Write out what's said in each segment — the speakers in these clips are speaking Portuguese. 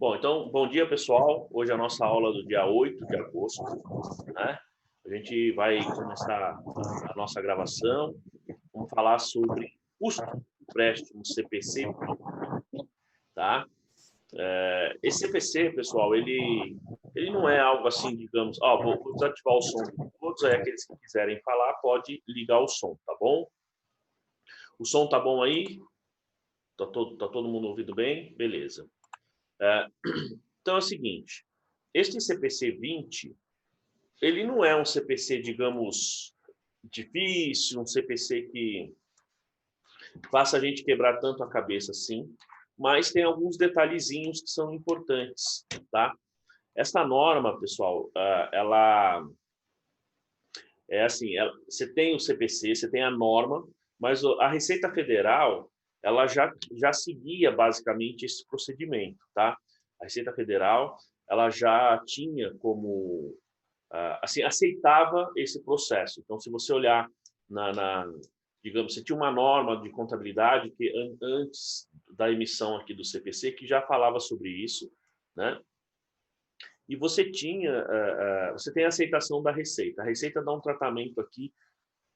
Bom, então, bom dia, pessoal. Hoje é a nossa aula do dia 8 de agosto, né? A gente vai começar a nossa gravação. Vamos falar sobre custo do empréstimo CPC, tá? Esse CPC, pessoal, ele não é algo assim, digamos, vou desativar o som de todos, aí aqueles que quiserem falar, pode ligar o som, tá bom? O som tá bom aí? Tá todo mundo ouvindo bem? Beleza. Então é o seguinte, este CPC 20, ele não é um CPC, digamos, difícil, um CPC que faça a gente quebrar tanto a cabeça assim, mas tem alguns detalhezinhos que são importantes, tá? Esta norma, pessoal, ela é assim, você tem o CPC, você tem a norma, mas a Receita Federal, ela já seguia basicamente esse procedimento, tá? A Receita Federal, ela já tinha como assim, aceitava esse processo. Então, se você olhar digamos, você tinha uma norma de contabilidade que antes da emissão aqui do CPC que já falava sobre isso, né? E você tem a aceitação da Receita. A Receita dá um tratamento aqui.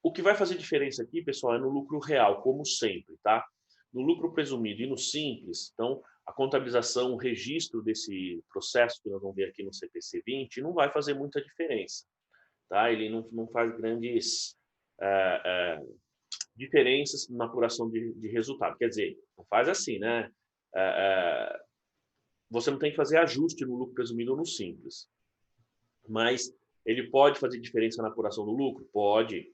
O que vai fazer diferença aqui, pessoal, é no lucro real, como sempre, tá? No lucro presumido e no simples, então, a contabilização, o registro desse processo que nós vamos ver aqui no CPC 20 não vai fazer muita diferença, tá? Ele não faz grandes diferenças na apuração de resultado. Quer dizer, não faz assim, né? Você não tem que fazer ajuste no lucro presumido ou no simples. Mas ele pode fazer diferença na apuração do lucro? Pode,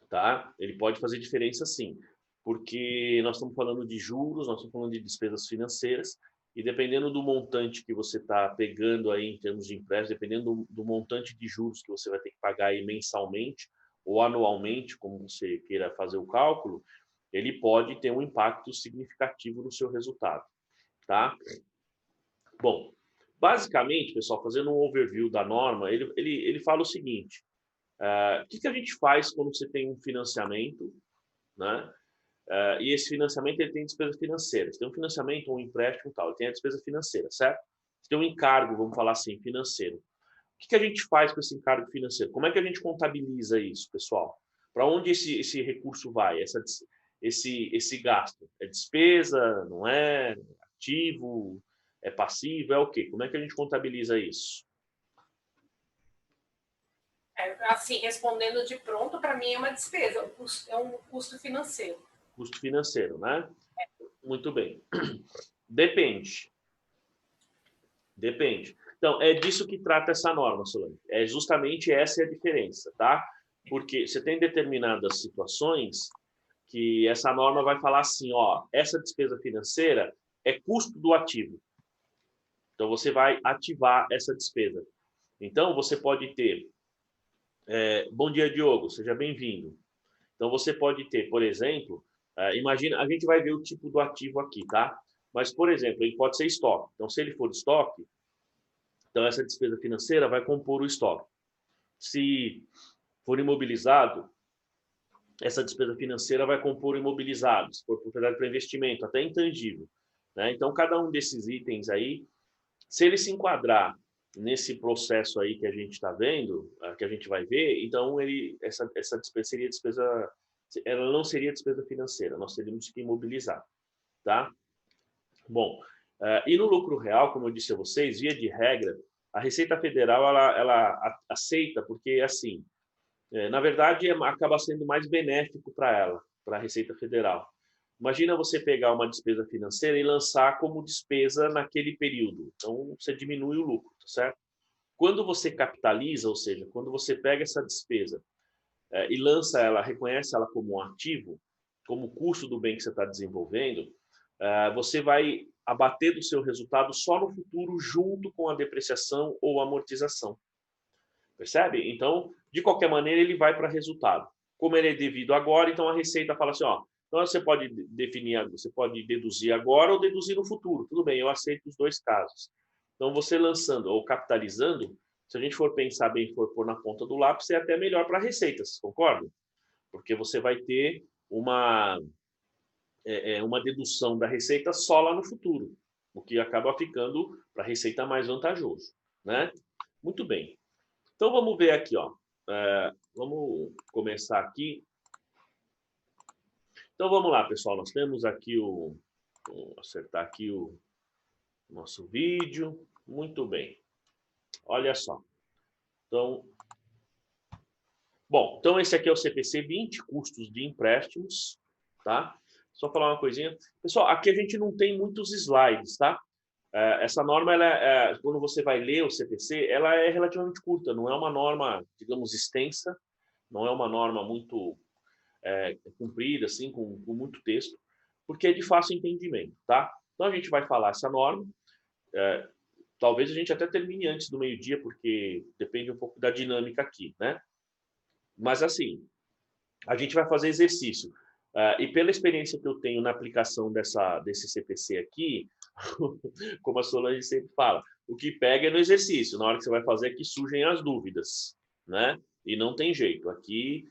tá? Ele pode fazer diferença sim, porque nós estamos falando de juros, nós estamos falando de despesas financeiras, e dependendo do montante que você está pegando aí em termos de empréstimo, dependendo do montante de juros que você vai ter que pagar aí mensalmente ou anualmente, como você queira fazer o cálculo, ele pode ter um impacto significativo no seu resultado, tá? Bom, basicamente, pessoal, fazendo um overview da norma, ele fala o seguinte, o que a gente faz quando você tem um financiamento, né? E esse financiamento ele tem despesa financeira. Você tem um financiamento ou um empréstimo e tal, ele tem a despesa financeira, certo? Você tem um encargo, vamos falar assim, financeiro. O que a gente faz com esse encargo financeiro? Como é que a gente contabiliza isso, pessoal? Para onde esse recurso vai? Esse gasto? É despesa? Não é? Ativo? É passivo? É o quê? Como é que a gente contabiliza isso? Assim, respondendo de pronto, para mim é uma despesa, é um custo financeiro. Custo financeiro, né? Muito bem. Depende. Depende. Então, é disso que trata essa norma, Solange. É justamente essa é a diferença, tá? Porque você tem determinadas situações que essa norma vai falar assim, ó, essa despesa financeira é custo do ativo. Então, você vai ativar essa despesa. Então, você pode ter... bom dia, Diogo, seja bem-vindo. Então, você pode ter, por exemplo, imagina, a gente vai ver o tipo do ativo aqui, tá? Mas, por exemplo, ele pode ser estoque. Então, se ele for estoque, então essa despesa financeira vai compor o estoque. Se for imobilizado, essa despesa financeira vai compor o imobilizado. Se for propriedade para investimento, até intangível, né? Então, cada um desses itens aí, se ele se enquadrar nesse processo aí que a gente está vendo, que a gente vai ver, então essa despesa seria despesa, ela não seria despesa financeira, nós teríamos que imobilizar, tá? Bom, e no lucro real, como eu disse a vocês, via de regra, a Receita Federal ela aceita, porque assim, na verdade, acaba sendo mais benéfico para ela, para a Receita Federal. Imagina você pegar uma despesa financeira e lançar como despesa naquele período. Então, você diminui o lucro, tá certo? Quando você capitaliza, ou seja, quando você pega essa despesa e lança ela, reconhece ela como um ativo, como custo do bem que você está desenvolvendo, você vai abater do seu resultado só no futuro, junto com a depreciação ou amortização. Percebe? Então, de qualquer maneira, ele vai para resultado. Como ele é devido agora, então a Receita fala assim, ó, então você pode definir, você pode deduzir agora ou deduzir no futuro. Tudo bem, eu aceito os dois casos. Então, você lançando ou capitalizando, se a gente for pensar bem, for pôr na ponta do lápis, é até melhor para receitas, concorda? Porque você vai ter uma dedução da receita só lá no futuro. o que acaba ficando para a Receita mais vantajoso, né? Muito bem. Então, vamos ver aqui, ó. Vamos começar aqui. Então, vamos lá, pessoal. Nós temos aqui vou acertar aqui o nosso vídeo. Muito bem. Olha só. Então, bom, então esse aqui é o CPC 20, custos de empréstimos, tá? Só falar uma coisinha. Pessoal, aqui a gente não tem muitos slides, tá? Essa norma, quando você vai ler o CPC, ela é relativamente curta, não é uma norma, digamos, extensa, não é uma norma muito comprida, assim, com muito texto, porque é de fácil entendimento, tá? Então, a gente vai falar essa norma, talvez a gente até termine antes do meio-dia, porque depende um pouco da dinâmica aqui, né? Mas, assim, a gente vai fazer exercício. E pela experiência que eu tenho na aplicação desse CPC aqui, como a Solange sempre fala, o que pega é no exercício. Na hora que você vai fazer, é que surgem as dúvidas, né? E não tem jeito. Aqui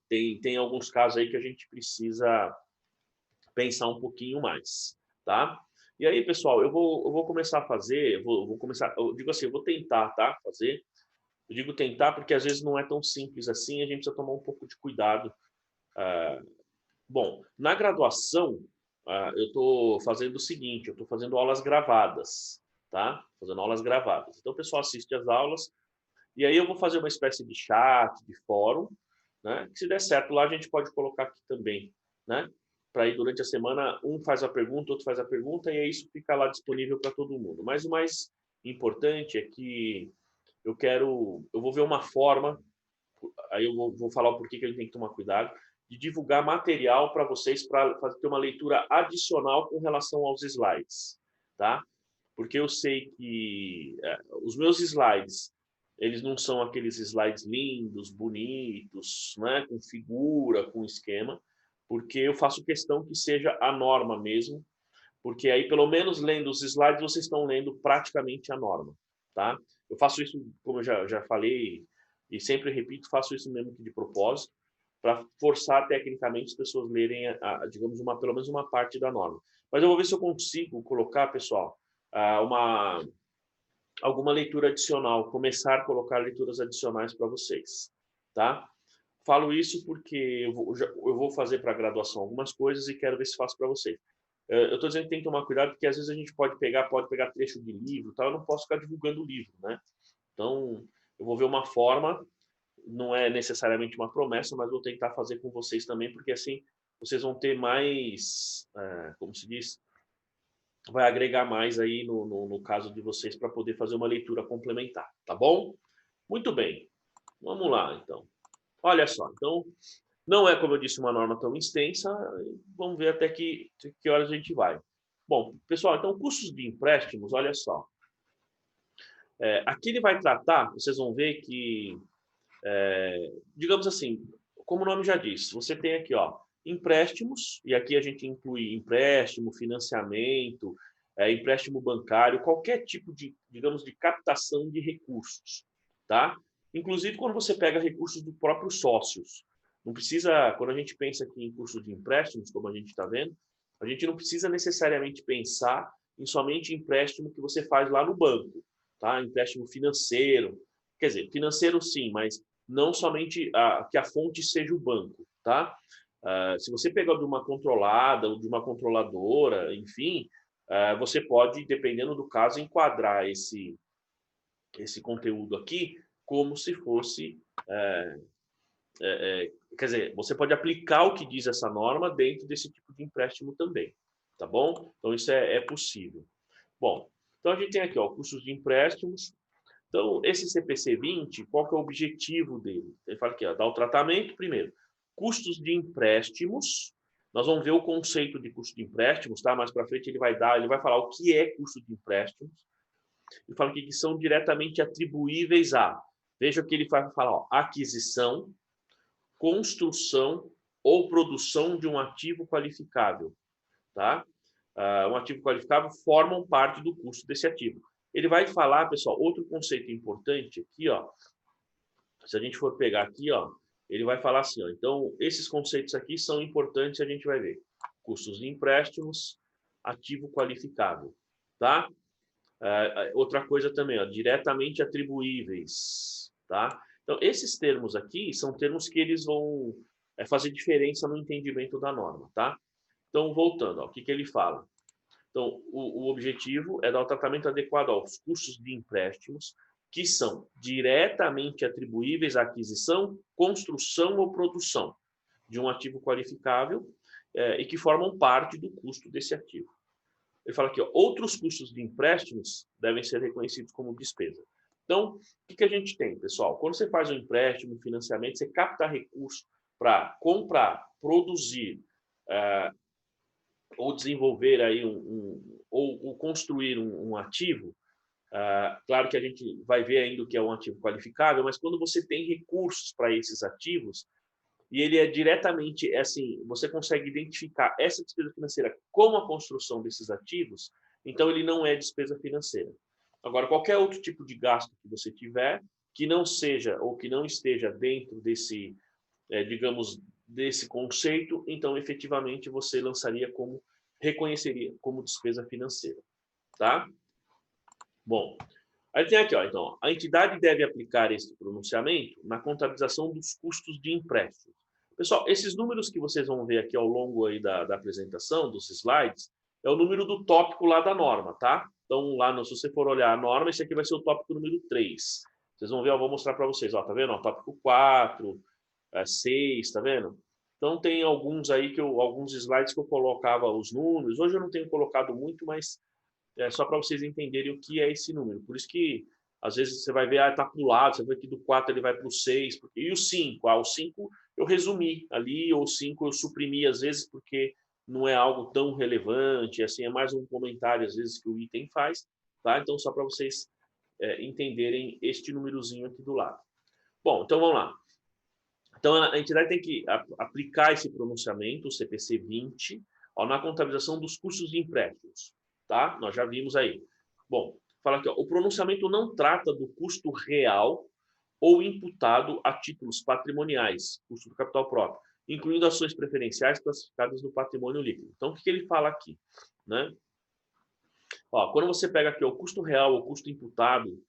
tem alguns casos aí que a gente precisa pensar um pouquinho mais, tá? E aí, pessoal, eu vou começar a fazer, vou começar, eu digo assim, eu vou tentar, tá? Fazer. Eu digo tentar porque às vezes não é tão simples assim, a gente precisa tomar um pouco de cuidado. Bom, na graduação, eu estou fazendo o seguinte, eu estou fazendo aulas gravadas, tá? Fazendo aulas gravadas. Então, o pessoal assiste as aulas, e aí eu vou fazer uma espécie de chat, de fórum, né? Que se der certo lá, a gente pode colocar aqui também, né? Para aí, durante a semana, um faz a pergunta, outro faz a pergunta, e aí isso fica lá disponível para todo mundo. Mas o mais importante é que eu vou ver uma forma, aí eu vou falar o porquê que a gente tem que tomar cuidado, de divulgar material para vocês, para ter uma leitura adicional com relação aos slides, tá? Porque eu sei que os meus slides, eles não são aqueles slides lindos, bonitos, né? Com figura, com esquema, porque eu faço questão que seja a norma mesmo, porque aí, pelo menos lendo os slides, vocês estão lendo praticamente a norma, tá? Eu faço isso, como eu já falei, e sempre repito, faço isso mesmo que de propósito, para forçar tecnicamente as pessoas lerem, digamos, pelo menos uma parte da norma. Mas eu vou ver se eu consigo colocar, pessoal, alguma leitura adicional, começar a colocar leituras adicionais para vocês, tá? Falo isso porque eu vou fazer para a graduação algumas coisas e quero ver se faço para vocês. Eu estou dizendo que tem que tomar cuidado porque às vezes a gente pode pegar trecho de livro, tal. Eu não posso ficar divulgando o livro, né? Então, eu vou ver uma forma, não é necessariamente uma promessa, mas vou tentar fazer com vocês também, porque assim vocês vão ter mais, como se diz, vai agregar mais aí no caso de vocês para poder fazer uma leitura complementar, tá bom? Muito bem, vamos lá então. Olha só, então não é, como eu disse, uma norma tão extensa, vamos ver até que horas a gente vai. Bom, pessoal, então custos de empréstimos, olha só. Aqui ele vai tratar, vocês vão ver que, digamos assim, como o nome já diz, você tem aqui, ó, empréstimos, e aqui a gente inclui empréstimo, financiamento, empréstimo bancário, qualquer tipo de, digamos, de captação de recursos, tá? Inclusive quando você pega recursos dos próprios sócios. Não precisa, quando a gente pensa aqui em curso de empréstimos, como a gente está vendo, a gente não precisa necessariamente pensar em somente empréstimo que você faz lá no banco, tá? Empréstimo financeiro, quer dizer, financeiro sim, mas não somente que a fonte seja o banco, tá? Se você pegar de uma controlada ou de uma controladora, enfim, você pode, dependendo do caso, enquadrar esse conteúdo aqui como se fosse, quer dizer, você pode aplicar o que diz essa norma dentro desse tipo de empréstimo também, tá bom? Então isso é possível. Bom, então a gente tem aqui, ó, custos de empréstimos. Então, esse CPC 20, qual que é o objetivo dele? Ele fala aqui, ó, dá o tratamento primeiro. Custos de empréstimos. Nós vamos ver o conceito de custo de empréstimos, tá? Mais para frente ele vai falar o que é custo de empréstimos. Ele fala aqui que são diretamente atribuíveis a, veja que ele vai falar, ó, aquisição, construção ou produção de um ativo qualificável, tá? Um ativo qualificável formam parte do custo desse ativo. Ele vai falar, pessoal, outro conceito importante aqui, ó. Se a gente for pegar aqui, ó, ele vai falar assim, ó. Então, esses conceitos aqui são importantes, a gente vai ver. Custos de empréstimos, ativo qualificável, tá? Outra coisa também, ó, diretamente atribuíveis, tá? Então, esses termos aqui são termos que eles vão fazer diferença no entendimento da norma, tá? Então, voltando, ó, o que ele fala? Então, o objetivo é dar o tratamento adequado aos custos de empréstimos que são diretamente atribuíveis à aquisição, construção ou produção de um ativo qualificável e que formam parte do custo desse ativo. Ele fala aqui, ó, outros custos de empréstimos devem ser reconhecidos como despesa. Então, o que a gente tem, pessoal? Quando você faz um empréstimo, um financiamento, você capta recurso para comprar, produzir, ou desenvolver aí ou construir um ativo. Claro que a gente vai ver ainda o que é um ativo qualificável, mas quando você tem recursos para esses ativos, e ele é diretamente, assim, você consegue identificar essa despesa financeira como a construção desses ativos, então ele não é despesa financeira. Agora, qualquer outro tipo de gasto que você tiver, que não seja ou que não esteja dentro desse, digamos, desse conceito, então efetivamente você lançaria como, reconheceria como despesa financeira, tá? Bom, aí tem aqui, ó, então, a entidade deve aplicar esse pronunciamento na contabilização dos custos de empréstimo. Pessoal, esses números que vocês vão ver aqui ao longo aí da apresentação, dos slides, é o número do tópico lá da norma, tá? Então, lá, se você for olhar a norma, esse aqui vai ser o tópico número 3. Vocês vão ver, eu vou mostrar para vocês, ó, tá vendo? Ó, tópico 4, 6, tá vendo? Então, tem alguns aí, alguns slides que eu colocava os números. Hoje eu não tenho colocado muito, mas só para vocês entenderem o que é esse número. Por isso que, às vezes, você vai ver, está para o lado, você vê que do 4 ele vai para o 6, e o 5? O 5 eu resumi ali, ou o 5 eu suprimi, às vezes, porque não é algo tão relevante, assim, é mais um comentário, às vezes, que o item faz, tá? Então, só para vocês entenderem este númerozinho aqui do lado. Bom, então vamos lá. Então, a entidade tem que aplicar esse pronunciamento, o CPC 20, na contabilização dos custos de empréstimos. Tá? Nós já vimos aí. Bom, fala aqui, ó, o pronunciamento não trata do custo real ou imputado a títulos patrimoniais, custo do capital próprio, incluindo ações preferenciais classificadas no patrimônio líquido. Então, o que ele fala aqui? Né? Ó, quando você pega aqui ó, o custo real ou custo imputado,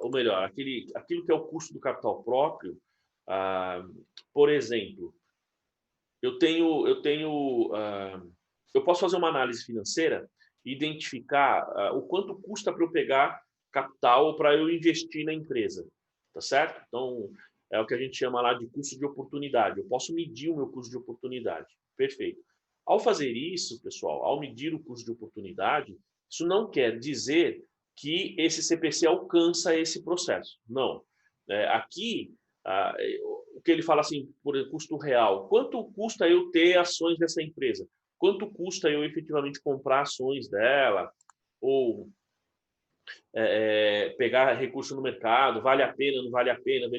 ou melhor, aquilo que é o custo do capital próprio, por exemplo, eu posso fazer uma análise financeira e identificar o quanto custa para eu pegar capital ou para eu investir na empresa, tá certo? Então, é o que a gente chama lá de custo de oportunidade. Eu posso medir o meu custo de oportunidade. Perfeito. Ao fazer isso, pessoal, ao medir o custo de oportunidade, isso não quer dizer que esse CPC alcança esse processo. Não. Aqui, o que ele fala assim, por custo real, quanto custa eu ter ações dessa empresa? Quanto custa eu efetivamente comprar ações dela? Ou pegar recurso no mercado? Vale a pena, não vale a pena?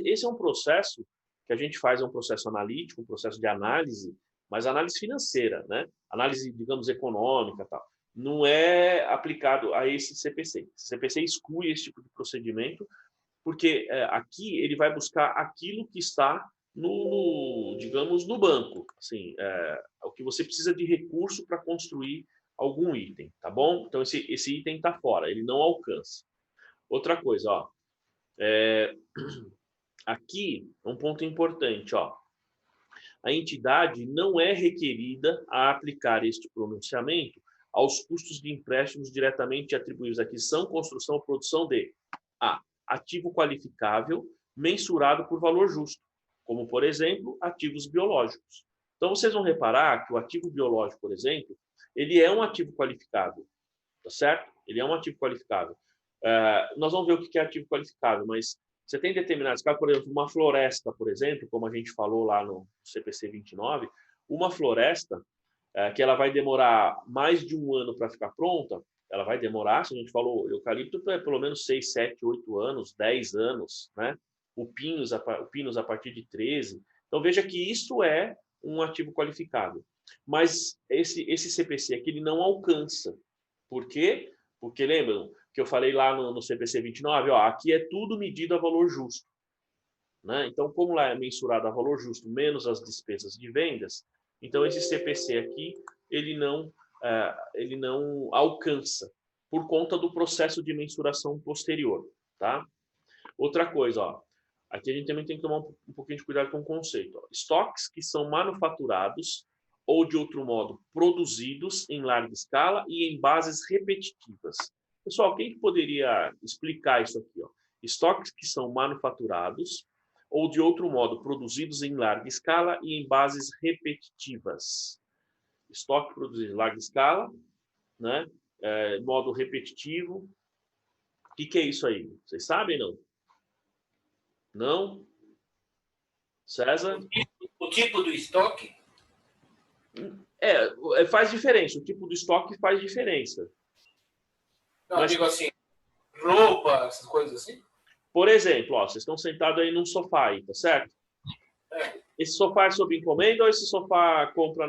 Esse é um processo que a gente faz, é um processo analítico, um processo de análise, mas análise financeira, né? Análise, digamos, econômica, tal. Não é aplicado a esse CPC. Esse CPC exclui esse tipo de procedimento, porque aqui ele vai buscar aquilo que está digamos, no banco, assim, o que você precisa de recurso para construir algum item, tá bom? Então esse item está fora, ele não alcança. Outra coisa, ó, aqui um ponto importante, ó, a entidade não é requerida a aplicar este pronunciamento aos custos de empréstimos diretamente atribuídos à aquisição, construção ou produção de ativo qualificável mensurado por valor justo, como, por exemplo, ativos biológicos. Então, vocês vão reparar que o ativo biológico, por exemplo, ele é um ativo qualificável, tá certo? Ele é um ativo qualificável. Nós vamos ver o que é ativo qualificável, mas você tem determinados casos, por exemplo, uma floresta, por exemplo, como a gente falou lá no CPC 29, uma floresta que ela vai demorar mais de um ano para ficar pronta, ela vai demorar, se a gente falou, eucalipto é pelo menos 6, 7, 8 anos, 10 anos, né? O pinus a partir de 13. Então, veja que isso é um ativo qualificável. Mas esse CPC aqui, ele não alcança. Por quê? Porque, lembram que eu falei lá no CPC 29, ó, aqui é tudo medido a valor justo. Né? Então, como lá é mensurado a valor justo menos as despesas de vendas, então esse CPC aqui, ele não ele não alcança, por conta do processo de mensuração posterior, tá? Outra coisa, ó, aqui a gente também tem que tomar um pouquinho de cuidado com o conceito. Ó. Estoques que são manufaturados ou, de outro modo, produzidos em larga escala e em bases repetitivas. Pessoal, quem poderia explicar isso aqui? Ó? Estoques que são manufaturados ou, de outro modo, produzidos em larga escala e em bases repetitivas. Estoque produzido em larga escala, né? Modo repetitivo. O que é isso aí? Vocês sabem, não? Não? César? O tipo do estoque? Faz diferença. O tipo do estoque faz diferença. Não, mas, digo assim, roupa, essas coisas assim? Por exemplo, ó, vocês estão sentados aí num sofá aí, tá certo? Esse sofá é sob encomenda ou esse sofá compra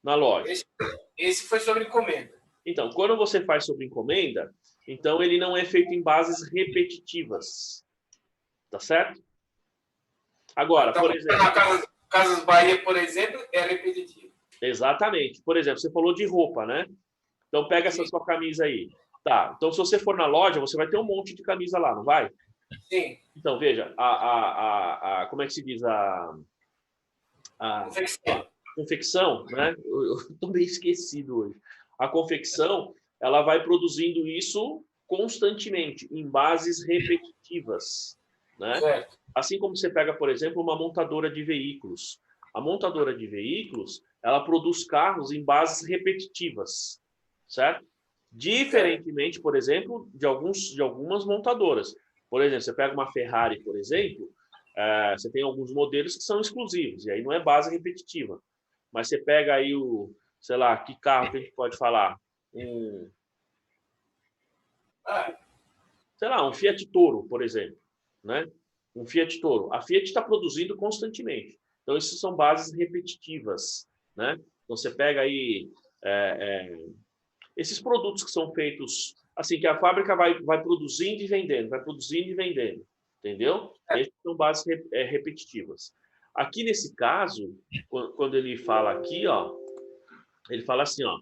na loja? Esse foi sob encomenda. Então, quando você faz sob encomenda, então ele não é feito em bases repetitivas. Tá certo? Agora, então, por exemplo... Na Casas Bahia, por exemplo, é repetitivo. Exatamente. Por exemplo, você falou de roupa, né? Então, pega essa sua camisa aí. Tá. Então, se você for na loja, você vai ter um monte de camisa lá, não vai? Sim. Então, veja, como é que se diz? A confecção, né? Eu estou meio esquecido hoje. A confecção, ela vai produzindo isso constantemente, em bases repetitivas, né? Certo. Assim como você pega, por exemplo, uma montadora de veículos. A montadora de veículos, ela produz carros em bases repetitivas, certo? Diferentemente, por exemplo, de algumas montadoras. Por exemplo, você pega uma Ferrari, por exemplo, você tem alguns modelos que são exclusivos, e aí não é base repetitiva. Mas você pega aí sei lá, que carro que a gente pode falar? Sei lá, um Fiat Toro, por exemplo, né? Um Fiat Toro. A Fiat está produzindo constantemente. Então, isso são bases repetitivas, né? Então, você pega aí esses produtos que são feitos, assim, que a fábrica vai produzindo e vendendo, vai produzindo e vendendo, entendeu? Essas são bases repetitivas. Aqui, nesse caso, quando ele fala aqui, ó, ele fala assim, ó,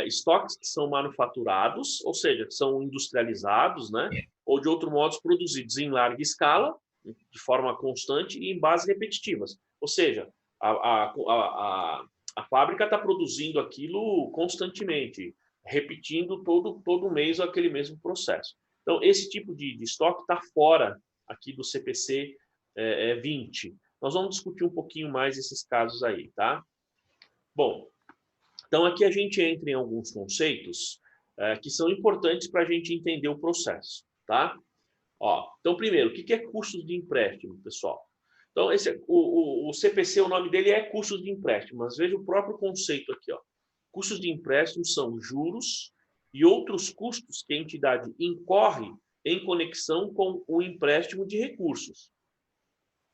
estoques que são manufaturados, ou seja, que são industrializados, né? Ou, de outro modo, produzidos em larga escala, de forma constante e em bases repetitivas. Ou seja, a fábrica está produzindo aquilo constantemente, repetindo todo mês aquele mesmo processo. Então, esse tipo de estoque está fora aqui do CPC 20. Nós vamos discutir um pouquinho mais esses casos aí, tá? Bom, então aqui a gente entra em alguns conceitos que são importantes para a gente entender o processo, tá? Ó, então, primeiro, o que é custos de empréstimo, pessoal? Então, o CPC, o nome dele é custos de empréstimo, mas veja o próprio conceito aqui, ó. Custos de empréstimo são juros e outros custos que a entidade incorre em conexão com o empréstimo de recursos.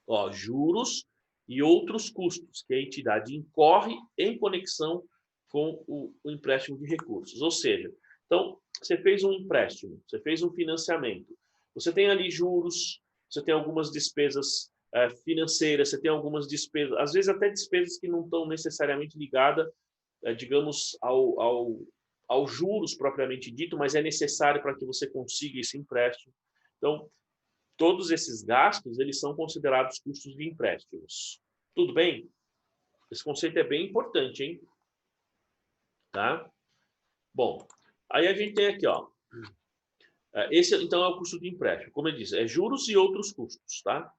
Ó, juros e outros custos que a entidade incorre em conexão com o empréstimo de recursos. Ou seja, então, você fez um empréstimo, você fez um financiamento, você tem ali juros, você tem algumas despesas financeiras, você tem algumas despesas, às vezes até despesas que não estão necessariamente ligadas, digamos, ao juros propriamente dito, mas é necessário para que você consiga esse empréstimo. Então, todos esses gastos, eles são considerados custos de empréstimos. Tudo bem? Esse conceito é bem importante, hein? Tá? Bom, aí a gente tem aqui, ó. Esse, então, é o custo de empréstimo. Como eu disse, é juros e outros custos, tá?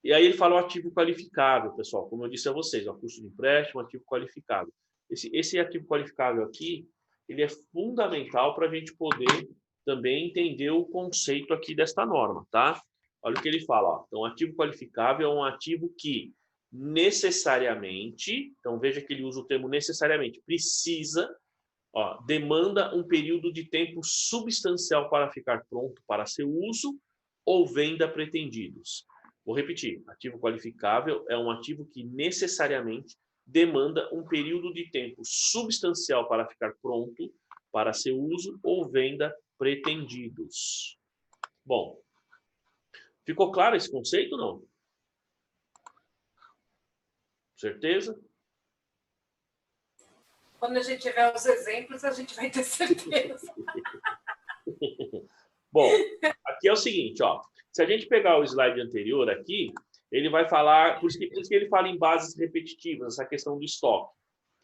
E aí ele fala o ativo qualificável, pessoal. Como eu disse a vocês, ó, custo de empréstimo, ativo qualificável. Esse ativo qualificável aqui, ele é fundamental para a gente poder também entender o conceito aqui desta norma, tá? Olha o que ele fala, ó. Então, ativo qualificável é um ativo que necessariamente, então veja que ele usa o termo necessariamente, precisa, ó, demanda um período de tempo substancial para ficar pronto para seu uso ou venda pretendidos. Vou repetir, ativo qualificável é um ativo que necessariamente demanda um período de tempo substancial para ficar pronto para seu uso ou venda pretendidos. Bom, ficou claro esse conceito ou não? Certeza? Quando a gente tiver os exemplos, a gente vai ter certeza. Bom, aqui é o seguinte, ó. Se a gente pegar o slide anterior aqui, ele vai falar, por isso que ele fala em bases repetitivas, essa questão do estoque,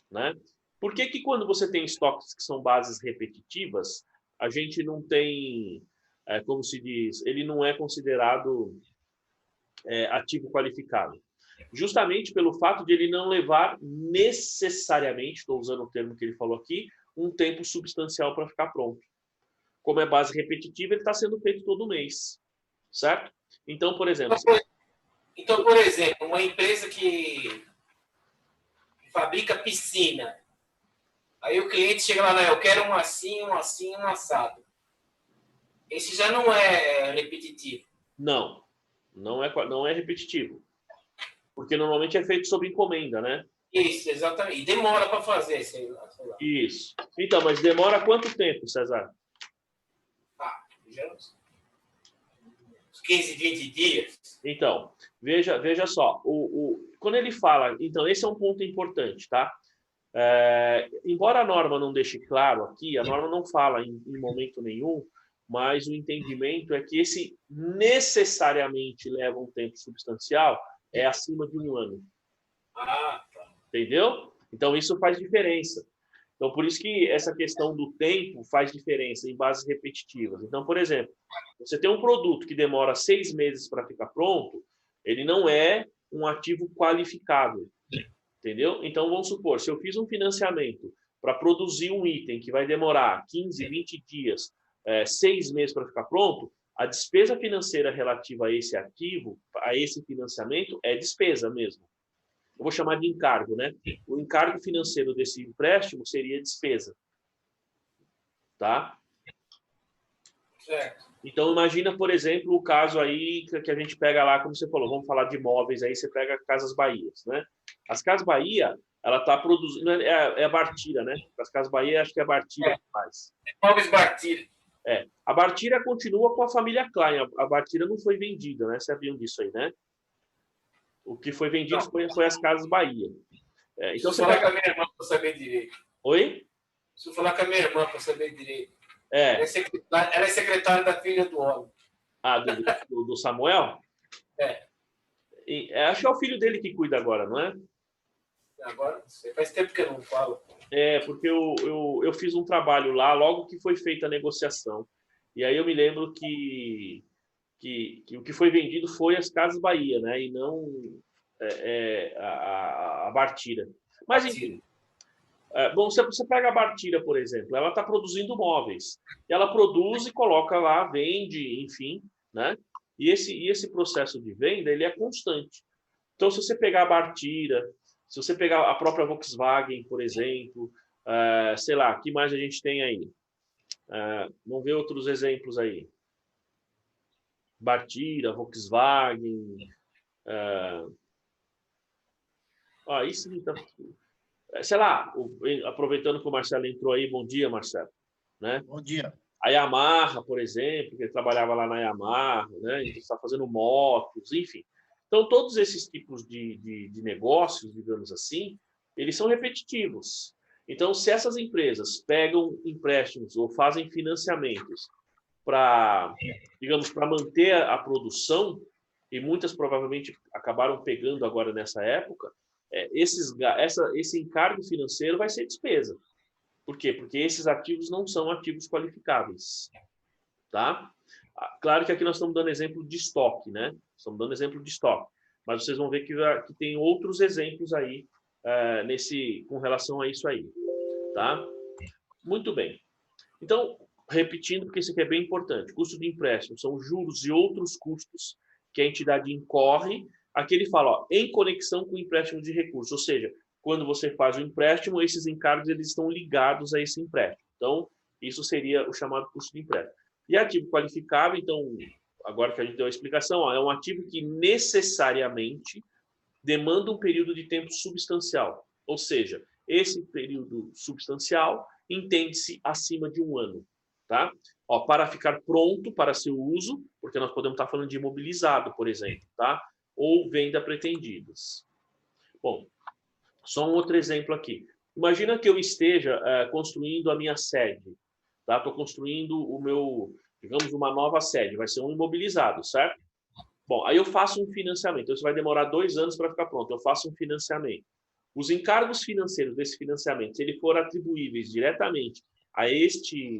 né? Por que que quando você tem estoques que são bases repetitivas, a gente não tem, como se diz, ele não é considerado ativo qualificado? Justamente pelo fato de ele não levar necessariamente, estou usando o termo que ele falou aqui, um tempo substancial para ficar pronto. Como é base repetitiva, ele está sendo feito todo mês, certo? Então, por exemplo... Então, por exemplo, uma empresa que fabrica piscina, aí o cliente chega lá, eu quero um assim, um assim, um assado. Esse já não é repetitivo. Não, não é repetitivo. Porque normalmente é feito sob encomenda, né? Isso, exatamente. E demora para fazer, sei lá. Isso. Então, mas demora quanto tempo, César? Já uns 15, 20 dias. Então, veja só. Quando ele fala... Então, esse é um ponto importante, tá? Embora a norma não deixe claro aqui, a norma não fala em momento nenhum, mas o entendimento é que esse necessariamente leva um tempo substancial é acima de 1 ano. Tá. Entendeu? Então, isso faz diferença. Então, por isso que essa questão do tempo faz diferença em bases repetitivas. Então, por exemplo, você tem um produto que demora 6 meses para ficar pronto, ele não é um ativo qualificável. Entendeu? Então, vamos supor, se eu fiz um financiamento para produzir um item que vai demorar 15, 20 dias, 6 meses para ficar pronto, a despesa financeira relativa a esse ativo, a esse financiamento, é despesa mesmo. Eu vou chamar de encargo, né? O encargo financeiro desse empréstimo seria despesa. Tá? Certo. Então, imagina, por exemplo, o caso aí que a gente pega lá, como você falou, vamos falar de imóveis, aí você pega Casas Bahias, né? As Casas Bahia, ela está produzindo... É a Bartira, né? As Casas Bahia, acho que é a Bartira que faz. Imóveis Bartira. A Bartira continua com a família Klein. A Bartira não foi vendida, né? Vocês sabiam disso aí, né? O que foi vendido foi as Casas Bahia. Então, Preciso falar com a minha irmã para saber direito. Oi? Preciso falar com a minha irmã para saber direito. Ela é secretária da filha do homem. Do Samuel? Acho que é o filho dele que cuida agora, não é? Agora, faz tempo que eu não falo. Porque eu fiz um trabalho lá logo que foi feita a negociação. E aí eu me lembro que o que foi vendido foi as Casas Bahia, né? E não a Bartira. Mas, enfim. Bom, você pega a Bartira, por exemplo, ela está produzindo móveis. Ela produz e coloca lá, vende, enfim, né? E esse processo de venda, ele é constante. Então, se você pegar a Bartira, se você pegar a própria Volkswagen, por exemplo, sei lá, o que mais a gente tem aí? Vamos ver outros exemplos aí. Bartira, Volkswagen. Isso tá... Sei lá, aproveitando que o Marcelo entrou aí, bom dia, Marcelo. Né? Bom dia. A Yamaha, por exemplo, que ele trabalhava lá na Yamaha, né? Ele está fazendo motos, enfim. Então, todos esses tipos de negócios, digamos assim, eles são repetitivos. Então, se essas empresas pegam empréstimos ou fazem financiamentos para, digamos, para manter a produção, e muitas provavelmente acabaram pegando agora nessa época, esse encargo financeiro vai ser despesa. Por quê? Porque esses ativos não são ativos qualificáveis. Tá? Claro que aqui nós estamos dando exemplo de estoque, né? Estamos dando exemplo de estoque. Mas vocês vão ver que tem outros exemplos aí com relação a isso aí. Tá? Muito bem. Então, repetindo, porque isso aqui é bem importante. Custo de empréstimo são juros e outros custos que a entidade incorre. Aqui ele fala, em conexão com o empréstimo de recursos, ou seja, quando você faz o empréstimo, esses encargos eles estão ligados a esse empréstimo. Então, isso seria o chamado custo de empréstimo. E ativo qualificável, então, agora que a gente deu a explicação, é um ativo que necessariamente demanda um período de tempo substancial. Ou seja, esse período substancial entende-se acima de 1 ano. Tá? Para ficar pronto para seu uso, porque nós podemos estar falando de imobilizado, por exemplo, tá? Ou venda pretendidas. Bom, só um outro exemplo aqui. Imagina que eu esteja construindo a minha sede, tá? Estou construindo o meu, digamos, uma nova sede, vai ser um imobilizado, certo? Bom, aí eu faço um financiamento, então isso vai demorar 2 anos para ficar pronto, eu faço um financiamento. Os encargos financeiros desse financiamento, se ele for atribuíveis diretamente a este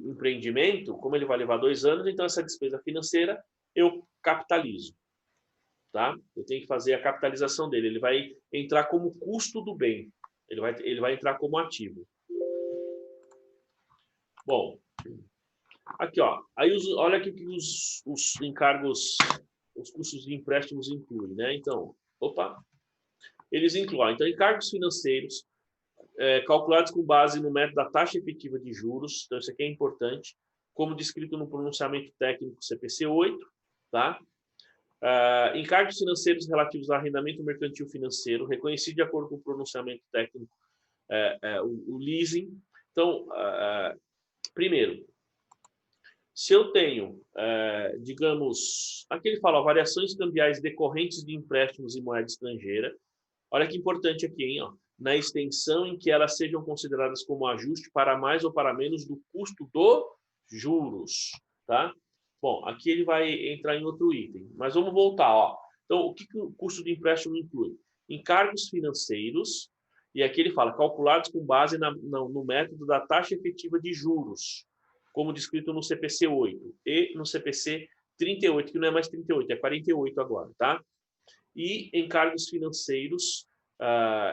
empreendimento, como ele vai levar 2 anos, então essa despesa financeira eu capitalizo. Tá? Eu tenho que fazer a capitalização dele. Ele vai entrar como custo do bem. Ele vai entrar como ativo. Bom, aqui, ó. Aí olha aqui que os encargos, os custos de empréstimos incluem, né? Então, eles incluem. Então, encargos financeiros calculados com base no método da taxa efetiva de juros. Então, isso aqui é importante, como descrito no pronunciamento técnico CPC 8, tá? Encargos financeiros relativos a arrendamento mercantil financeiro, reconhecido de acordo com o pronunciamento técnico, o leasing. Então, primeiro, se eu tenho, digamos, aqui ele fala, variações cambiais decorrentes de empréstimos em moeda estrangeira, olha que importante aqui, hein, ó, na extensão em que elas sejam consideradas como ajuste para mais ou para menos do custo dos juros, tá? Bom, aqui ele vai entrar em outro item, mas vamos voltar, ó. Então, o que o custo de empréstimo inclui? Encargos financeiros, e aqui ele fala, calculados com base no método da taxa efetiva de juros, como descrito no CPC 8 e no CPC 38, que não é mais 38, é 48 agora, tá? E encargos financeiros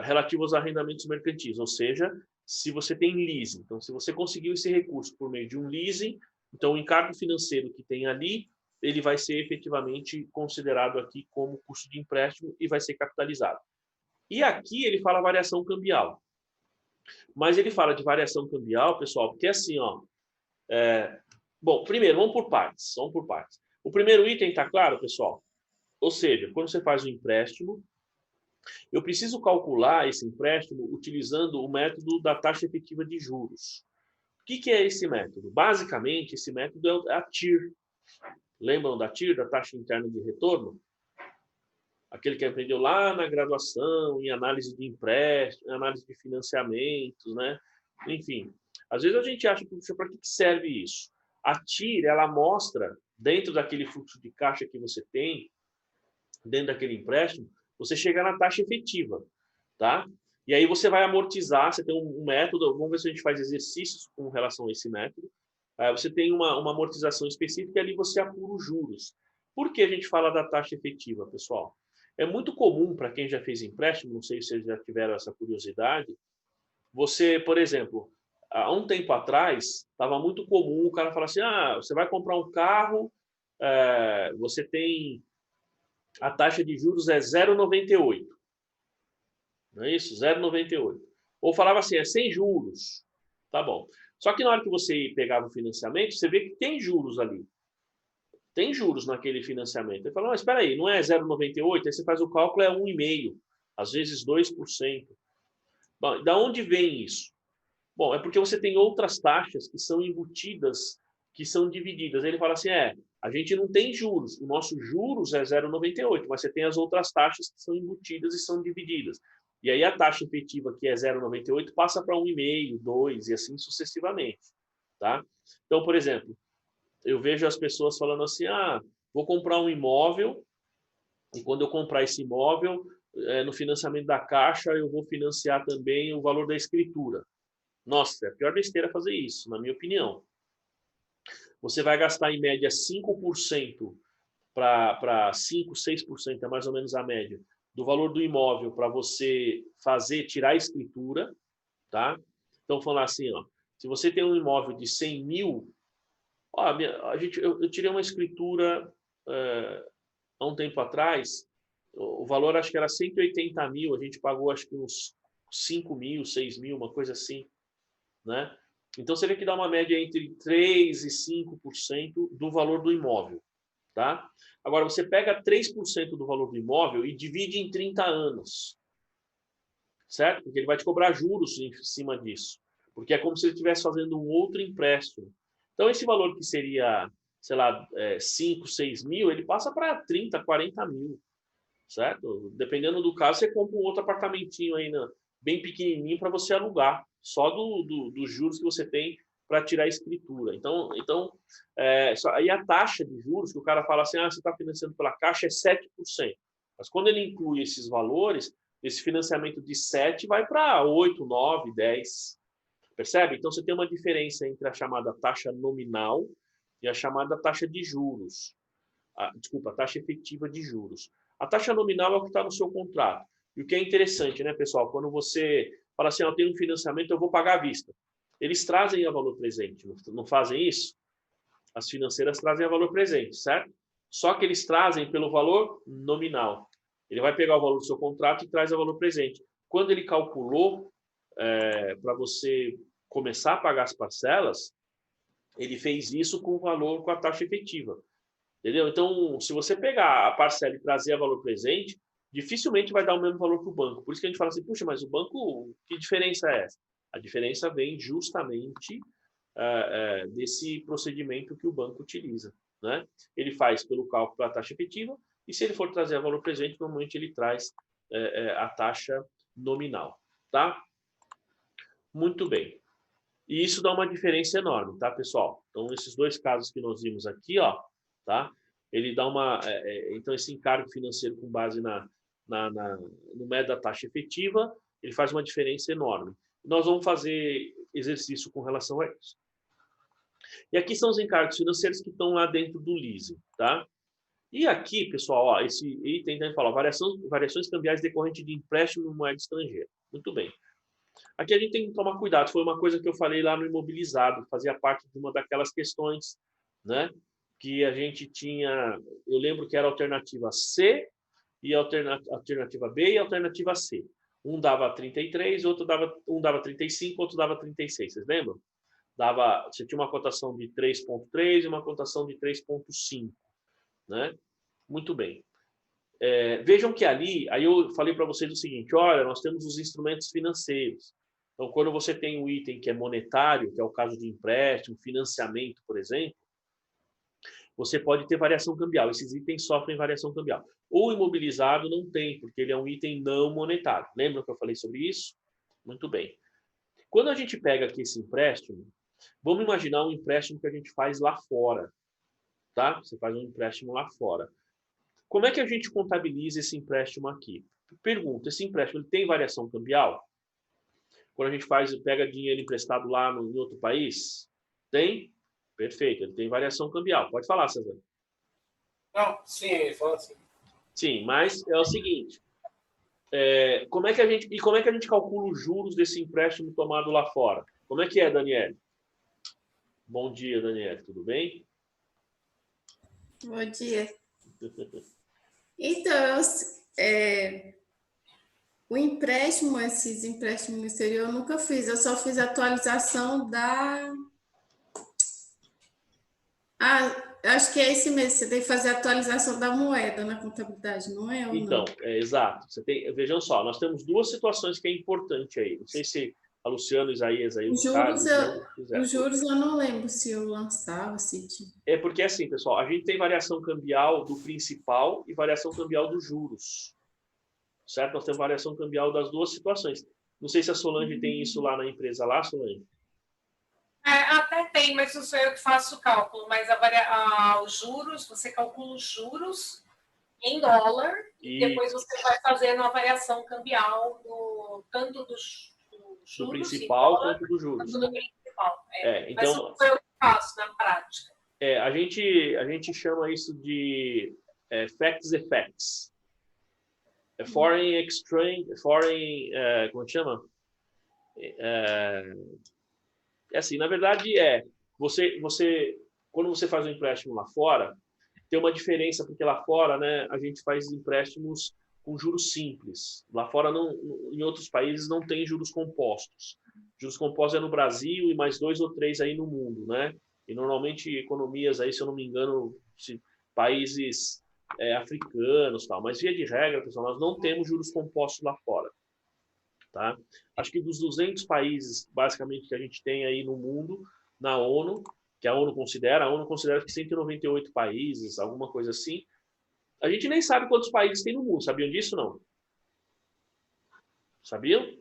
relativos a arrendamentos mercantis, ou seja, se você tem leasing, então se você conseguiu esse recurso por meio de um leasing, então, o encargo financeiro que tem ali, ele vai ser efetivamente considerado aqui como custo de empréstimo e vai ser capitalizado. E aqui ele fala variação cambial. Mas ele fala de variação cambial, pessoal, porque assim, ó... Bom, primeiro, vamos por partes. O primeiro item está claro, pessoal? Ou seja, quando você faz um empréstimo, eu preciso calcular esse empréstimo utilizando o método da taxa efetiva de juros. O que é esse método? Basicamente, esse método é a TIR. Lembram da TIR, da taxa interna de retorno? Aquele que aprendeu lá na graduação, em análise de empréstimo, análise de financiamentos, né? Enfim, às vezes a gente acha, para que serve isso? A TIR, ela mostra, dentro daquele fluxo de caixa que você tem, dentro daquele empréstimo, você chega na taxa efetiva, tá? E aí você vai amortizar, você tem um método, vamos ver se a gente faz exercícios com relação a esse método. Você tem uma amortização específica e ali você apura os juros. Por que a gente fala da taxa efetiva, pessoal? É muito comum para quem já fez empréstimo, não sei se vocês já tiveram essa curiosidade, você, por exemplo, há um tempo atrás, estava muito comum o cara falar assim, você vai comprar um carro, você tem, a taxa de juros é 0,98. Não é isso? 0,98. Ou falava assim, é sem juros. Tá bom. Só que na hora que você pegava o financiamento, você vê que tem juros ali. Tem juros naquele financiamento. Ele fala, mas espera aí, não é 0,98? Aí você faz o cálculo, é 1,5%. Às vezes 2%. Bom, da onde vem isso? Bom, é porque você tem outras taxas que são embutidas, que são divididas. Aí ele fala assim, a gente não tem juros. O nosso juros é 0,98, mas você tem as outras taxas que são embutidas e são divididas. E aí a taxa efetiva, que é 0,98, passa para 1,5%, 2% e assim sucessivamente. Tá? Então, por exemplo, eu vejo as pessoas falando assim, vou comprar um imóvel e quando eu comprar esse imóvel, no financiamento da Caixa, eu vou financiar também o valor da escritura. Nossa, é a pior besteira fazer isso, na minha opinião. Você vai gastar em média 5% para 5%, 6%, é mais ou menos a média, do valor do imóvel para você tirar a escritura, tá? Então, falar assim, se você tem um imóvel de 100 mil, eu tirei uma escritura há um tempo atrás, o valor acho que era 180 mil, a gente pagou acho que uns 5 mil, 6 mil, uma coisa assim, né? Então, você vê que dá uma média entre 3% e 5% do valor do imóvel, tá? Agora, você pega 3% do valor do imóvel e divide em 30 anos, certo? Porque ele vai te cobrar juros em cima disso, porque é como se ele estivesse fazendo um outro empréstimo. Então, esse valor que seria, sei lá, 5, 6 mil, ele passa para 30, 40 mil, certo? Dependendo do caso, você compra um outro apartamentinho aí bem pequenininho para você alugar, só dos juros que você tem para tirar a escritura. Então aí a taxa de juros, que o cara fala assim, você está financiando pela Caixa, é 7%. Mas quando ele inclui esses valores, esse financiamento de 7 vai para 8, 9, 10. Percebe? Então, você tem uma diferença entre a chamada taxa nominal e a chamada taxa de juros. Desculpa, a taxa efetiva de juros. A taxa nominal é o que está no seu contrato. E o que é interessante, né, pessoal? Quando você fala assim, eu tenho um financiamento, eu vou pagar à vista. Eles trazem a valor presente, não fazem isso? As financeiras trazem a valor presente, certo? Só que eles trazem pelo valor nominal. Ele vai pegar o valor do seu contrato e traz o valor presente. Quando ele calculou para você começar a pagar as parcelas, ele fez isso com o valor, com a taxa efetiva. Entendeu? Então, se você pegar a parcela e trazer a valor presente, dificilmente vai dar o mesmo valor para o banco. Por isso que a gente fala assim, puxa, mas o banco, que diferença é essa? A diferença vem justamente desse procedimento que o banco utiliza, né? Ele faz pelo cálculo da taxa efetiva e se ele for trazer a valor presente, normalmente ele traz a taxa nominal, tá? Muito bem. E isso dá uma diferença enorme, tá, pessoal? Então, esses dois casos que nós vimos aqui, ó, tá? Ele dá uma... então, esse encargo financeiro com base no método da taxa efetiva, ele faz uma diferença enorme. Nós vamos fazer exercício com relação a isso. E aqui são os encargos financeiros que estão lá dentro do leasing, tá? E aqui, pessoal, ó, esse item também fala, variações cambiais decorrentes de empréstimo em moeda estrangeira. Muito bem. Aqui a gente tem que tomar cuidado. Foi uma coisa que eu falei lá no imobilizado, fazia parte de uma daquelas questões, né? Que a gente tinha, eu lembro que era a alternativa C e a alternativa B e a alternativa C. Um dava 33, um dava 35, outro dava 36. Vocês lembram? Você tinha uma cotação de 3,3 e uma cotação de 3,5, né? Muito bem. Vejam que ali, aí eu falei para vocês o seguinte, olha, nós temos os instrumentos financeiros. Então, quando você tem um item que é monetário, que é o caso de empréstimo, financiamento, por exemplo, você pode ter variação cambial. Esses itens sofrem variação cambial. O imobilizado não tem, porque ele é um item não monetário. Lembra que eu falei sobre isso? Muito bem. Quando a gente pega aqui esse empréstimo, vamos imaginar um empréstimo que a gente faz lá fora, tá? Você faz um empréstimo lá fora. Como é que a gente contabiliza esse empréstimo aqui? Pergunta, esse empréstimo ele tem variação cambial? Quando a gente pega dinheiro emprestado lá em outro país? Tem? Perfeito, ele tem variação cambial. Pode falar, César. Não, sim, fala assim. Sim, mas é o seguinte, como é que a gente calcula os juros desse empréstimo tomado lá fora? Como é que é, Daniele? Bom dia, Daniele, tudo bem? Bom dia. Então, o empréstimo, esses empréstimos no exterior, eu nunca fiz. Eu só fiz a atualização da... acho que é esse mesmo. Você tem que fazer a atualização da moeda na contabilidade, não é? Então, exato. Vejam só, nós temos duas situações que é importante aí. Não sei se a Luciana, Isaías, aí, os juros eu não lembro se eu lançava, se tinha. Porque assim, pessoal, a gente tem variação cambial do principal e variação cambial dos juros. Certo? Nós temos variação cambial das duas situações. Não sei se a Solange tem isso lá na empresa, lá, Solange? Até tem, mas não sou eu que faço o cálculo. Mas os juros, você calcula os juros em dólar e depois você vai fazendo a variação cambial tanto dos juros do principal dólar, quanto dos juros. Quanto do principal. Então, mas não sou eu que faço na prática. A gente chama isso de effects. Foreign exchange, como que chama? Assim, na verdade quando você faz um empréstimo lá fora, tem uma diferença, porque lá fora, né, a gente faz empréstimos com juros simples. Lá fora, em outros países, não tem juros compostos. Juros compostos é no Brasil e mais 2 ou 3 aí no mundo, né? E normalmente economias aí, se eu não me engano, países africanos, tal. Mas via de regra, pessoal, nós não temos juros compostos lá fora, tá? Acho que dos 200 países, basicamente, que a gente tem aí no mundo, na ONU, que a ONU considera que 198 países, alguma coisa assim. A gente nem sabe quantos países tem no mundo. Sabiam disso, não? Sabiam?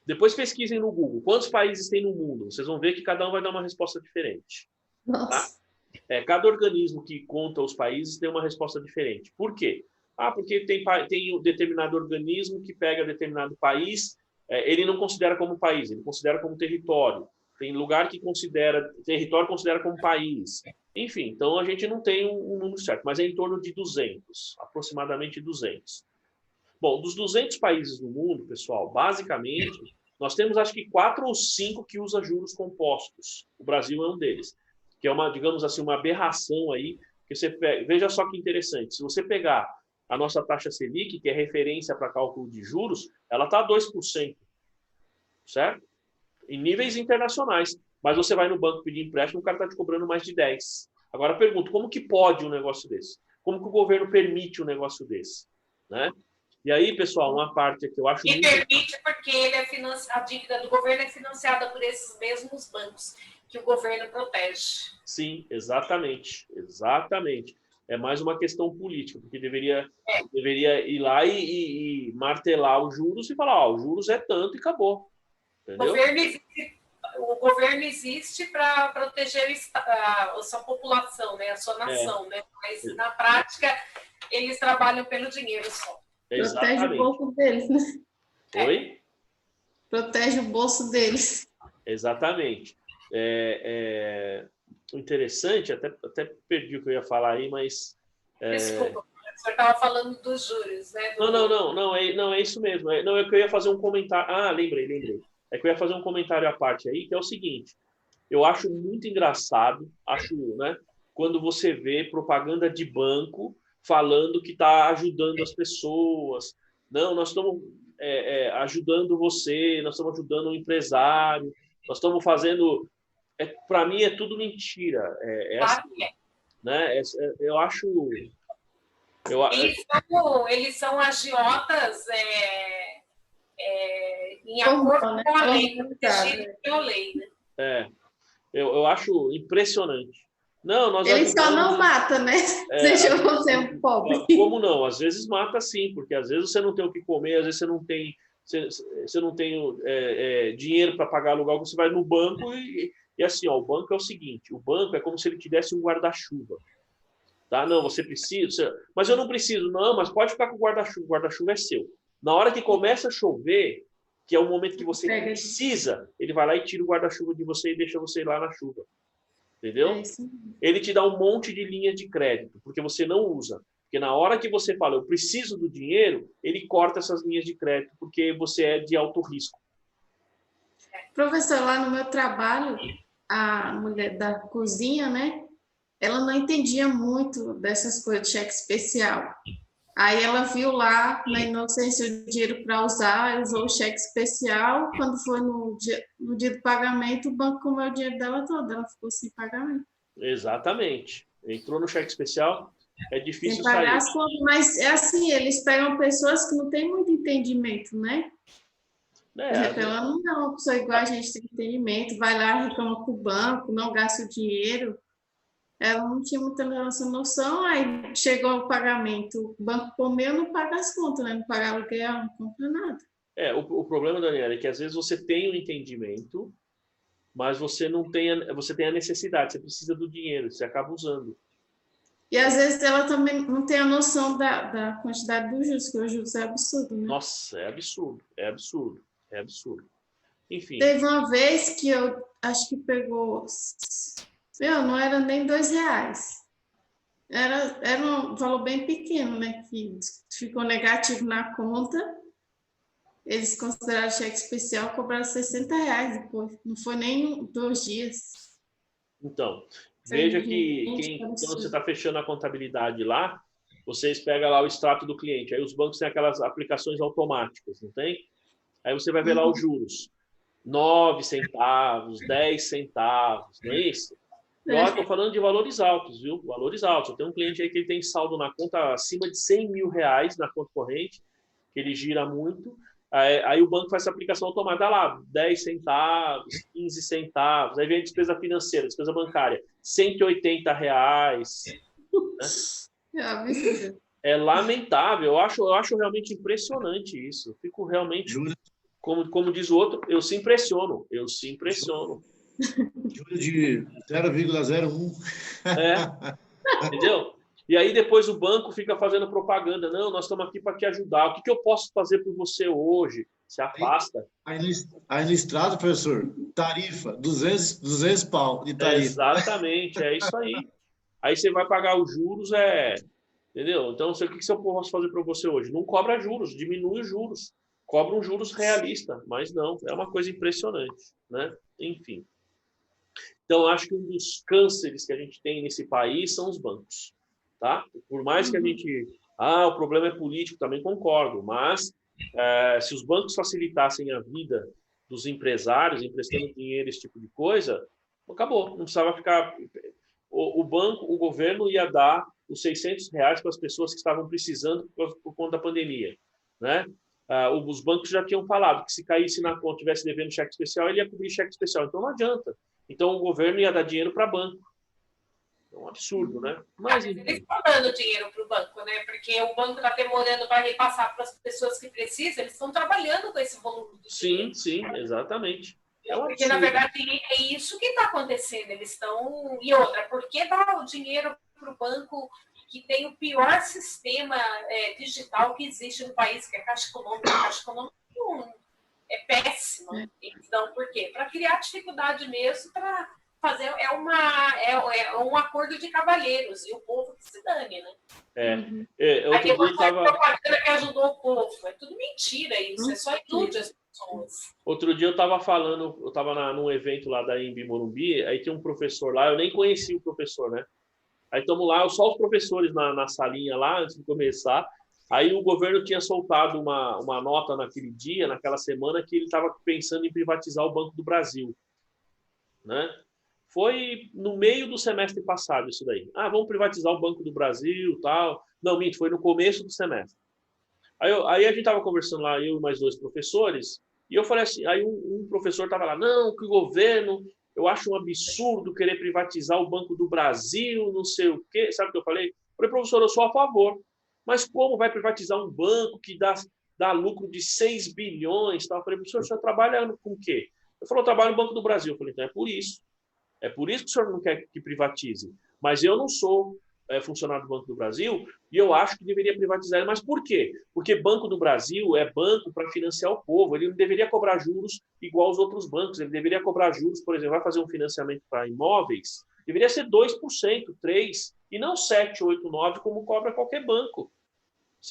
Depois pesquisem no Google. Quantos países tem no mundo? Vocês vão ver que cada um vai dar uma resposta diferente. Nossa. Tá? Cada organismo que conta os países tem uma resposta diferente. Por quê? Porque tem um determinado organismo que pega determinado país, ele não considera como país, ele considera como território. Tem lugar que território considera como país. Enfim, então a gente não tem um número certo, mas é em torno de 200, aproximadamente 200. Bom, dos 200 países do mundo, pessoal, basicamente, nós temos acho que 4 ou 5 que usam juros compostos. O Brasil é um deles, que é digamos assim, uma aberração aí, que você pega. Veja só que interessante, se você pegar a nossa taxa Selic, que é referência para cálculo de juros, ela está a 2%, certo? Em níveis internacionais. Mas você vai no banco pedir empréstimo, o cara está te cobrando mais de 10. Agora, pergunto, como que pode um negócio desse? Como que o governo permite um negócio desse? Né? E aí, pessoal, uma parte que eu acho muito... permite porque a dívida do governo é financiada por esses mesmos bancos que o governo protege. Sim, exatamente. Exatamente. É mais uma questão política, porque deveria ir lá e martelar os juros e falar, os juros é tanto e acabou. Entendeu? O governo existe para proteger a sua população, né? A sua nação, né? Mas, na prática, eles trabalham pelo dinheiro só. Exatamente. Protege o bolso deles, né? Oi? Protege o bolso deles. Exatamente. O interessante, até perdi o que eu ia falar aí, mas... Desculpa, o senhor estava falando dos juros, né? Não, é isso mesmo. Não, é que eu ia fazer um comentário... lembrei. É que eu ia fazer um comentário à parte aí, que é o seguinte, eu acho muito engraçado, né, quando você vê propaganda de banco falando que está ajudando as pessoas. Não, nós estamos ajudando você, nós estamos ajudando o empresário, nós estamos fazendo... Para mim é tudo mentira. Né? Eu acho... Eles são agiotas em acordo com a lei, protegido pela lei. Né? Eu acho impressionante. Ele só não mata, né? Deixa você um pobre. Como não? Às vezes mata sim, porque às vezes você não tem o que comer, às vezes você não tem dinheiro para pagar aluguel, você vai no banco e assim, o banco é o seguinte, o banco é como se ele te desse um guarda-chuva. Tá? Não, você precisa, mas eu não preciso. Não, mas pode ficar com o guarda-chuva é seu. Na hora que começa a chover, que é o momento que você precisa, ele vai lá e tira o guarda-chuva de você e deixa você lá na chuva. Entendeu? Ele te dá um monte de linha de crédito, porque você não usa. Porque na hora que você fala, eu preciso do dinheiro, ele corta essas linhas de crédito, porque você é de alto risco. Professor, lá no meu trabalho, a mulher da cozinha, né? Ela não entendia muito dessas coisas de cheque especial. Aí ela viu lá, na inocência, o dinheiro para usar, usou o cheque especial. Quando foi no dia do pagamento, o banco comeu o dinheiro dela todo, ela ficou sem pagamento. Exatamente. Entrou no cheque especial, é difícil sem pagar sair. As contas, mas é assim, eles pegam pessoas que não têm muito entendimento, né? Ela não é uma pessoa igual a gente tem entendimento, vai lá, reclama com o banco, não gasta o dinheiro. Ela não tinha muita essa noção, aí chegou o pagamento, o banco comeu, não paga as contas, né? Não paga aluguel, não compra nada. O problema, Daniela, é que às vezes você tem o entendimento, mas você não tem você tem a necessidade, você precisa do dinheiro, você acaba usando. E às vezes ela também não tem a noção da quantidade dos juros, que o juros é absurdo, né? Nossa, é absurdo. Enfim. Teve uma vez que eu acho que pegou... não era nem R$2. Era um valor bem pequeno, né? Que ficou negativo na conta. Eles consideraram cheque especial, cobraram R$60 depois. Não foi nem 2 dias. Então, veja que quando você está fechando a contabilidade lá, vocês pegam lá o extrato do cliente. Aí os bancos têm aquelas aplicações automáticas, não tem? Aí você vai ver lá os juros. 9 centavos, 10 centavos, não é isso? Eu estou falando de valores altos, viu? Valores altos. Eu tenho um cliente aí que ele tem saldo na conta acima de R$100 mil na conta corrente, que ele gira muito. Aí o banco faz essa aplicação automática lá, 10 centavos, 15 centavos. Aí vem a despesa financeira, despesa bancária, R$180. Né? É lamentável. Eu acho realmente impressionante isso. Eu fico realmente... como diz o outro, eu se impressiono. Juros de 0,01. Entendeu? E aí depois o banco fica fazendo propaganda. Não, nós estamos aqui para te ajudar. O que eu posso fazer por você hoje? Se afasta. Aí no extrato, professor, tarifa, 200 pau de tarifa. Exatamente, é isso aí. Aí você vai pagar os juros, entendeu? Então, o que eu posso fazer para você hoje? Não cobra juros, diminui os juros. Cobra um juros realista, mas não, é uma coisa impressionante, né? Enfim. Então, acho que um dos cânceres que a gente tem nesse país são os bancos, tá? Por mais que a gente... o problema é político, também concordo, mas se os bancos facilitassem a vida dos empresários, emprestando dinheiro, esse tipo de coisa, acabou, não precisava ficar... O banco, o governo ia dar os R$600 para as pessoas que estavam precisando por conta da pandemia, né? Os bancos já tinham falado que se caísse na conta, tivesse devendo cheque especial, ele ia cobrir cheque especial. Então, não adianta. Então, o governo ia dar dinheiro para banco. É um absurdo, né? Mas eles estão dando dinheiro para o banco, né? Porque o banco está demorando para repassar para as pessoas que precisam, eles estão trabalhando com esse volume de dinheiro. Sim, exatamente. Porque, na verdade, é isso que está acontecendo. Eles estão... E outra, por que dar o dinheiro para o banco que tem o pior sistema digital que existe no país, que é a Caixa Econômica? A Caixa Econômica é péssima. Então, por quê? Para criar dificuldade mesmo, para fazer... É um acordo de cavalheiros, e o povo que se dane, né? Aí depois vai propaganda que ajudou o povo. É tudo mentira isso, é só ilude as pessoas. Outro dia eu estava num evento lá da Embi Morumbi, aí tinha um professor lá, eu nem conhecia o professor, né? Aí estamos lá, só os professores na salinha lá, antes de começar. Aí o governo tinha soltado uma nota naquele dia, naquela semana, que ele estava pensando em privatizar o Banco do Brasil, né? Foi no meio do semestre passado isso daí. Vamos privatizar o Banco do Brasil, tal. Não, minto, foi no começo do semestre. Aí a gente estava conversando lá, eu e mais 2 professores, e eu falei assim, aí um professor estava lá, não, que o governo, eu acho um absurdo querer privatizar o Banco do Brasil, não sei o quê. Sabe o que eu falei? Eu falei, professor, eu sou a favor, mas como vai privatizar um banco que dá lucro de 6 bilhões? Tal? Eu falei, professor, o senhor trabalha com o quê? Ele falou, eu trabalho no Banco do Brasil. Eu falei, então é por isso que o senhor não quer que privatize. Mas eu não sou funcionário do Banco do Brasil e eu acho que deveria privatizar. Mas por quê? Porque Banco do Brasil é banco para financiar o povo. Ele não deveria cobrar juros igual aos outros bancos. Ele deveria cobrar juros, por exemplo, vai fazer um financiamento para imóveis, deveria ser 2%, 3%, e não 7%, 8%, 9%, como cobra qualquer banco.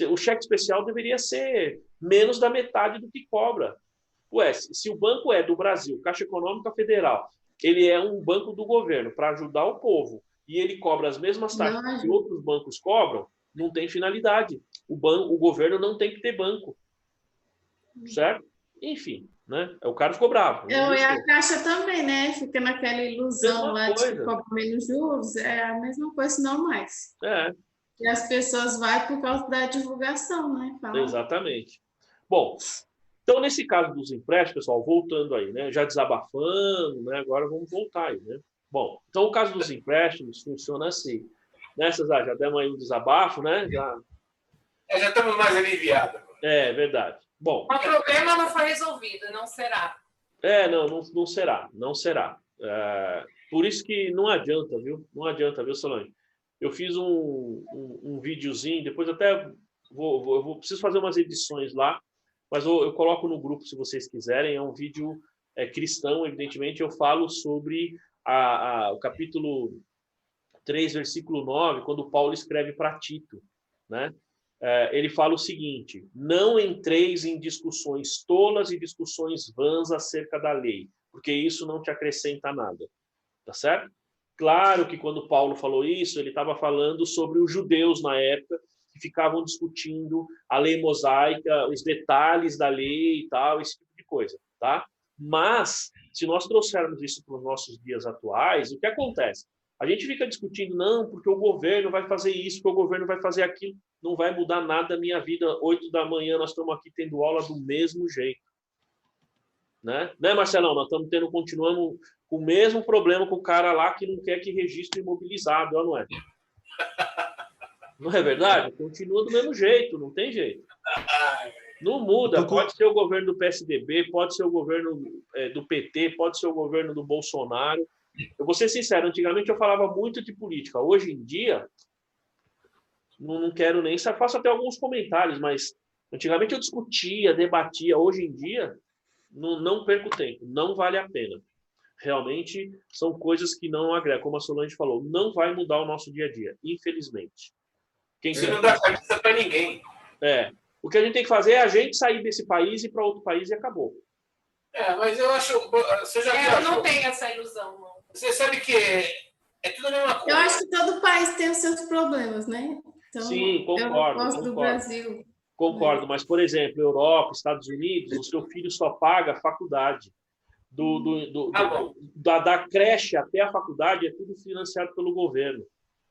O cheque especial deveria ser menos da metade do que cobra. Se o banco é do Brasil, Caixa Econômica Federal, ele é um banco do governo para ajudar o povo e ele cobra as mesmas taxas que outros bancos cobram, não tem finalidade. O governo não tem que ter banco. Certo? Enfim, né? O cara ficou bravo. E a Caixa também, né? Fica naquela ilusão lá de que cobra menos juros. É a mesma coisa, não mais. E as pessoas vão por causa da divulgação, né? Exatamente. Bom, então, nesse caso dos empréstimos, pessoal, voltando aí, né? Já desabafando, né? Agora vamos voltar aí, né? Bom, então o caso dos empréstimos funciona assim. Né, Cesar? Já demos aí um desabafo, né? Já estamos mais aliviados. É verdade. Bom, o problema não foi resolvido, não será. Não será, não será. Por isso que não adianta, viu? Não adianta, viu, Solange? Eu fiz um videozinho, depois até preciso fazer umas edições lá, mas eu coloco no grupo se vocês quiserem. É um vídeo cristão, evidentemente. Eu falo sobre o capítulo 3, versículo 9, quando Paulo escreve para Tito, né? Ele fala o seguinte: não entreis em discussões tolas e discussões vãs acerca da lei, porque isso não te acrescenta nada. Tá certo? Claro que quando Paulo falou isso, ele estava falando sobre os judeus na época, que ficavam discutindo a lei mosaica, os detalhes da lei e tal, esse tipo de coisa, tá? Mas, se nós trouxermos isso para os nossos dias atuais, o que acontece? A gente fica discutindo, não, porque o governo vai fazer isso, porque o governo vai fazer aquilo. Não vai mudar nada na minha vida. 8 da manhã nós estamos aqui tendo aula do mesmo jeito. Né, Marcelão? Nós continuamos com o mesmo problema com o cara lá que não quer que registre imobilizado, não é? Não é verdade? Continua do mesmo jeito, não tem jeito. Não muda, pode ser o governo do PSDB, pode ser o governo do PT, pode ser o governo do Bolsonaro. Eu vou ser sincero, antigamente eu falava muito de política. Hoje em dia, não quero nem... Faço até alguns comentários, mas antigamente eu discutia, debatia. Hoje em dia, não perco tempo, não vale a pena. Realmente, são coisas que não agregam. Como a Solange falou, não vai mudar o nosso dia a dia, infelizmente. Isso não dá cabeça para ninguém. O que a gente tem que fazer é a gente sair desse país e ir para outro país e acabou. Mas eu acho... Você já eu não tenho essa ilusão, não. Você sabe que é tudo a mesma coisa. Eu acho que todo país tem os seus problemas, né? Então, Sim, concordo. Eu gosto do Brasil. Concordo, mas, por exemplo, Europa, Estados Unidos, o seu filho só paga a faculdade. Da creche até a faculdade é tudo financiado pelo governo.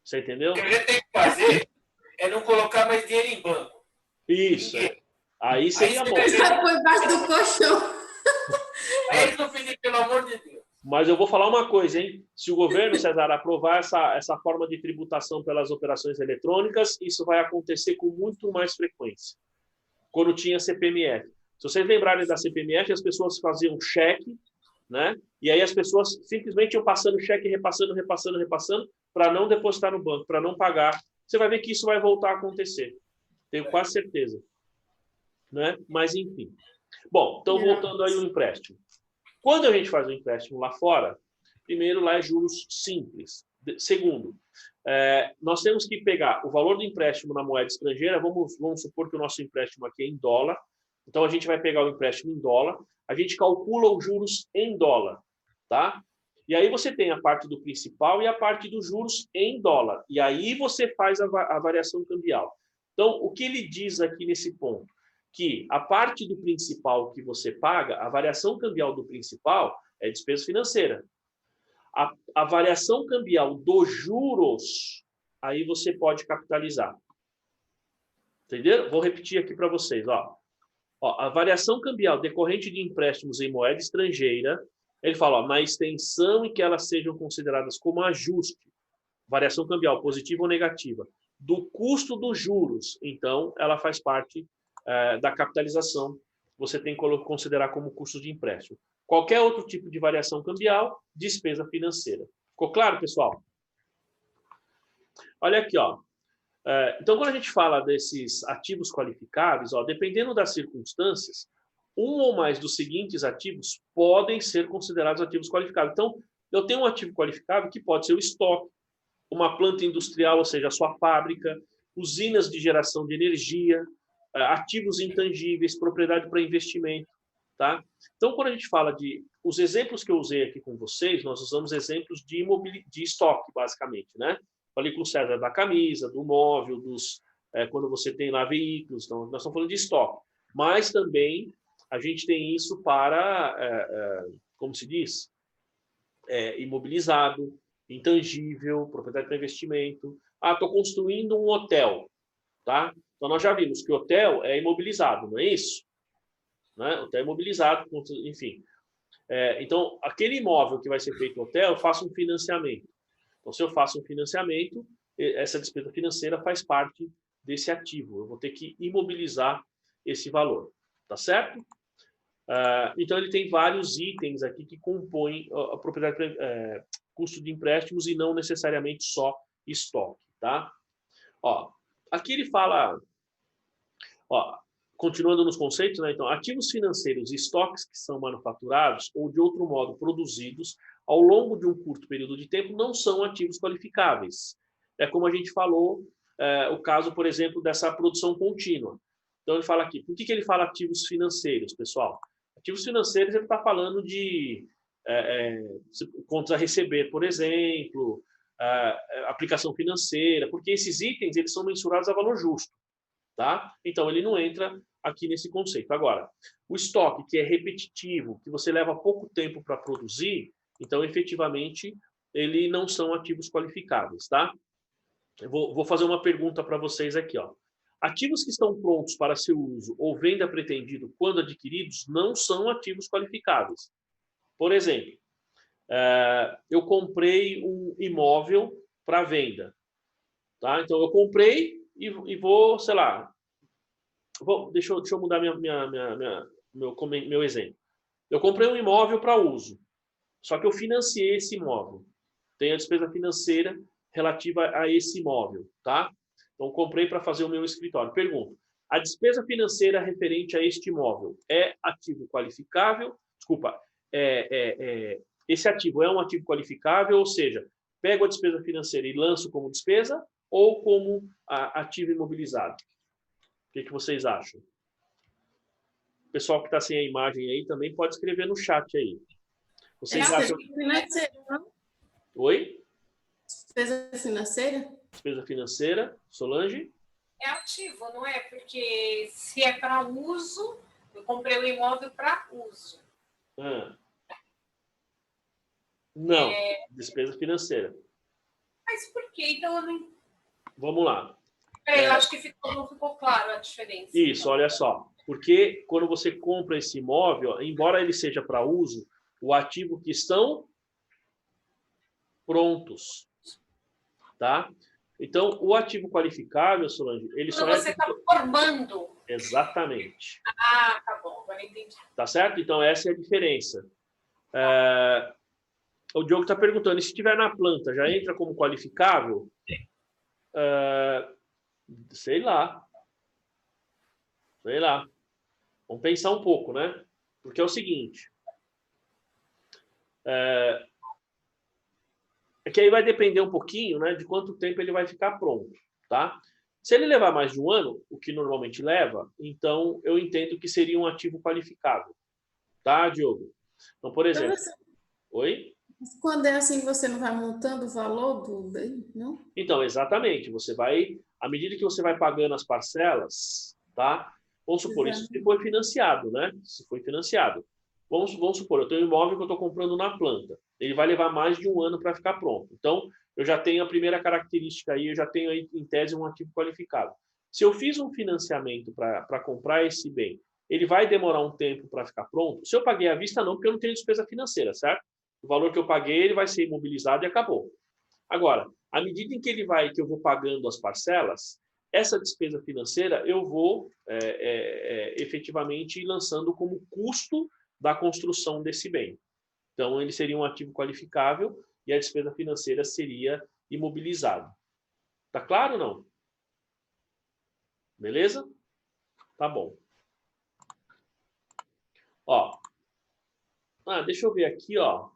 Você entendeu? O que a gente tem que fazer é não colocar mais dinheiro em banco. Isso. Aí seria bom. Põe embaixo do colchão. Aí eles não pedir, pelo amor de Deus. Mas eu vou falar uma coisa, hein? Se o governo, César, aprovar essa forma de tributação pelas operações eletrônicas, isso vai acontecer com muito mais frequência. Quando tinha CPMF. Se vocês lembrarem da CPMF, as pessoas faziam cheque, né? E aí as pessoas simplesmente iam passando cheque, repassando, para não depositar no banco, para não pagar. Você vai ver que isso vai voltar a acontecer. Tenho quase certeza. Né? Mas, enfim. Bom, então voltando aí ao empréstimo. Quando a gente faz um empréstimo lá fora, primeiro, lá é juros simples. Segundo, nós temos que pegar o valor do empréstimo na moeda estrangeira. Vamos supor que o nosso empréstimo aqui é em dólar. Então, a gente vai pegar o empréstimo em dólar. A gente calcula os juros em dólar. Tá? E aí você tem a parte do principal e a parte dos juros em dólar. E aí você faz a variação cambial. Então, o que ele diz aqui nesse ponto? Que a parte do principal que você paga, a variação cambial do principal é despesa financeira. A variação cambial dos juros, aí você pode capitalizar. Entenderam? Vou repetir aqui para vocês. A variação cambial decorrente de empréstimos em moeda estrangeira, ele fala, na extensão em que elas sejam consideradas como ajuste, variação cambial positiva ou negativa, do custo dos juros, então ela faz parte da capitalização, você tem que considerar como custo de empréstimo. Qualquer outro tipo de variação cambial, despesa financeira. Ficou claro, pessoal? Olha aqui, ó. Então, quando a gente fala desses ativos qualificáveis, dependendo das circunstâncias, um ou mais dos seguintes ativos podem ser considerados ativos qualificáveis. Então, eu tenho um ativo qualificável que pode ser o estoque, uma planta industrial, ou seja, a sua fábrica, usinas de geração de energia, ativos intangíveis, propriedade para investimento. Tá? Então, quando a gente fala os exemplos que eu usei aqui com vocês, nós usamos exemplos de estoque, basicamente. Né? Falei com o César da camisa, do móvel, quando você tem lá veículos. Então, nós estamos falando de estoque. Mas também a gente tem isso para, como se diz, imobilizado, intangível, propriedade para investimento. Estou construindo um hotel. Tá? Então, nós já vimos que hotel é imobilizado, não é isso? Né? Hotel é imobilizado, enfim. Então, aquele imóvel que vai ser feito hotel, eu faço um financiamento. Então, se eu faço um financiamento, essa despesa financeira faz parte desse ativo. Eu vou ter que imobilizar esse valor. Tá certo? Então, ele tem vários itens aqui que compõem a propriedade, custo de empréstimos e não necessariamente só estoque. Tá? Aqui ele fala... continuando nos conceitos, né? Então, ativos financeiros e estoques que são manufaturados ou, de outro modo, produzidos ao longo de um curto período de tempo não são ativos qualificáveis. É como a gente falou, o caso, por exemplo, dessa produção contínua. Então, ele fala aqui, por que ele fala ativos financeiros, pessoal? Ativos financeiros, ele está falando de contas a receber, por exemplo, aplicação financeira, porque esses itens eles são mensurados a valor justo. Tá? Então, ele não entra aqui nesse conceito. Agora, o estoque, que é repetitivo, que você leva pouco tempo para produzir, então, efetivamente, ele não são ativos qualificáveis. Tá? Eu vou fazer uma pergunta para vocês aqui. Ativos que estão prontos para seu uso ou venda pretendido quando adquiridos não são ativos qualificáveis. Por exemplo, eu comprei um imóvel para venda. Tá? Então, eu comprei e vou, sei lá, deixa eu mudar meu exemplo. Eu comprei um imóvel para uso, só que eu financiei esse imóvel. Tem a despesa financeira relativa a esse imóvel, tá? Então, comprei para fazer o meu escritório. Pergunto, a despesa financeira referente a este imóvel é ativo qualificável? Desculpa, esse ativo é um ativo qualificável, ou seja, pego a despesa financeira e lanço como despesa ou como ativo imobilizado? O que vocês acham? O pessoal que está sem a imagem aí também pode escrever no chat aí. Vocês acham... financeira, não? Oi? Despesa financeira? Despesa financeira, Solange? É ativo, não é? Porque se é para uso, eu comprei o imóvel para uso. Não, despesa financeira. Mas por quê? Então eu não... Vamos lá. Eu acho que não ficou claro a diferença. Isso, olha só. Porque quando você compra esse imóvel, embora ele seja para uso, o ativo que estão prontos, tá? Então, o ativo qualificável, Solange, ele só você está formando. Exatamente. Ah, tá bom, agora entendi. Tá certo? Então, essa é a diferença. O Diogo está perguntando, e se estiver na planta, já entra como qualificável? Sei lá. Vamos pensar um pouco, né? Porque é o seguinte. É que aí vai depender um pouquinho, né, de quanto tempo ele vai ficar pronto, tá? Se ele levar mais de um ano, o que normalmente leva, então eu entendo que seria um ativo qualificável. Tá, Diogo? Então, por exemplo... Oi? Quando é assim, você não vai montando o valor do bem, não? Então, exatamente. Você vai... À medida que você vai pagando as parcelas, tá? Vamos supor, isso se foi financiado, né? Se foi financiado. Vamos supor, eu tenho um imóvel que eu estou comprando na planta. Ele vai levar mais de um ano para ficar pronto. Então, eu já tenho a primeira característica aí, eu já tenho aí, em tese, um ativo qualificado. Se eu fiz um financiamento para comprar esse bem, ele vai demorar um tempo para ficar pronto? Se eu paguei à vista, não, porque eu não tenho despesa financeira, certo? O valor que eu paguei, ele vai ser imobilizado e acabou. Agora, à medida em que eu vou pagando as parcelas, essa despesa financeira eu vou efetivamente lançando como custo da construção desse bem. Então, ele seria um ativo qualificável e a despesa financeira seria imobilizada. Tá claro ou não? Beleza? Tá bom. Ó. Deixa eu ver aqui, ó.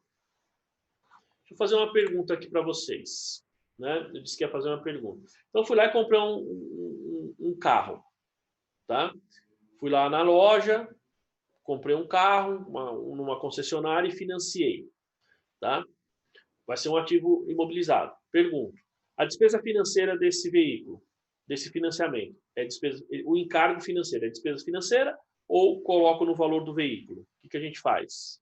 Deixa eu fazer uma pergunta aqui para vocês. Né? Eu disse que ia fazer uma pergunta. Então, eu fui lá e comprei um carro. Tá? Fui lá na loja, comprei um carro numa concessionária e financiei. Tá? Vai ser um ativo imobilizado. Pergunto, a despesa financeira desse veículo, desse financiamento, o encargo financeiro é despesa financeira ou coloco no valor do veículo? O que a gente faz?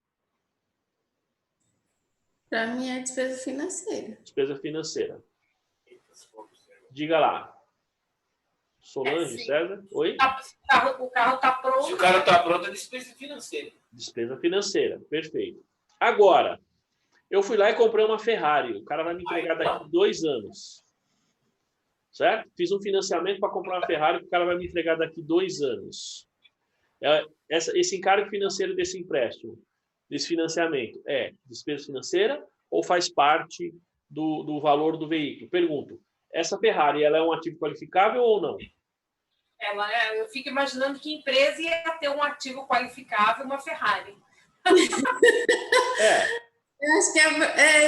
Para mim é despesa financeira. Despesa financeira. Diga lá. Solange, César? Oi? O carro está pronto. Se o carro está pronto, é despesa financeira. Despesa financeira, perfeito. Agora, eu fui lá e comprei uma Ferrari. O cara vai me entregar daqui 2 anos. Certo? Fiz um financiamento para comprar uma Ferrari que o cara vai me entregar daqui 2 anos. Esse encargo financeiro desse empréstimo, desse financiamento, é despesa financeira ou faz parte do valor do veículo? Pergunto, essa Ferrari, ela é um ativo qualificável ou não? Eu fico imaginando que empresa ia ter um ativo qualificável, uma Ferrari. Eu acho que é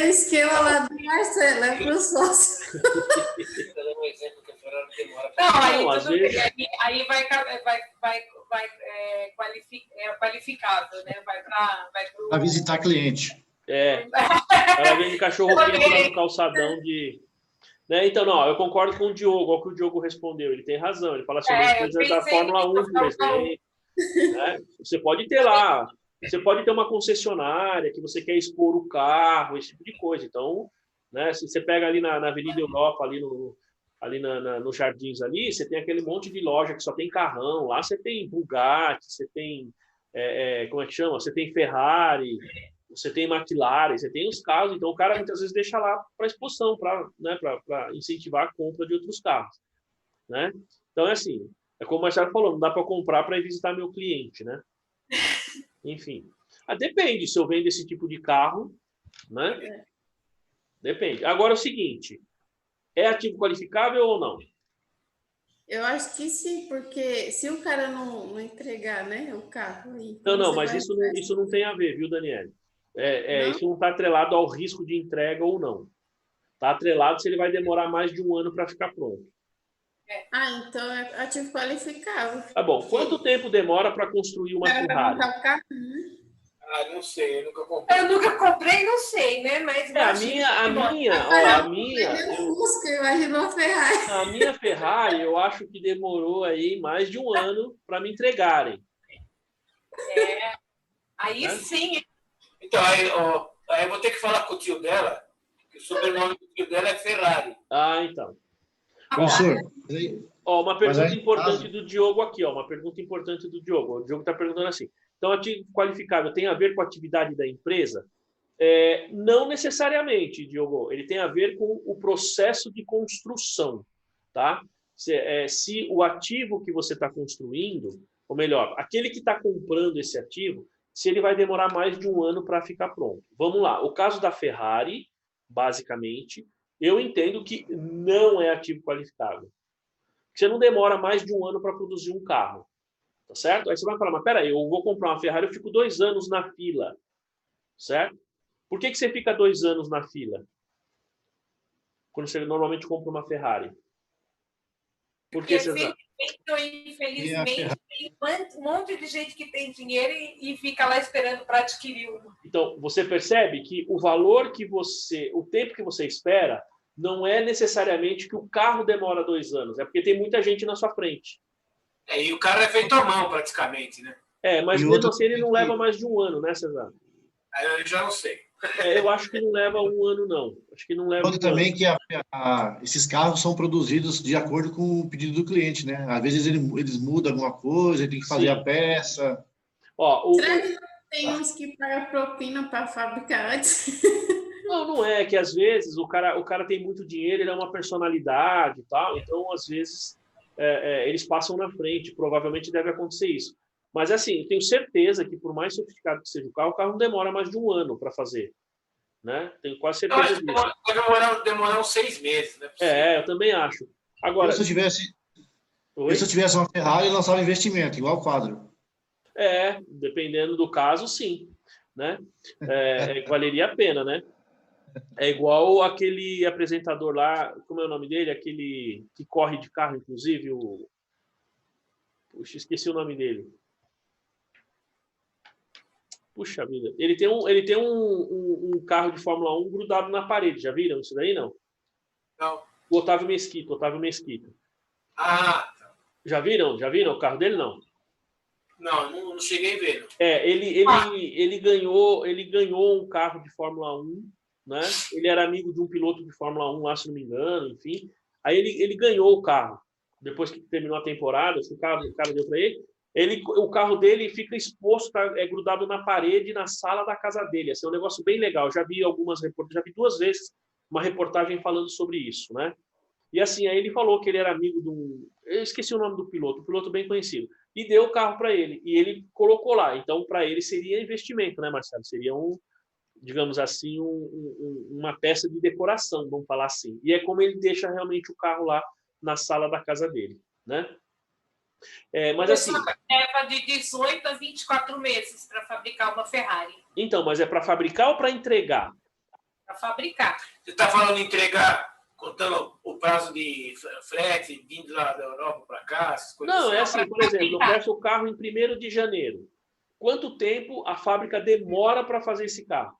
o esquema lá do Marcelo, é para o sócio. Não, aí vai qualificável, né? Para visitar cliente. Ela vem de cachorro quente lá no calçadão de... Né? Então, não, eu concordo com o Diogo, ao que o Diogo respondeu. Ele tem razão. Ele fala assim, as coisas da Fórmula 1, por exemplo. Né? Você pode ter lá... Você pode ter uma concessionária que você quer expor o carro, esse tipo de coisa. Então, né, se você pega ali na Avenida Europa, ali nos Jardins ali, você tem aquele monte de loja que só tem carrão. Lá você tem Bugatti, você tem, como é que chama? Você tem Ferrari, você tem McLaren, você tem os carros. Então, o cara muitas vezes deixa lá para exposição, para incentivar a compra de outros carros. Né? Então, é assim, É como o Marcelo falou, não dá para comprar para ir visitar meu cliente, né? Enfim. Depende, se eu vendo esse tipo de carro, né? Depende. Agora é o seguinte, é ativo qualificável ou não? Eu acho que sim, porque se o cara não entregar, né, o carro, então Não, você mas vai... isso não tem a ver, viu, Daniel? Não? Isso não está atrelado ao risco de entrega ou não. Está atrelado se ele vai demorar mais de um ano para ficar pronto. Então é ativo qualificável. Tá bom. Quanto tempo demora para construir O uma cara vai Ferrari? montar o carro. Não sei, eu nunca comprei. Eu nunca comprei, não sei, né? Mas A Fusca, imaginou a Ferrari. a minha Ferrari, eu acho que demorou aí mais de um ano para me entregarem. Aí sim. Então, aí eu vou ter que falar com o tio dela, que o sobrenome do tio dela é Ferrari. Então. Professor, Uma pergunta aí, importante do Diogo aqui, uma pergunta importante do Diogo. O Diogo está perguntando assim: então, ativo qualificável tem a ver com a atividade da empresa? Não necessariamente, Diogo. Ele tem a ver com o processo de construção, tá? Se o ativo que você está construindo, ou melhor, aquele que está comprando esse ativo, se ele vai demorar mais de um ano para ficar pronto. Vamos lá. O caso da Ferrari, basicamente, eu entendo que não é ativo qualificável. Você não demora mais de um ano para produzir um carro, tá certo? Aí você vai falar, mas peraí, eu vou comprar uma Ferrari, eu fico 2 anos na fila, certo? Por que você fica 2 anos na fila? Quando você normalmente compra uma Ferrari. Por que, César? Infelizmente, tem um monte de gente que tem dinheiro e fica lá esperando para adquirir uma. Então, você percebe que o valor o tempo que você espera, não é necessariamente que o carro demora 2 anos, é porque tem muita gente na sua frente. E o carro é feito à mão, praticamente, né? Mas mesmo assim ele não leva mais de um ano, né, César? Aí eu já não sei. Eu acho que não leva um ano, não. Acho que não leva outro também que esses carros são produzidos de acordo com o pedido do cliente, né? Às vezes eles mudam alguma coisa, tem que fazer a peça. Será que tem uns que pagam propina para fabricar antes? Não é que às vezes o cara tem muito dinheiro, ele é uma personalidade e tal, então às vezes eles passam na frente, provavelmente deve acontecer isso. Mas assim, eu tenho certeza que por mais sofisticado que seja o carro não demora mais de um ano para fazer. Né? Tenho quase certeza disso. Deve demorar uns 6 meses, né? Eu também acho. Agora, se eu tivesse uma Ferrari, eu lançava investimento, igual o quadro. Dependendo do caso, sim. Né? Valeria a pena, né? É igual aquele apresentador lá, como é o nome dele? Aquele que corre de carro, inclusive, Puxa, esqueci o nome dele. Puxa vida. Ele tem um carro de Fórmula 1 grudado na parede. Já viram isso daí, não? Não. O Otávio Mesquita. Já viram? Já viram o carro dele, não? Não cheguei a ver. Ele ganhou um carro de Fórmula 1, né? Ele era amigo de um piloto de Fórmula 1 lá, se não me engano, enfim. Aí ele ganhou o carro. Depois que terminou a temporada, o cara deu para ele. O carro dele fica exposto, grudado na parede, na sala da casa dele. Esse é um negócio bem legal. Já vi algumas reportagens, já vi 2 vezes uma reportagem falando sobre isso, né? E assim, aí ele falou que ele era amigo eu esqueci o nome do piloto, um piloto bem conhecido, e deu o carro para ele, e ele colocou lá. Então, para ele seria investimento, né, Marcelo? Seria digamos assim, uma peça de decoração, vamos falar assim. E é como ele deixa realmente o carro lá na sala da casa dele, né? Mas assim... Leva de 18 a 24 meses para fabricar uma Ferrari. Então, mas é para fabricar ou para entregar? Para fabricar. Você está falando de entregar, contando o prazo de frete, vindo lá da Europa para cá, essas coisas? Não, é assim, por exemplo, eu peço o carro em 1º de janeiro. Quanto tempo a fábrica demora para fazer esse carro?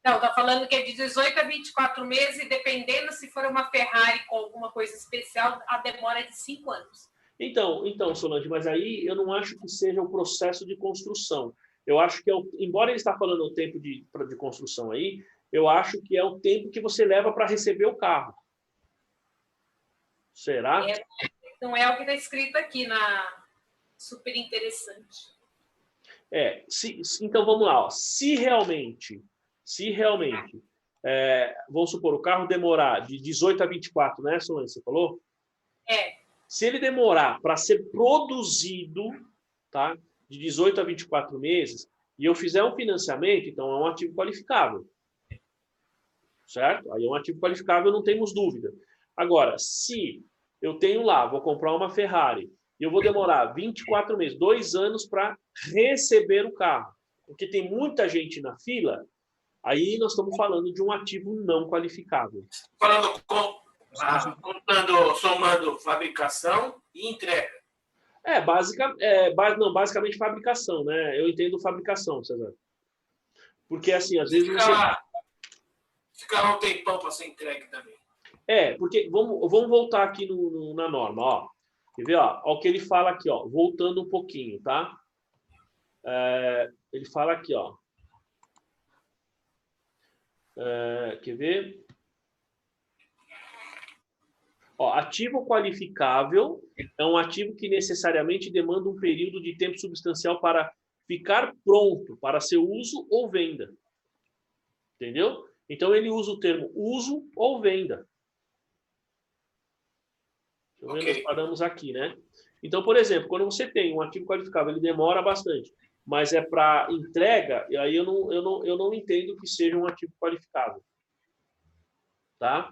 Não, está falando que é de 18 a 24 meses, e dependendo se for uma Ferrari com alguma coisa especial, a demora é de 5 anos. Então, Solange, mas aí eu não acho que seja o processo de construção. Eu acho que, embora ele está falando o tempo de construção aí, eu acho que é o tempo que você leva para receber o carro. Será? Não é o que está escrito aqui super interessante. Então vamos lá. Se realmente, vamos supor, o carro demorar de 18 a 24, né, Solange, você falou? Se ele demorar para ser produzido, tá? De 18 a 24 meses, e eu fizer um financiamento, então é um ativo qualificável. Certo? Aí é um ativo qualificável, não temos dúvida. Agora, se eu tenho lá, vou comprar uma Ferrari, e eu vou demorar 24 meses, 2 anos para receber o carro, porque tem muita gente na fila, aí nós estamos falando de um ativo não qualificável. Falando somando fabricação e entrega. Basicamente fabricação, né? Eu entendo fabricação, César. Porque, assim, às vezes você... Fica lá um tempão para ser entregue também. Porque vamos voltar aqui na norma, ó. Quer ver, ó? Ó o que ele fala aqui, ó. Voltando um pouquinho, tá? Ele fala aqui, ó. Quer ver? Ó, ativo qualificável é um ativo que necessariamente demanda um período de tempo substancial para ficar pronto para seu uso ou venda. Entendeu? Então, ele usa o termo uso ou venda. Nós paramos aqui, né? Então, por exemplo, quando você tem um ativo qualificável, ele demora bastante, mas é para entrega, e aí eu não entendo que seja um ativo qualificável. Tá?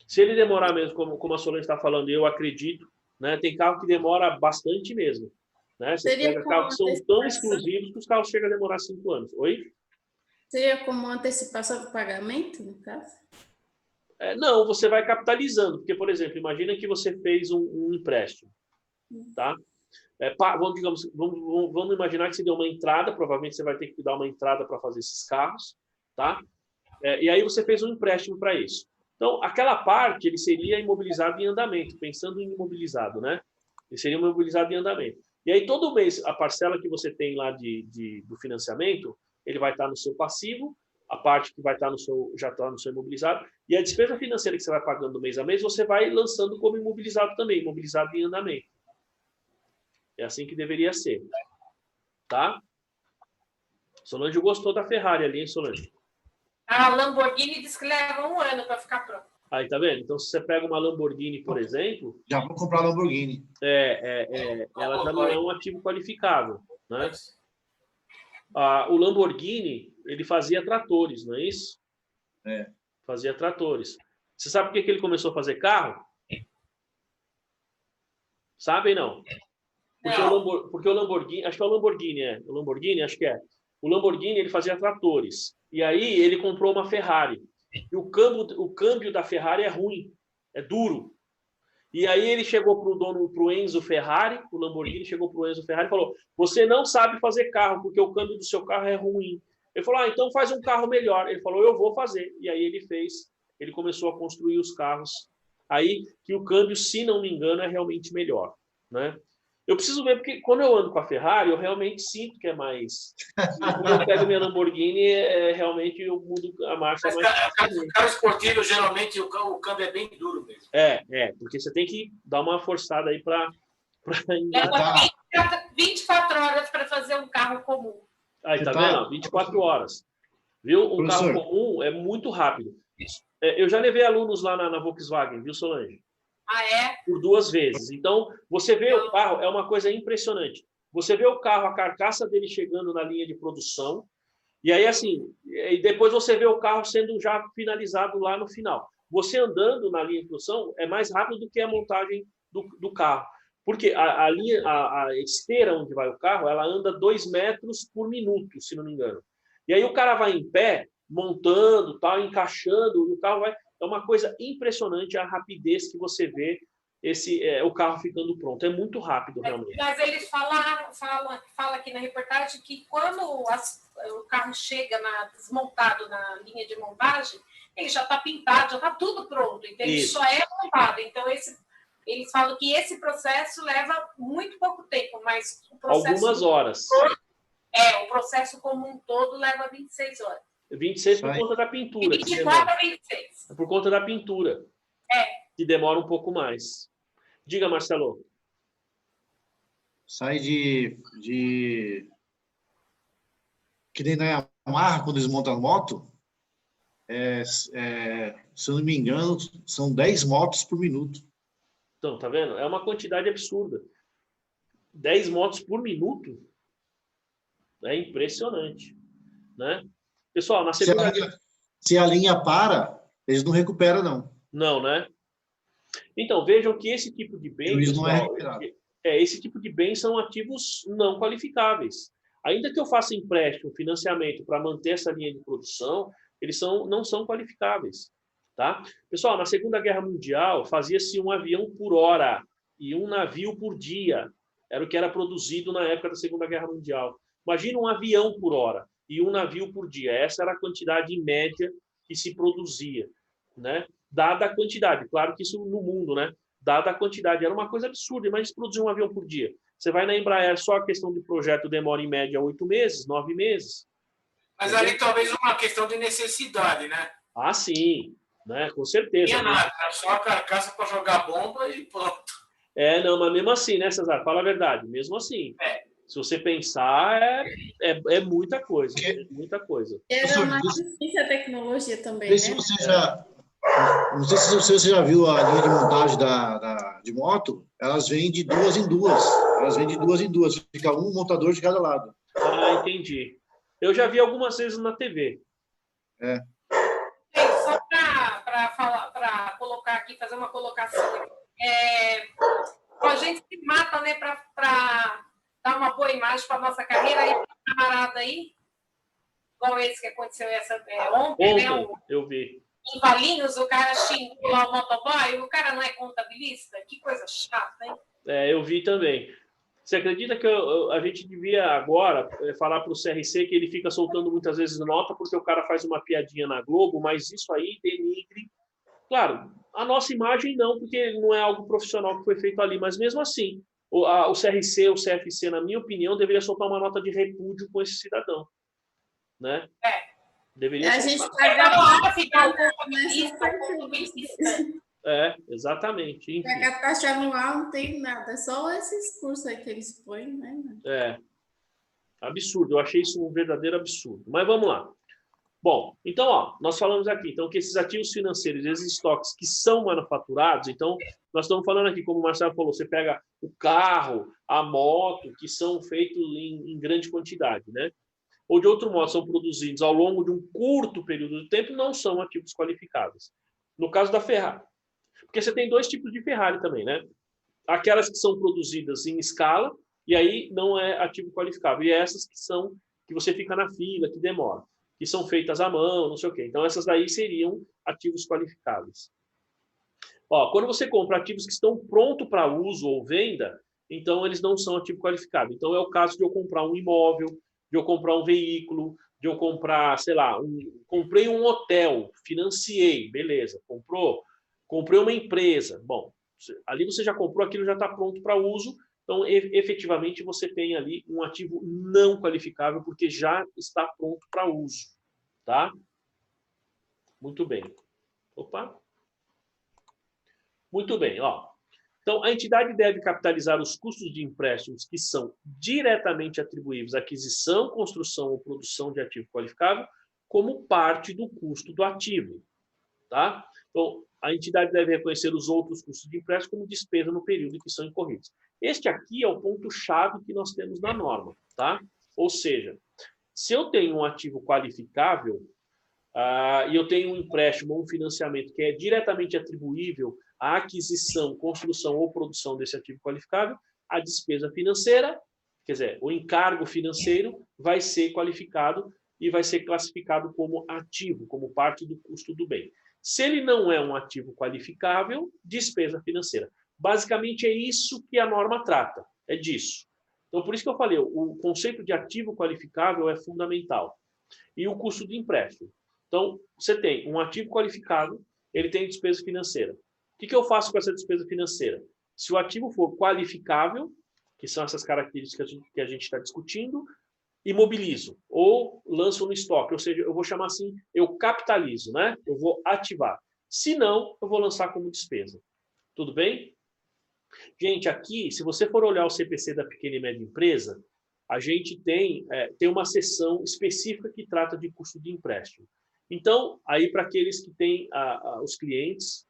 Se ele demorar mesmo, como a Solange está falando, eu acredito, né? Tem carro que demora bastante mesmo. Né? Você pega carros que são tão exclusivos que os carros chegam a demorar 5 anos. Oi? Seria como antecipação do pagamento, no caso? Não, você vai capitalizando. Porque, por exemplo, imagina que você fez um empréstimo. Tá? Vamos imaginar que você deu uma entrada, provavelmente você vai ter que dar uma entrada para fazer esses carros. Tá? E aí você fez um empréstimo para isso. Então, aquela parte, ele seria imobilizado em andamento, pensando em imobilizado, né? Ele seria imobilizado em andamento. E aí, todo mês, a parcela que você tem lá do financiamento, ele vai estar no seu passivo, a parte que vai estar já está no seu imobilizado, e a despesa financeira que você vai pagando mês a mês, você vai lançando como imobilizado também, imobilizado em andamento. É assim que deveria ser. Tá? Solange gostou da Ferrari ali, hein, Solange? A Lamborghini diz que leva 1 ano para ficar pronto. Aí, tá vendo? Então, se você pega uma Lamborghini, por exemplo... Já vou comprar a Lamborghini. Ela já não é um ativo qualificável, né? O Lamborghini, ele fazia tratores, não é isso? Fazia tratores. Você sabe por que ele começou a fazer carro? Sabem, não? Porque o Lamborghini... Acho que é o Lamborghini, O Lamborghini, acho que é. O Lamborghini, ele fazia tratores. E aí, ele comprou uma Ferrari. E o câmbio da Ferrari é ruim, é duro. E aí ele chegou para o Enzo Ferrari, o Lamborghini chegou para o Enzo Ferrari e falou: você não sabe fazer carro, porque o câmbio do seu carro é ruim. Ele falou: então faz um carro melhor. Ele falou: eu vou fazer. E aí ele começou a construir os carros. Aí que o câmbio, se não me engano, é realmente melhor, né? Eu preciso ver, porque quando eu ando com a Ferrari, eu realmente sinto que é mais... Quando eu pego minha Lamborghini, realmente eu mudo a marcha mais facilmente. Carro esportivo, geralmente, o câmbio é bem duro mesmo. Porque você tem que dar uma forçada aí para... Leva 24 horas para fazer um carro comum. Aí, tá vendo? 24 horas. Viu? Um carro comum é muito rápido. Eu já levei alunos lá na Volkswagen, viu, Solange? Por 2 vezes. Então, você vê o carro, é uma coisa impressionante. Você vê o carro, a carcaça dele chegando na linha de produção, e aí, assim, e depois você vê o carro sendo já finalizado lá no final. Você andando na linha de produção é mais rápido do que a montagem do carro. Porque a esteira onde vai o carro, ela anda 2 metros por minuto, se não me engano. E aí o cara vai em pé, montando, tal, encaixando, e o carro vai... É uma coisa impressionante a rapidez que você vê o carro ficando pronto. É muito rápido, realmente. Mas eles falam aqui na reportagem que quando o carro chega desmontado na linha de montagem, ele já está pintado, já está tudo pronto. Então, ele só é montado. Então, eles falam que esse processo leva muito pouco tempo, mas o processo... Algumas horas. O processo como um todo leva 26 horas. 26 por conta da pintura. 24 a 26. Por conta da pintura. Que demora um pouco mais. Diga, Marcelo. Sai de... Que nem na Yamaha, quando eles montam a moto, se eu não me engano, são 10 motos por minuto. Então, tá vendo? É uma quantidade absurda. 10 motos por minuto é impressionante, né? Pessoal, na segunda... Se a linha para, eles não recuperam, não. Não, né? Então, vejam que esse tipo de bem, Isso não é pessoal, recuperado. esse tipo de bem são ativos não qualificáveis. Ainda que eu faça empréstimo, financiamento para manter essa linha de produção, eles não são qualificáveis. Tá? Pessoal, na Segunda Guerra Mundial, fazia-se um avião por hora e um navio por dia. Era o que era produzido na época da Segunda Guerra Mundial. Imagina um avião por hora e um navio por dia. Essa era a quantidade média que se produzia, né? Dada a quantidade. Claro que isso no mundo, né? Dada a quantidade. Era uma coisa absurda. Imagina se produzir um avião por dia. Você vai na Embraer, só a questão do projeto demora em média 8 meses, 9 meses. Mas ali talvez uma questão de necessidade, né? Ah, sim. Né? Com certeza. Não tinha nada, era só a carcaça para jogar bomba e pronto. Não, mas mesmo assim, né, Cesar? Fala a verdade. Mesmo assim. Se você pensar, é muita coisa. É muita coisa. Era mais difícil a tecnologia também, Não sei né? Não sei se você já viu a linha de montagem de moto, elas vêm de 2 em 2. Elas vêm de 2 em 2. Fica um montador de cada lado. Ah, entendi. Eu já vi algumas vezes na TV. Só para colocar aqui, fazer uma colocação. A gente se mata, né, para dar uma boa imagem para a nossa carreira. Aí, camarada aí, igual esse que aconteceu ontem, né? Eu vi. Em Valinhos, o cara xingou lá o motoboy, e o cara não é contabilista? Que coisa chata, hein? Eu vi também. Você acredita que a gente devia agora falar para o CRC que ele fica soltando muitas vezes nota porque o cara faz uma piadinha na Globo, mas isso aí denigre. Claro, a nossa imagem não, porque não é algo profissional que foi feito ali, mas mesmo assim, o CRC, o CFC, na minha opinião, deveria soltar uma nota de repúdio com esse cidadão. Né? Deveria A gente exatamente. Enfim. A catástrofe anual não tem nada, é só esses cursos aí que eles põem, né? Absurdo, eu achei isso um verdadeiro absurdo. Mas vamos lá. Bom, então, nós falamos aqui então, que esses ativos financeiros, esses estoques que são manufaturados, então, nós estamos falando aqui, como o Marcelo falou, você pega o carro, a moto, que são feitos em grande quantidade, né? Ou de outro modo, são produzidos ao longo de um curto período de tempo, não são ativos qualificáveis. No caso da Ferrari. Porque você tem 2 tipos de Ferrari também, né? Aquelas que são produzidas em escala, e aí não é ativo qualificável. E essas que você fica na fila, que demora. Que são feitas à mão, não sei o quê. Então, essas daí seriam ativos qualificáveis. Quando você compra ativos que estão prontos para uso ou venda, então eles não são ativo qualificável. Então, é o caso de eu comprar um imóvel, de eu comprar um veículo, de eu comprar, sei lá, comprei um hotel, financiei, beleza, comprei uma empresa. Bom, ali você já comprou, aquilo já está pronto para uso, então efetivamente você tem ali um ativo não qualificável porque já está pronto para uso, tá? Muito bem. Muito bem, Então, a entidade deve capitalizar os custos de empréstimos que são diretamente atribuíveis à aquisição, construção ou produção de ativo qualificável como parte do custo do ativo. Tá? Então, a entidade deve reconhecer os outros custos de empréstimo como despesa no período em que são incorridos. Este aqui é o ponto-chave que nós temos na norma. Tá? Ou seja, se eu tenho um ativo qualificável e eu tenho um empréstimo ou um financiamento que é diretamente atribuível à aquisição, construção ou produção desse ativo qualificável, a despesa financeira, quer dizer, o encargo financeiro vai ser qualificado e vai ser classificado como ativo, como parte do custo do bem. Se ele não é um ativo qualificável, despesa financeira. Basicamente é isso que a norma trata, é disso. Então, por isso que eu falei, o conceito de ativo qualificável é fundamental. E o custo de empréstimo. Então, você tem um ativo qualificado, ele tem despesa financeira. O que eu faço com essa despesa financeira? Se o ativo for qualificável, que são essas características que a gente está discutindo, imobilizo ou lanço no estoque. Ou seja, eu vou chamar assim, eu capitalizo, né? Eu vou ativar. Se não, eu vou lançar como despesa. Tudo bem? Gente, aqui, se você for olhar o CPC da pequena e média empresa, a gente tem uma seção específica que trata de custo de empréstimo. Então, aí para aqueles que têm os clientes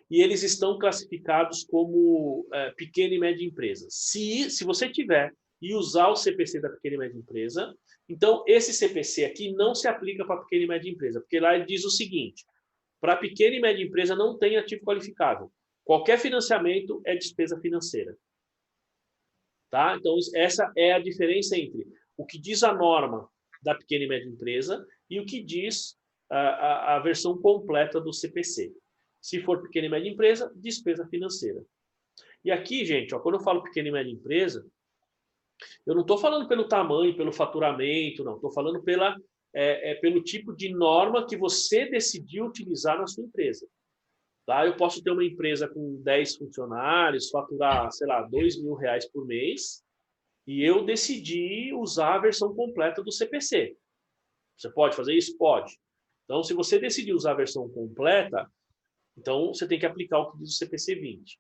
e eles estão classificados como pequena e média empresa. Se você tiver e usar o CPC da pequena e média empresa, então esse CPC aqui não se aplica para pequena e média empresa, porque lá ele diz o seguinte: para pequena e média empresa não tem ativo qualificável. Qualquer financiamento é despesa financeira. Tá? Então, essa é a diferença entre o que diz a norma da pequena e média empresa e o que diz a versão completa do CPC. Se for pequena e média empresa, despesa financeira. E aqui, gente, ó, quando eu falo pequena e média empresa, eu não estou falando pelo tamanho, pelo faturamento, não. Estou falando pelo tipo de norma que você decidiu utilizar na sua empresa. Tá? Eu posso ter uma empresa com 10 funcionários, faturar, sei lá, R$2.000 por mês, e eu decidi usar a versão completa do CPC. Você pode fazer isso? Pode. Então, se você decidir usar a versão completa, então você tem que aplicar o que diz o CPC 20.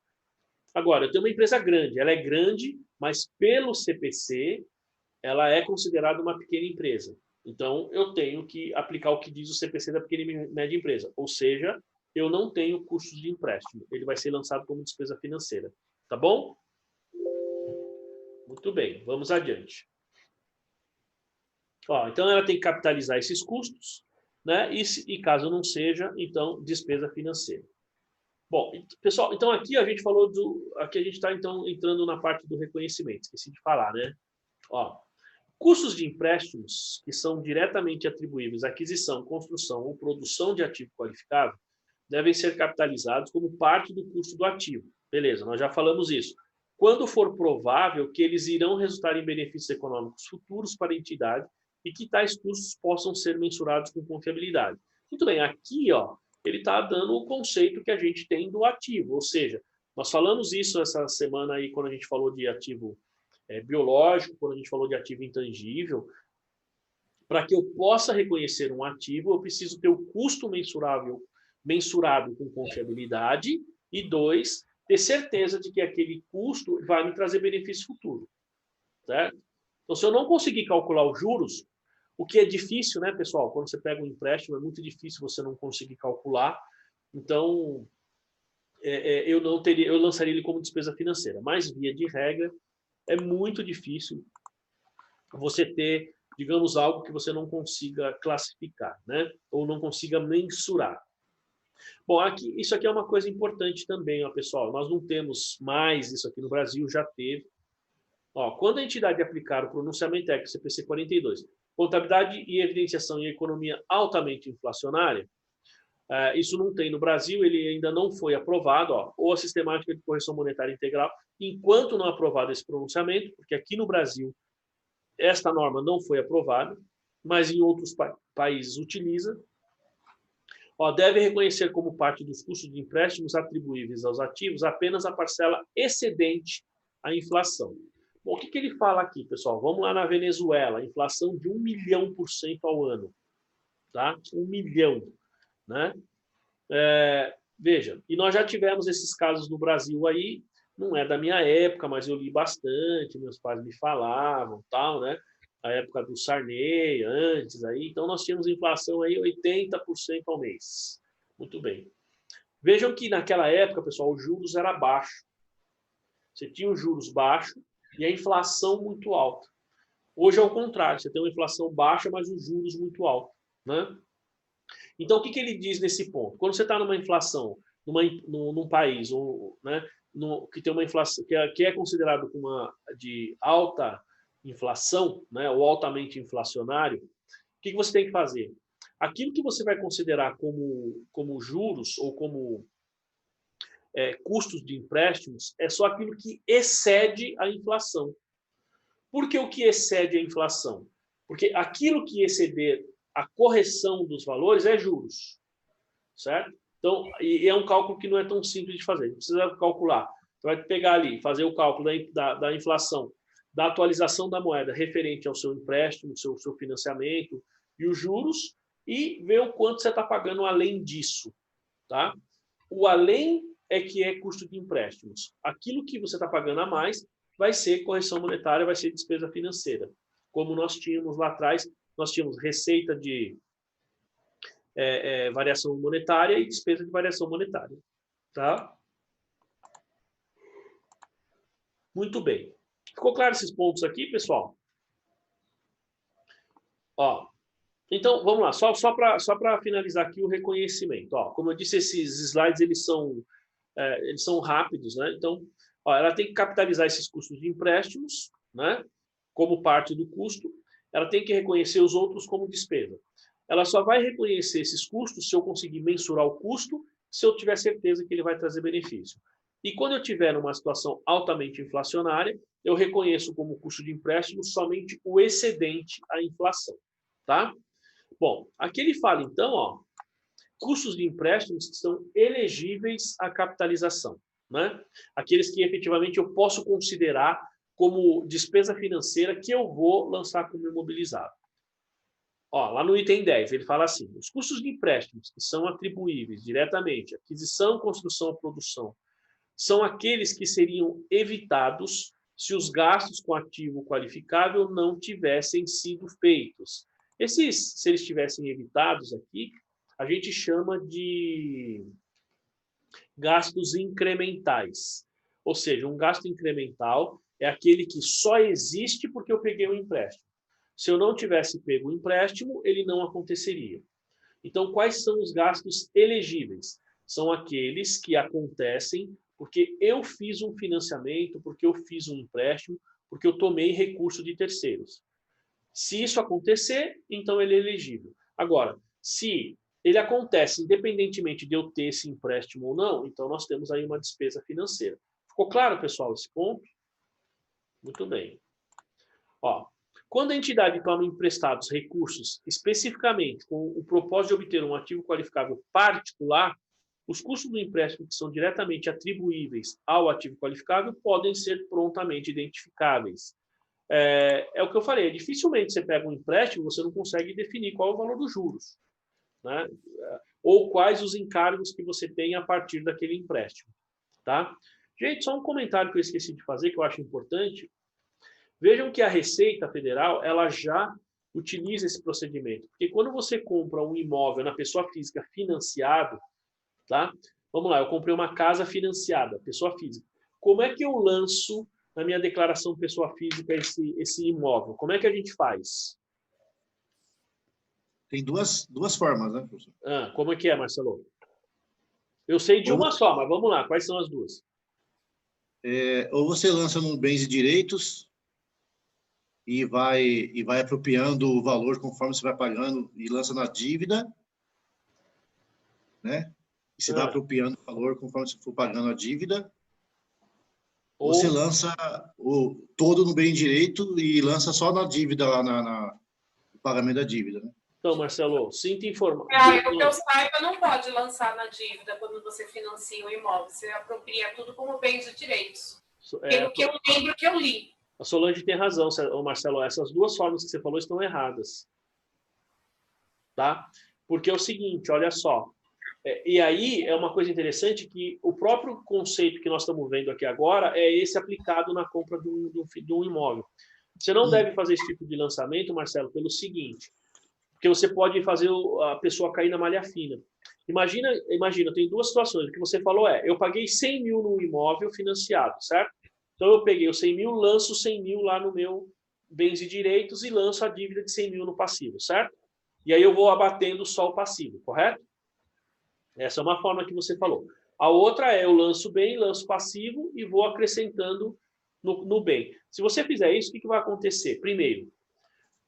Agora, eu tenho uma empresa grande. Ela é grande, mas pelo CPC, ela é considerada uma pequena empresa. Então, eu tenho que aplicar o que diz o CPC da pequena e média empresa. Ou seja, eu não tenho custos de empréstimo. Ele vai ser lançado como despesa financeira. Tá bom? Muito bem, vamos adiante. Ó, então, ela tem que capitalizar esses custos, né? E caso não seja, então, despesa financeira. Bom, pessoal, então aqui a gente falou aqui a gente está, então, entrando na parte do reconhecimento. Esqueci de falar, né? Ó, custos de empréstimos que são diretamente atribuíveis à aquisição, construção ou produção de ativo qualificável devem ser capitalizados como parte do custo do ativo. Beleza, nós já falamos isso. Quando for provável que eles irão resultar em benefícios econômicos futuros para a entidade e que tais custos possam ser mensurados com confiabilidade. Muito bem, aqui, ó, ele está dando o conceito que a gente tem do ativo, ou seja, nós falamos isso essa semana aí quando a gente falou de ativo biológico, quando a gente falou de ativo intangível. Para que eu possa reconhecer um ativo, eu preciso ter o custo mensurado com confiabilidade e, 2, ter certeza de que aquele custo vai me trazer benefício futuro. Certo? Então, se eu não conseguir calcular os juros, o que é difícil, né, pessoal? Quando você pega um empréstimo, é muito difícil você não conseguir calcular. Então, eu lançaria ele como despesa financeira. Mas, via de regra, é muito difícil você ter, digamos, algo que você não consiga classificar, né? Ou não consiga mensurar. Bom, isso aqui é uma coisa importante também, ó, pessoal. Nós não temos mais isso aqui no Brasil, já teve. Ó, quando a entidade aplicar o pronunciamento técnico CPC 42, contabilidade e evidenciação em economia altamente inflacionária, isso não tem no Brasil, ele ainda não foi aprovado, ó, ou a sistemática de correção monetária integral, enquanto não aprovado esse pronunciamento, porque aqui no Brasil esta norma não foi aprovada, mas em outros países utiliza. Ó, deve reconhecer como parte dos custos de empréstimos atribuíveis aos ativos apenas a parcela excedente à inflação. Bom, o que ele fala aqui, pessoal? Vamos lá na Venezuela, inflação de 1 milhão% ao ano. Tá? 1 milhão. Né? Veja, e nós já tivemos esses casos no Brasil aí, não é da minha época, mas eu li bastante, meus pais me falavam, tal, né? A época do Sarney, antes aí, então nós tínhamos inflação aí 80% ao mês. Muito bem. Vejam que naquela época, pessoal, os juros era baixo. Você tinha os juros baixos e a inflação muito alta. Hoje é o contrário, você tem uma inflação baixa, mas os juros muito altos, né? Então, o que ele diz nesse ponto? Quando você está numa inflação, num país, né, que tem uma inflação que é considerado de alta inflação, né, ou altamente inflacionário, o que você tem que fazer? Aquilo que você vai considerar como juros ou como custos de empréstimos é só aquilo que excede a inflação. Por que o que excede a inflação? Porque aquilo que exceder a correção dos valores é juros, certo? Então, e é um cálculo que não é tão simples de fazer. Você precisa calcular. Você vai pegar ali, fazer o cálculo da inflação, da atualização da moeda referente ao seu empréstimo, seu financiamento e os juros, e ver o quanto você está pagando além disso, tá? O além é que é custo de empréstimos. Aquilo que você está pagando a mais vai ser correção monetária, vai ser despesa financeira. Como nós tínhamos lá atrás, nós tínhamos receita de variação monetária e despesa de variação monetária. Tá? Muito bem. Ficou claro esses pontos aqui, pessoal? Ó, então, vamos lá. Só para finalizar aqui o reconhecimento. Ó, como eu disse, esses slides eles são rápidos, né? Então, ó, ela tem que capitalizar esses custos de empréstimos, né? Como parte do custo. Ela tem que reconhecer os outros como despesa. Ela só vai reconhecer esses custos se eu conseguir mensurar o custo, se eu tiver certeza que ele vai trazer benefício. E quando eu tiver numa situação altamente inflacionária, eu reconheço como custo de empréstimo somente o excedente à inflação, tá? Bom, aqui ele fala, então, ó, custos de empréstimos que são elegíveis à capitalização, né? Aqueles que efetivamente eu posso considerar como despesa financeira que eu vou lançar como imobilizado. Ó, lá no item 10, ele fala assim, os custos de empréstimos que são atribuíveis diretamente à aquisição, construção ou produção são aqueles que seriam evitados se os gastos com ativo qualificável não tivessem sido feitos. Se eles tivessem evitados aqui, a gente chama de gastos incrementais. Ou seja, um gasto incremental é aquele que só existe porque eu peguei um empréstimo. Se eu não tivesse pego o empréstimo, ele não aconteceria. Então, quais são os gastos elegíveis? São aqueles que acontecem porque eu fiz um financiamento, porque eu fiz um empréstimo, porque eu tomei recurso de terceiros. Se isso acontecer, então ele é elegível. Agora, se ele acontece independentemente de eu ter esse empréstimo ou não, então nós temos aí uma despesa financeira. Ficou claro, pessoal, esse ponto? Muito bem. Ó, quando a entidade toma emprestados recursos especificamente com o propósito de obter um ativo qualificável particular, os custos do empréstimo que são diretamente atribuíveis ao ativo qualificável podem ser prontamente identificáveis. É o que eu falei, dificilmente você pega um empréstimo, você não consegue definir qual é o valor dos juros, né? Ou quais os encargos que você tem a partir daquele empréstimo. Tá? Gente, só um comentário que eu esqueci de fazer, que eu acho importante. Vejam que a Receita Federal ela já utiliza esse procedimento. Porque quando você compra um imóvel na pessoa física financiado, tá? Vamos lá, eu comprei uma casa financiada, pessoa física. Como é que eu lanço na minha declaração pessoa física esse imóvel? Como é que a gente faz? Tem duas formas, né, professor? Como é que é, Marcelo? Eu sei de uma só, mas vamos lá, quais são as duas? Ou você lança no bens e direitos e vai apropriando o valor conforme você vai pagando e lança na dívida, né? E você vai apropriando o valor conforme você for pagando a dívida. Ou você lança todo no bem direito e lança só na dívida, lá no pagamento da dívida, né? Então, Marcelo, sinta informar. O que eu saiba, não pode lançar na dívida quando você financia o imóvel. Você apropria tudo como bens de direitos. Pelo que eu lembro que eu li. A Solange tem razão, Marcelo. Essas duas formas que você falou estão erradas. Tá? Porque é o seguinte, olha só. E aí é uma coisa interessante que o próprio conceito que nós estamos vendo aqui agora é esse aplicado na compra de um imóvel. Você não deve fazer esse tipo de lançamento, Marcelo, pelo seguinte, porque você pode fazer a pessoa cair na malha fina. Imagina, tem duas situações. O que você falou eu paguei 100 mil no imóvel financiado, certo? Então eu peguei os 100 mil, lanço 100 mil lá no meu bens e direitos e lanço a dívida de 100 mil no passivo, certo? E aí eu vou abatendo só o passivo, correto? Essa é uma forma que você falou. A outra eu lanço bem, lanço passivo e vou acrescentando no bem. Se você fizer isso, o que vai acontecer?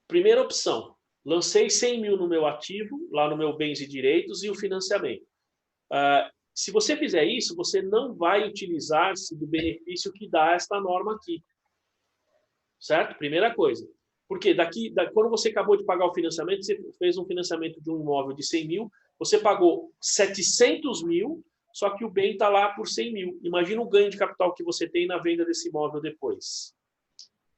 Primeira opção, lancei 100 mil no meu ativo, lá no meu bens e direitos e o financiamento. Se você fizer isso, você não vai utilizar-se do benefício que dá esta norma aqui. Certo? Primeira coisa. Porque quando você acabou de pagar o financiamento, você fez um financiamento de um imóvel de 100 mil, você pagou 700 mil, só que o bem está lá por 100 mil. Imagina o ganho de capital que você tem na venda desse imóvel depois.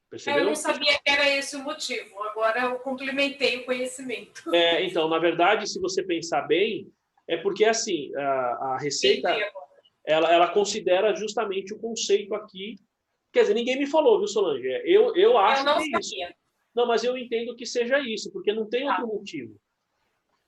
Percebeu? Eu não sabia que era esse o motivo. Agora eu complementei o conhecimento. Então, na verdade, se você pensar bem, é porque assim, a Receita, ela considera justamente o conceito aqui. Quer dizer, ninguém me falou, viu, Solange? Eu acho que é isso. Não, mas eu entendo que seja isso, porque não tem outro motivo.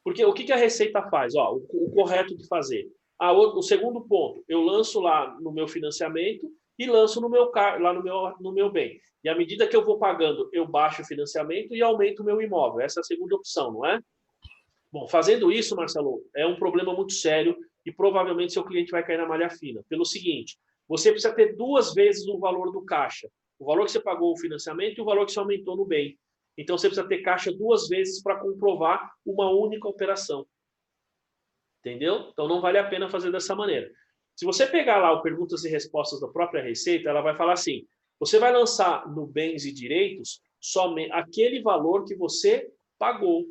Porque o que a Receita faz? O correto de fazer? O segundo ponto, eu lanço lá no meu financiamento e lanço lá no meu bem. E à medida que eu vou pagando, eu baixo o financiamento e aumento o meu imóvel. Essa é a segunda opção, não é? Bom, fazendo isso, Marcelo, é um problema muito sério e provavelmente seu cliente vai cair na malha fina. Pelo seguinte, você precisa ter 2 vezes o valor do caixa. O valor que você pagou o financiamento e o valor que você aumentou no bem. Então, você precisa ter caixa 2 vezes para comprovar uma única operação. Entendeu? Então, não vale a pena fazer dessa maneira. Se você pegar lá o perguntas e respostas da própria Receita, ela vai falar assim, você vai lançar no bens e direitos somente aquele valor que você pagou.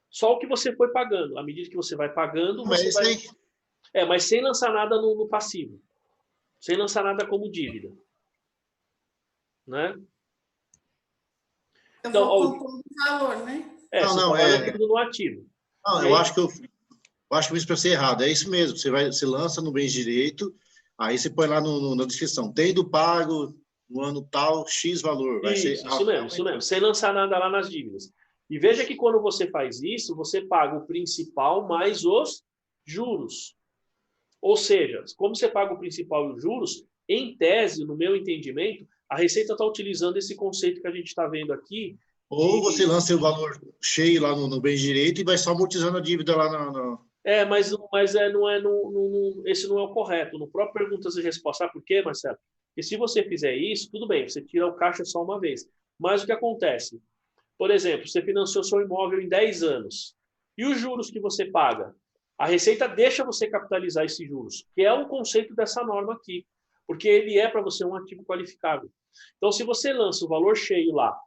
Só o que você foi pagando. À medida que você vai pagando, você vai... mas sem lançar nada no passivo. Sem lançar nada como dívida. Né? Eu vou compor o valor, né? Não, é tudo no ativo. Não, eu acho que isso para ser errado. É isso mesmo. Você lança no bem direito, aí você põe lá na descrição. Tendo pago no ano tal, X valor. Isso mesmo. Sem lançar nada lá nas dívidas. E veja que quando você faz isso, você paga o principal mais os juros. Ou seja, como você paga o principal e os juros, em tese, no meu entendimento, a Receita está utilizando esse conceito que a gente está vendo aqui. Ou você lança o valor cheio lá no bem direito e vai só amortizando a dívida lá na... Mas esse não é o correto. No próprio Perguntas e Respostas. Sabe por quê, Marcelo? Porque se você fizer isso, tudo bem, você tira o caixa só uma vez. Mas o que acontece? Por exemplo, você financiou seu imóvel em 10 anos. E os juros que você paga? A Receita deixa você capitalizar esses juros, que é o conceito dessa norma aqui. Porque ele é para você um ativo qualificado. Então, se você lança o valor cheio lá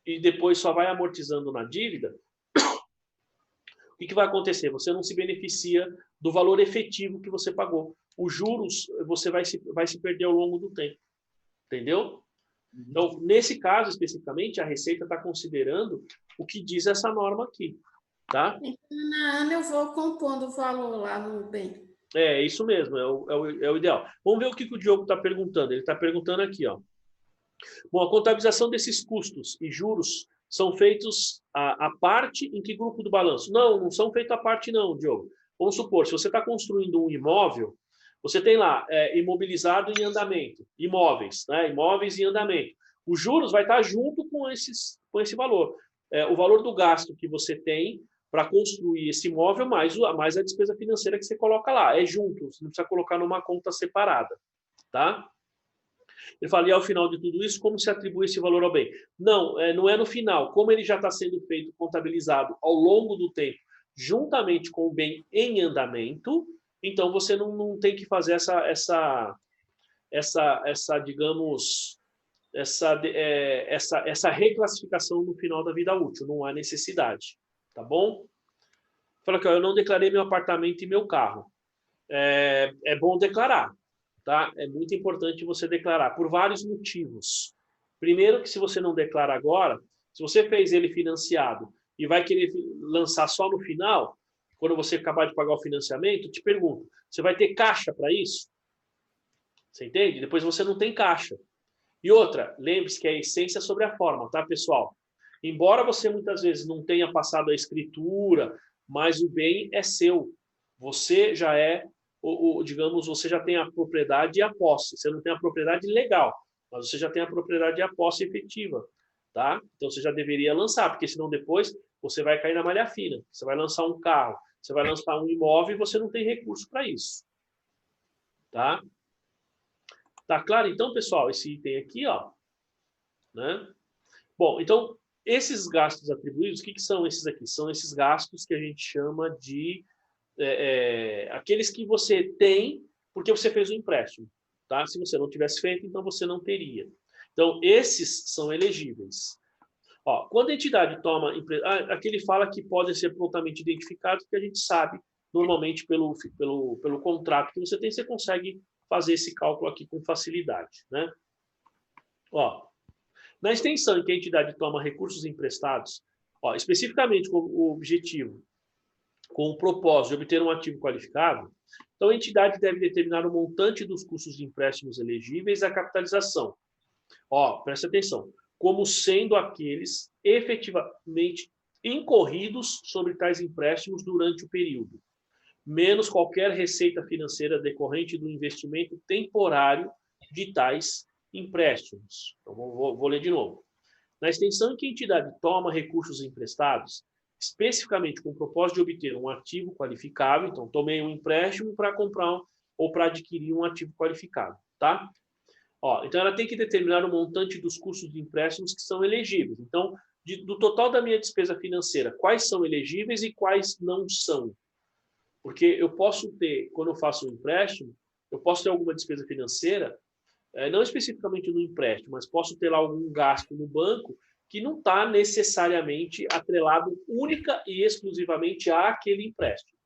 e depois só vai amortizando na dívida, o que vai acontecer? Você não se beneficia do valor efetivo que você pagou. Os juros você vai se perder ao longo do tempo. Entendeu? Então, nesse caso, especificamente, a Receita está considerando o que diz essa norma aqui. Tá? Então, na Ana, eu vou compondo o valor lá no bem. É isso mesmo, é o ideal. Vamos ver o que o Diogo está perguntando. Ele está perguntando aqui, ó. Bom, a contabilização desses custos e juros são feitos à parte em que grupo do balanço? Não são feitos à parte não, Diogo. Vamos supor, se você está construindo um imóvel, você tem lá imobilizado em andamento, imóveis, né? Imóveis em andamento. Os juros vai estar junto com esse valor. O valor do gasto que você tem para construir esse imóvel mais a despesa financeira que você coloca lá. É junto, você não precisa colocar numa conta separada. Tá? Ele fala, e ao final de tudo isso, como se atribui esse valor ao bem? Não é no final. Como ele já está sendo feito, contabilizado ao longo do tempo, juntamente com o bem em andamento, então você não tem que fazer digamos, essa reclassificação no final da vida útil. Não há necessidade. Tá bom? Fala que eu não declarei meu apartamento e meu carro. É bom declarar. Tá? É muito importante você declarar, por vários motivos. Primeiro, que se você não declara agora, se você fez ele financiado e vai querer lançar só no final, quando você acabar de pagar o financiamento, te pergunto, você vai ter caixa para isso? Você entende? Depois você não tem caixa. E outra, lembre-se que a essência é sobre a forma, tá, pessoal? Embora você muitas vezes não tenha passado a escritura, mas o bem é seu. Você já digamos, você já tem a propriedade e a posse. Você não tem a propriedade legal, mas você já tem a propriedade e a posse efetiva, tá? Então você já deveria lançar, porque senão depois você vai cair na malha fina. Você vai lançar um carro, você vai lançar um imóvel e você não tem recurso para isso, tá? Tá claro? Então, pessoal, esse item aqui, ó, né? Bom, então, esses gastos atribuídos, o que são esses aqui? São esses gastos que a gente chama de aqueles que você tem porque você fez o empréstimo. Tá? Se você não tivesse feito, então você não teria. Então, esses são elegíveis. Ó, quando a entidade toma... Aqui ele fala que podem ser prontamente identificados, porque a gente sabe, normalmente, pelo contrato que você tem, você consegue fazer esse cálculo aqui com facilidade. Né? Ó, na extensão em que a entidade toma recursos emprestados, ó, especificamente com o objetivo, com o propósito de obter um ativo qualificado, então a entidade deve determinar o montante dos custos de empréstimos elegíveis à capitalização. Ó, presta atenção, como sendo aqueles efetivamente incorridos sobre tais empréstimos durante o período. menos qualquer receita financeira decorrente do investimento temporário de tais empréstimos. Então, vou ler de novo. Na extensão em que a entidade toma recursos emprestados, especificamente com o propósito de obter um ativo qualificável, então, tomei um empréstimo para comprar ou para adquirir um ativo qualificado, tá? Ó, então, ela tem que determinar o montante dos custos de empréstimos que são elegíveis. Então, do total da minha despesa financeira, quais são elegíveis e quais não são? Porque eu posso ter, quando eu faço um empréstimo, eu posso ter alguma despesa financeira, não especificamente no empréstimo, mas posso ter lá algum gasto no banco que não está necessariamente atrelado única e exclusivamente àquele empréstimo.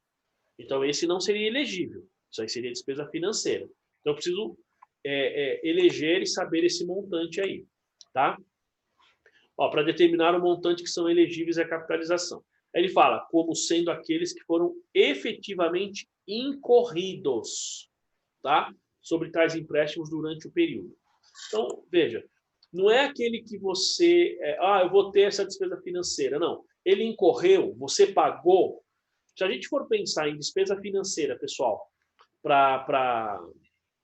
Então, esse não seria elegível. Isso aí seria despesa financeira. Então, eu preciso eleger e saber esse montante aí, tá? Para determinar o montante que são elegíveis à capitalização. Aí ele fala, como sendo aqueles que foram efetivamente incorridos, tá? Sobre tais empréstimos durante o período. Então, veja, não é aquele que você... eu vou ter essa despesa financeira. Não. Ele incorreu, você pagou. Se a gente for pensar em despesa financeira, pessoal,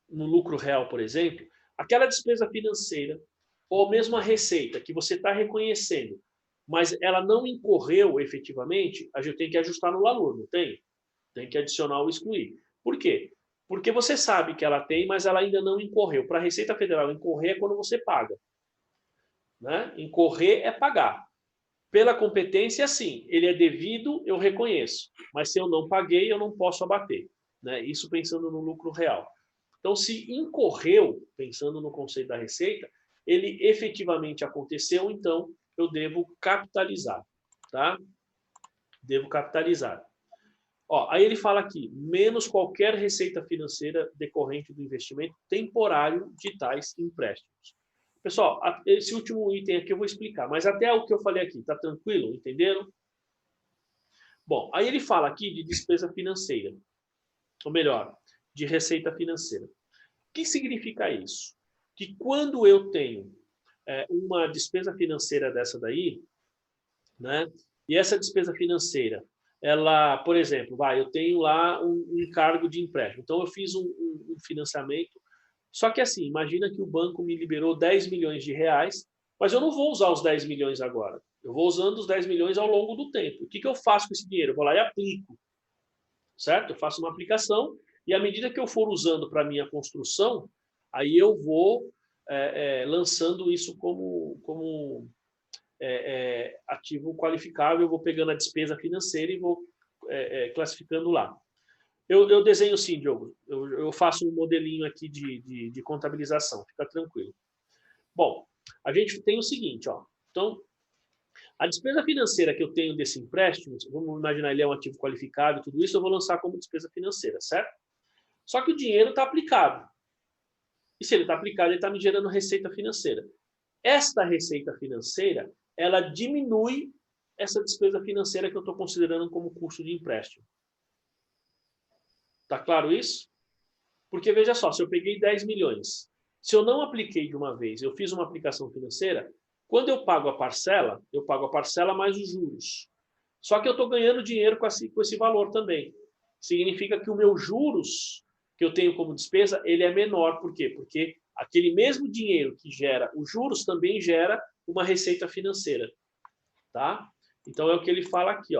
no lucro real, por exemplo, aquela despesa financeira ou mesmo a receita que você está reconhecendo, mas ela não incorreu efetivamente, a gente tem que ajustar no valor, não tem? Tem que adicionar ou excluir. Por quê? Porque você sabe que ela tem, mas ela ainda não incorreu. Para a Receita Federal, incorrer é quando você paga. Né? Incorrer é pagar. Pela competência, sim, ele é devido, eu reconheço. Mas se eu não paguei, eu não posso abater. Né? Isso pensando no lucro real. Então, se incorreu, pensando no conceito da receita, ele efetivamente aconteceu, então eu devo capitalizar. Tá? Devo capitalizar. Aí ele fala aqui, menos qualquer receita financeira decorrente do investimento temporário de tais empréstimos. Pessoal, esse último item aqui eu vou explicar, mas até o que eu falei aqui, tá tranquilo? Entenderam? Bom, aí ele fala aqui de despesa financeira, ou melhor, de receita financeira. O que significa isso? Que quando eu tenho uma despesa financeira dessa daí, né, e essa despesa financeira ela, por exemplo, eu tenho lá um encargo de empréstimo. Então, eu fiz um financiamento. Só que assim, imagina que o banco me liberou 10 milhões de reais, mas eu não vou usar os 10 milhões agora. Eu vou usando os 10 milhões ao longo do tempo. O que eu faço com esse dinheiro? Eu vou lá e aplico. Certo? Eu faço uma aplicação e à medida que eu for usando para a minha construção, aí eu vou lançando isso como ativo qualificável, eu vou pegando a despesa financeira e vou classificando lá. Eu desenho sim, Diogo. Eu faço um modelinho aqui de contabilização, fica tranquilo. Bom, a gente tem o seguinte, então, a despesa financeira que eu tenho desse empréstimo, vamos imaginar ele é um ativo qualificado e tudo isso, eu vou lançar como despesa financeira, certo? Só que o dinheiro está aplicado. E se ele está aplicado, ele está me gerando receita financeira. Esta receita financeira, ela diminui essa despesa financeira que eu estou considerando como custo de empréstimo. Tá claro isso? Porque, veja só, se eu peguei 10 milhões, se eu não apliquei de uma vez, eu fiz uma aplicação financeira, quando eu pago a parcela mais os juros. Só que eu estou ganhando dinheiro com esse valor também. Significa que o meu juros que eu tenho como despesa, ele é menor. Por quê? Porque aquele mesmo dinheiro que gera os juros também gera uma receita financeira. Tá? Então, é o que ele fala aqui.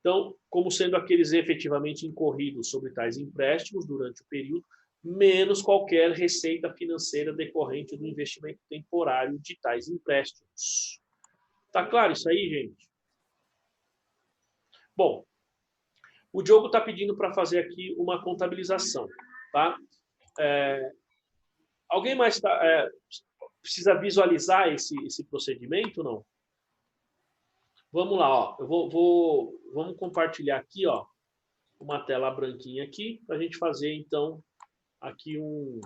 Então, como sendo aqueles efetivamente incorridos sobre tais empréstimos durante o período, menos qualquer receita financeira decorrente do investimento temporário de tais empréstimos. Tá claro isso aí, gente? Bom, o Diogo está pedindo para fazer aqui uma contabilização. Tá? Alguém mais precisa visualizar esse procedimento, não? Vamos lá, vamos compartilhar aqui, uma tela branquinha aqui, para a gente fazer, então, aqui um...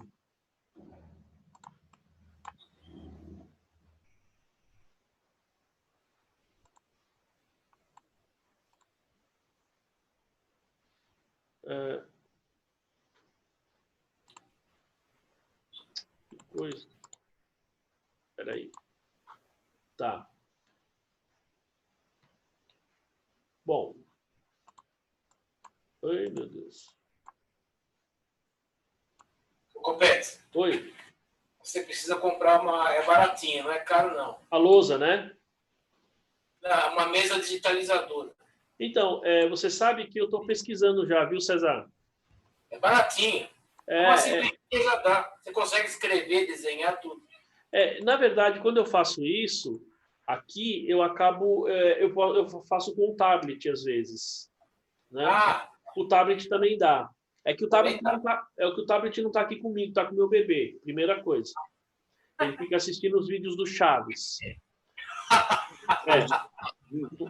que coisa. Espera aí. Tá. Bom, Ai, meu Deus. Copete, Oi. você precisa comprar uma... É baratinho, não é caro, não. A lousa, né? Uma mesa digitalizadora. Então, você sabe que eu estou pesquisando já, viu, César? É baratinho. É, Uma simplicidade já dá. Você consegue escrever, desenhar tudo. Na verdade, quando eu faço isso, aqui eu acabo... eu faço com o tablet, às vezes. Né? Ah, O tablet também dá. É que o tablet também dá. não tá, é o que o tablet não está aqui comigo, está com o meu bebê. Primeira coisa. Ele fica assistindo os vídeos do Chaves.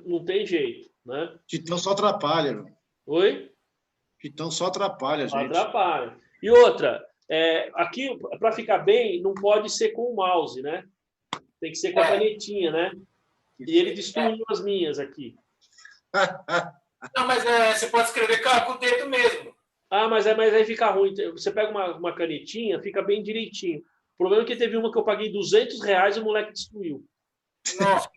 Não tem jeito, né? Titão só atrapalha, meu. Oi? Titão só atrapalha, Não gente. atrapalha. E outra, aqui, para ficar bem, não pode ser com o mouse, né? Tem que ser com a canetinha, né? E ele destruiu as minhas aqui. Não, mas você pode escrever com o dedo mesmo. Ah, mas aí fica ruim. Você pega uma canetinha, fica bem direitinho. O problema é que teve uma que eu paguei R$200 e o moleque destruiu. Nossa.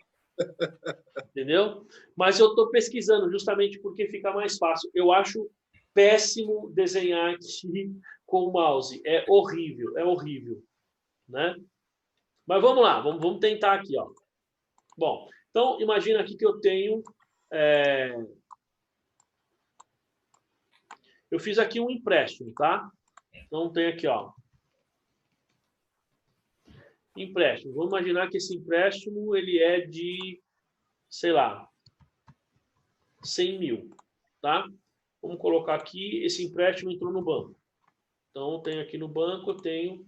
Entendeu? Mas eu estou pesquisando justamente porque fica mais fácil. Eu acho péssimo desenhar aqui com o mouse. É horrível, né? Mas vamos lá, vamos tentar aqui, ó. Bom, então imagina aqui que eu tenho... Eu fiz aqui um empréstimo, tá? Então tem aqui, ó. Empréstimo. Vamos imaginar que esse empréstimo ele é de, sei lá, 100 mil, tá? Vamos colocar aqui, esse empréstimo entrou no banco. Então, eu tenho aqui no banco, eu tenho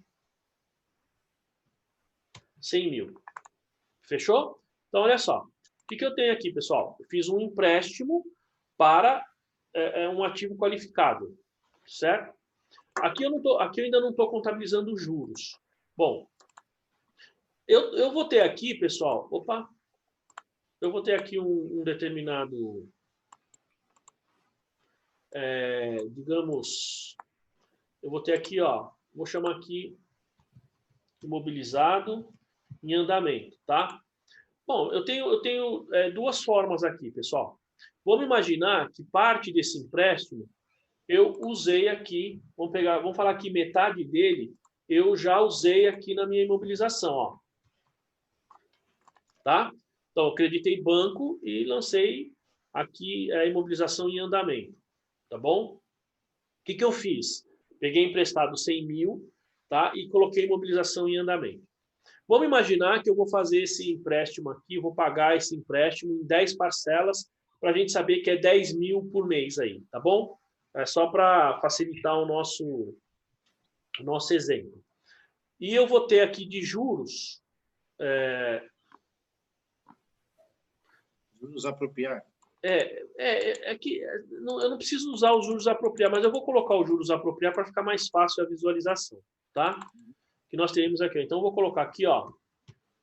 100 mil. Fechou? Então, olha só. O que eu tenho aqui, pessoal? Eu fiz um empréstimo para um ativo qualificado, certo? Aqui eu ainda não estou contabilizando os juros. Bom, eu vou ter aqui, pessoal, eu vou ter aqui um determinado, digamos, eu vou ter aqui, ó, vou chamar aqui imobilizado em andamento, tá? Bom, eu tenho duas formas aqui, pessoal. Vamos imaginar que parte desse empréstimo eu usei aqui, vamos falar aqui metade dele, eu já usei aqui na minha imobilização, ó. Tá? Então, eu acreditei banco e lancei aqui a imobilização em andamento, tá bom? O que eu fiz? Peguei emprestado 100 mil, tá? E coloquei imobilização em andamento. Vamos imaginar que eu vou fazer esse empréstimo aqui, vou pagar esse empréstimo em 10 parcelas, para a gente saber que é 10 mil por mês aí, tá bom? É só para facilitar o nosso exemplo. E eu vou ter aqui de juros... Juros apropriar. Que eu não preciso usar os juros apropriar, mas eu vou colocar os juros apropriar para ficar mais fácil a visualização, tá? Que nós teremos aqui. Então, eu vou colocar aqui, ó,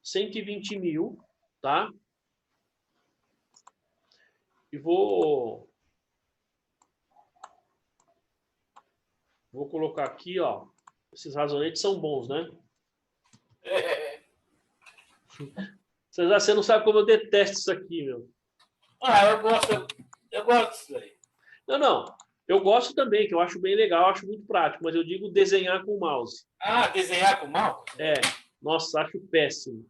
120 mil, tá? E vou colocar aqui, ó, esses razonetes são bons, né? Você não sabe como eu detesto isso aqui, meu. Eu gosto disso aí. Não. Eu gosto também, que eu acho bem legal, acho muito prático, mas eu digo desenhar com o mouse. Ah, desenhar com o mouse? Nossa, acho péssimo.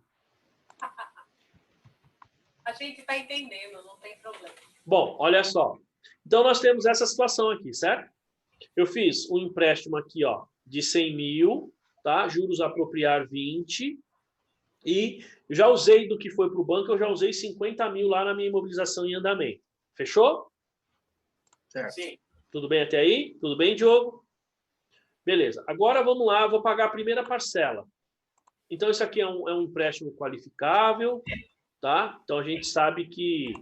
A gente está entendendo, não tem problema. Bom, olha só. Então, nós temos essa situação aqui, certo? Eu fiz um empréstimo aqui, ó, de 100 mil, tá? Juros apropriar 20. E já usei do que foi para o banco, eu já usei 50 mil lá na minha imobilização em andamento. Fechou? Certo. Sim. Tudo bem até aí? Tudo bem, Diogo? Beleza. Agora vamos lá, eu vou pagar a primeira parcela. Então, isso aqui é um empréstimo qualificável, tá? Então, a gente sabe que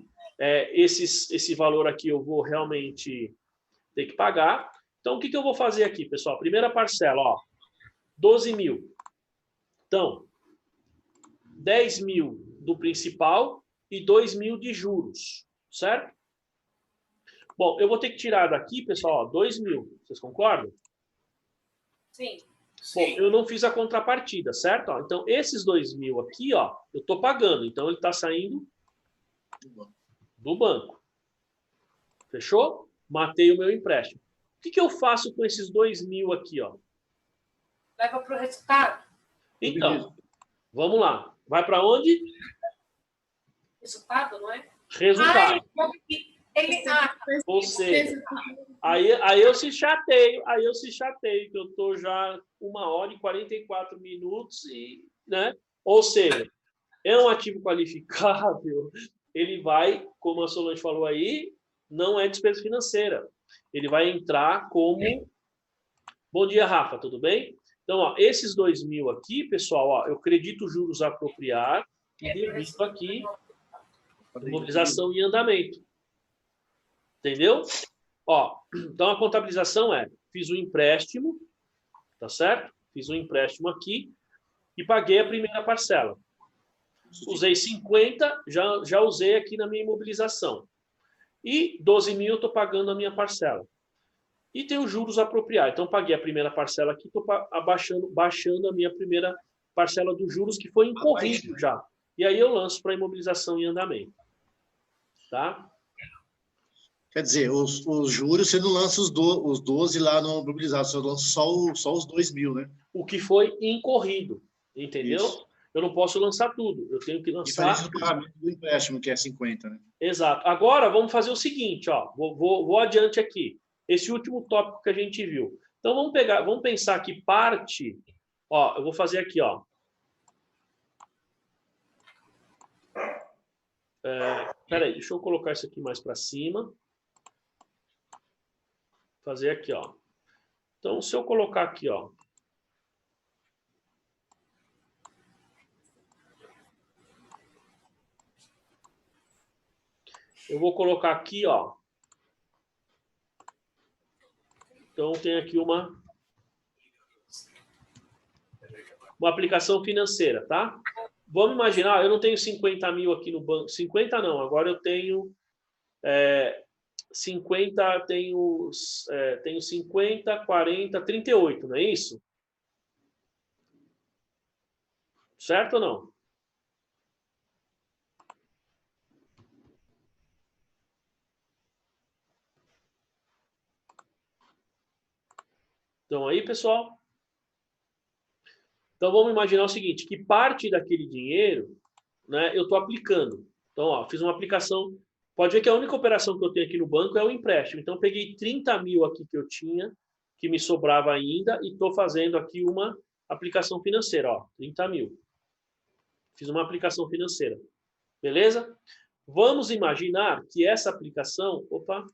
esse valor aqui eu vou realmente ter que pagar. Então, o que eu vou fazer aqui, pessoal? Primeira parcela, ó, 12 mil. Então, 10 mil do principal e 2 mil de juros, certo? Bom, eu vou ter que tirar daqui, pessoal, ó, 2 mil. Vocês concordam? Sim. Bom, eu não fiz a contrapartida, certo? Ó, então, esses 2 mil aqui, ó, eu estou pagando. Então, ele está saindo do banco. Fechou? matei o meu empréstimo. O que eu faço com esses 2.000 aqui, ó? Leva para o resultado. Então, vamos lá. Vai para onde? Resultado, não é? Resultado. Ou seja, aí eu se chateio, que eu estou já 1h e 44 minutos, né? Ou seja, é um ativo qualificável, ele vai, como a Solange falou aí, não é despesa financeira. Ele vai entrar como... Bom dia, Rafa, tudo bem? Então, ó, esses 2.000 aqui, pessoal, ó, eu acredito juros apropriar e debito aqui imobilização em andamento. Entendeu? Ó, então, a contabilização é, fiz um empréstimo, tá certo? Fiz um empréstimo aqui e paguei a primeira parcela. Usei 50, já usei aqui na minha imobilização. E 12.000 eu estou pagando a minha parcela. E tem os juros apropriar. Então, paguei a primeira parcela aqui, estou baixando a minha primeira parcela dos juros, que foi incorrido já. E aí eu lanço para imobilização em andamento. Tá? Quer dizer, os juros, você não lança os 12 lá no imobilizado, você lança só os 2.000, né? O que foi incorrido, entendeu? Isso. Eu não posso lançar tudo, eu tenho que lançar... Diferente do pagamento do empréstimo, que é 50, né? Exato. Agora, vamos fazer o seguinte, ó, vou adiante aqui. Esse último tópico que a gente viu. Então, vamos pensar que parte... Ó, eu vou fazer aqui, ó. Peraí, deixa eu colocar isso aqui mais para cima. Fazer aqui, ó. Então, se eu colocar aqui, ó. Eu vou colocar aqui, ó. Então, tem aqui uma aplicação financeira, tá? Vamos imaginar, eu não tenho 50.000 aqui no banco. 50 não, agora eu tenho 50, tenho 50, 40, 38, não é isso? Certo ou não? Então, aí, pessoal. Então, vamos imaginar o seguinte, que parte daquele dinheiro, né, eu estou aplicando. Então, ó, fiz uma aplicação. Pode ver que a única operação que eu tenho aqui no banco é o empréstimo. Então, eu peguei 30.000 aqui que eu tinha, que me sobrava ainda, e estou fazendo aqui uma aplicação financeira. Ó, 30.000. Fiz uma aplicação financeira. Beleza? Vamos imaginar que essa aplicação... Opa!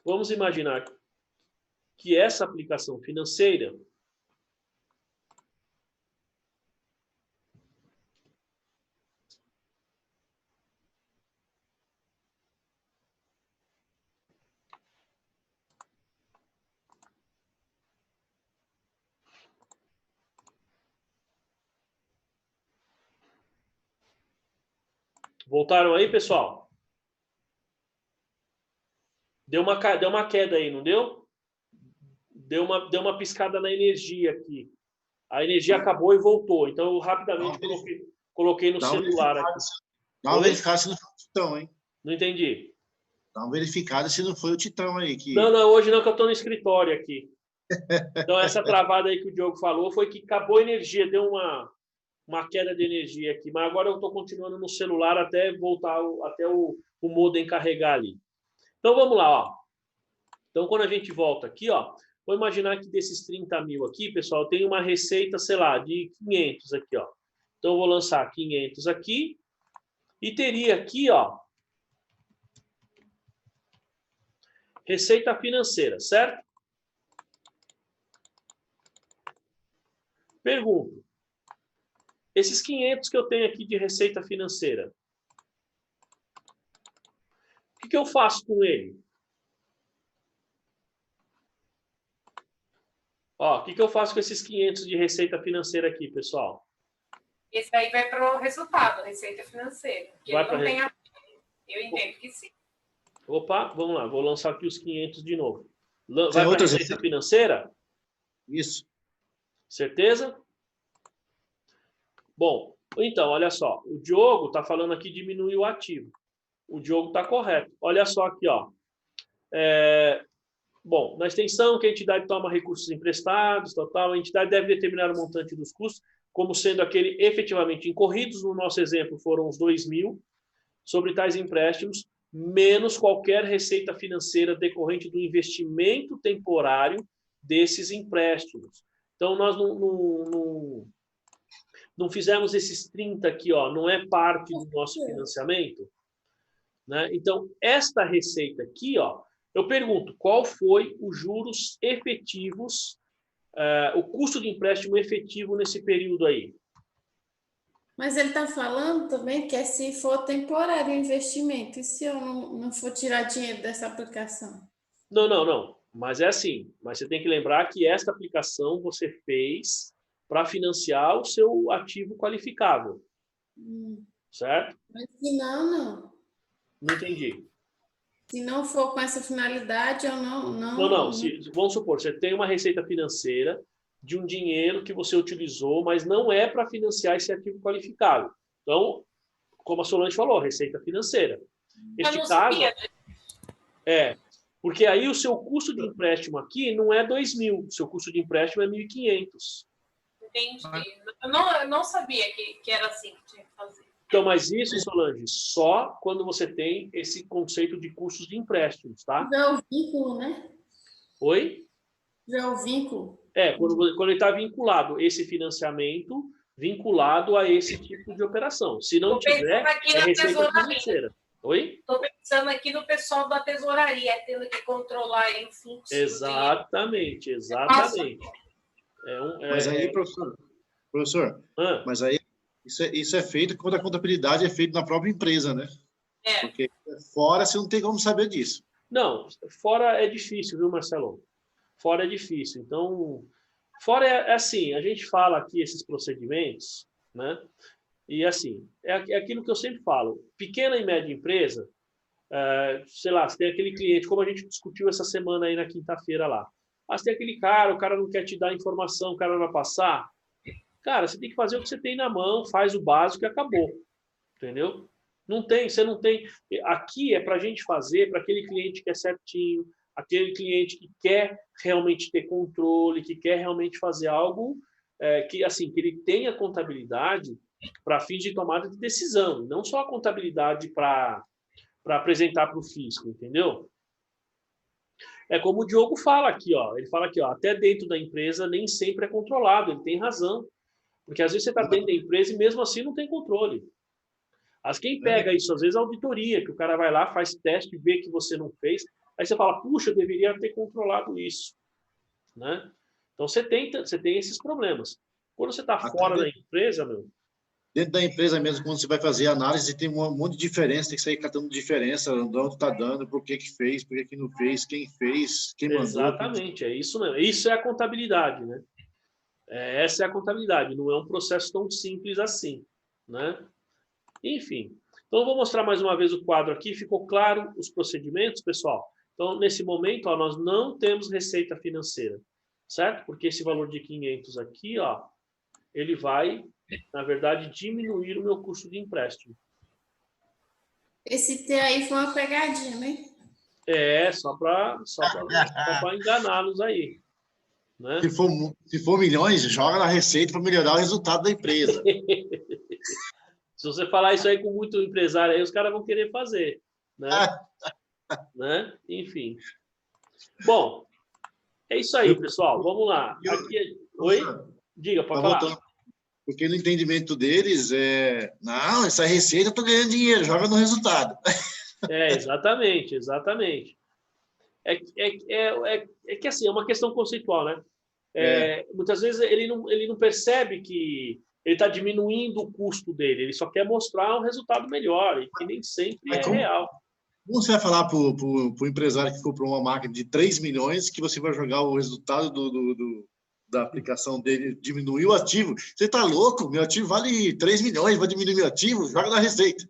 Vamos imaginar que essa aplicação financeira voltaram aí, pessoal? Deu uma queda aí, não deu? Deu uma piscada na energia aqui. A energia acabou e voltou. Então, eu rapidamente coloquei no celular aqui. Dá uma verificada se não foi o Titão, hein? Não entendi. Dá uma verificada se não foi o Titão aí. Não, hoje não, que eu estou no escritório aqui. Então, essa travada aí que o Diogo falou foi que acabou a energia, deu uma queda de energia aqui. Mas agora eu estou continuando no celular até voltar, até o modem carregar ali. Então, vamos lá, ó. Então, quando a gente volta aqui, ó, vou imaginar que desses 30.000 aqui, pessoal, tem uma receita, sei lá, de 500 aqui, ó. Então, eu vou lançar 500 aqui e teria aqui, ó, receita financeira, certo? Pergunto. Esses 500 que eu tenho aqui de receita financeira, o que eu faço com ele? Ó, o que eu faço com esses 500 de receita financeira aqui, pessoal? Esse aí vai para o resultado, receita financeira. Vai para Eu entendo que sim. Opa, vamos lá. Vou lançar aqui os 500 de novo. Vai para a receita financeira? Isso. Certeza? Bom, Então, olha só, o Diogo está falando aqui diminuir o ativo. O Diogo está correto. Olha só aqui, ó. Bom, na extensão que a entidade toma recursos emprestados, a entidade deve determinar o montante dos custos como sendo aquele efetivamente incorridos, no nosso exemplo foram os 2.000, sobre tais empréstimos, menos qualquer receita financeira decorrente do investimento temporário desses empréstimos. Então, nós não fizemos esses 30 aqui, ó, não é parte do nosso financiamento, né? Então, esta receita aqui, ó, eu pergunto, qual foi os juros efetivos, o custo de empréstimo efetivo nesse período aí? Mas ele está falando também que é se for temporário o investimento, e se eu não for tirar dinheiro dessa aplicação? Não. Mas é assim, mas você tem que lembrar que esta aplicação você fez para financiar o seu ativo qualificável. Certo? Mas se não. Não entendi. Se não for com essa finalidade, eu não. Vamos supor, você tem uma receita financeira de um dinheiro que você utilizou, mas não é para financiar esse ativo qualificado. Então, como a Solange falou, receita financeira. Este caso porque aí o seu custo de empréstimo aqui não é 2.000, o seu custo de empréstimo é 1.500. Entendi. Eu não sabia que era assim que tinha que fazer. Então, mas isso, Solange, só quando você tem esse conceito de custos de empréstimos, tá? Já é o vínculo, né? Oi? Já é o vínculo. Quando ele está vinculado, esse financiamento vinculado a esse tipo de operação. Se não tiver, é receita financeira. Oi? Estou pensando aqui no pessoal da tesouraria, tendo que controlar aí o fluxo. Exatamente. Mas aí, professor, mas aí isso é feito quando a contabilidade é feita na própria empresa, né? Porque fora você não tem como saber disso. Não, fora é difícil, viu, Marcelo? Fora é difícil. Então, fora é assim, a gente fala aqui esses procedimentos, né? E assim, é aquilo que eu sempre falo. Pequena e média empresa, sei lá, você tem aquele cliente, como a gente discutiu essa semana aí na quinta-feira lá. Você tem aquele cara, o cara não quer te dar informação, o cara não vai passar. Cara, você tem que fazer o que você tem na mão, faz o básico e acabou. Entendeu? Você não tem... Aqui é para a gente fazer, para aquele cliente que é certinho, aquele cliente que quer realmente ter controle, que quer realmente fazer algo que ele tenha contabilidade para fins de tomada de decisão, não só a contabilidade para apresentar para o fisco, entendeu? É como o Diogo fala aqui, ó. Ele fala aqui, ó, até dentro da empresa nem sempre é controlado. Ele tem razão. Porque às vezes você está dentro da empresa e mesmo assim não tem controle. Quem pega isso, às vezes, é a auditoria, que o cara vai lá, faz teste, vê que você não fez. Aí você fala, puxa, eu deveria ter controlado isso. Né? Então você tem esses problemas. Quando você está fora da empresa, dentro da empresa mesmo, quando você vai fazer análise, tem um monte de diferença, tem que sair catando diferença, onde está dando, por que fez, por que não fez, quem mandou. Exatamente, é isso mesmo. Isso é a contabilidade, né? Essa é a contabilidade, não é um processo tão simples assim, né? Enfim, então eu vou mostrar mais uma vez o quadro aqui, ficou claro os procedimentos, pessoal? Então, nesse momento, ó, nós não temos receita financeira, certo? Porque esse valor de 500 aqui, ó, ele vai, na verdade, diminuir o meu custo de empréstimo. Esse T aí foi uma pegadinha, né? Só para enganá-los aí. Né? Se for milhões, joga na receita para melhorar o resultado da empresa. Se você falar isso aí com muito empresário, aí os caras vão querer fazer. Né? Né? Enfim. Bom, é isso aí, pessoal. Vamos lá. Aqui... Oi? Diga, pode falar. Porque no entendimento deles, não, essa receita eu estou ganhando dinheiro, joga no resultado. Exatamente. É que assim, é uma questão conceitual, né? Muitas vezes ele não percebe que ele está diminuindo o custo dele, ele só quer mostrar um resultado melhor, e que nem sempre é real. Como você vai falar para o empresário que comprou uma máquina de 3 milhões que você vai jogar o resultado da aplicação dele, diminuir o ativo? Você está louco? Meu ativo vale 3 milhões, vai diminuir meu ativo? Joga na receita.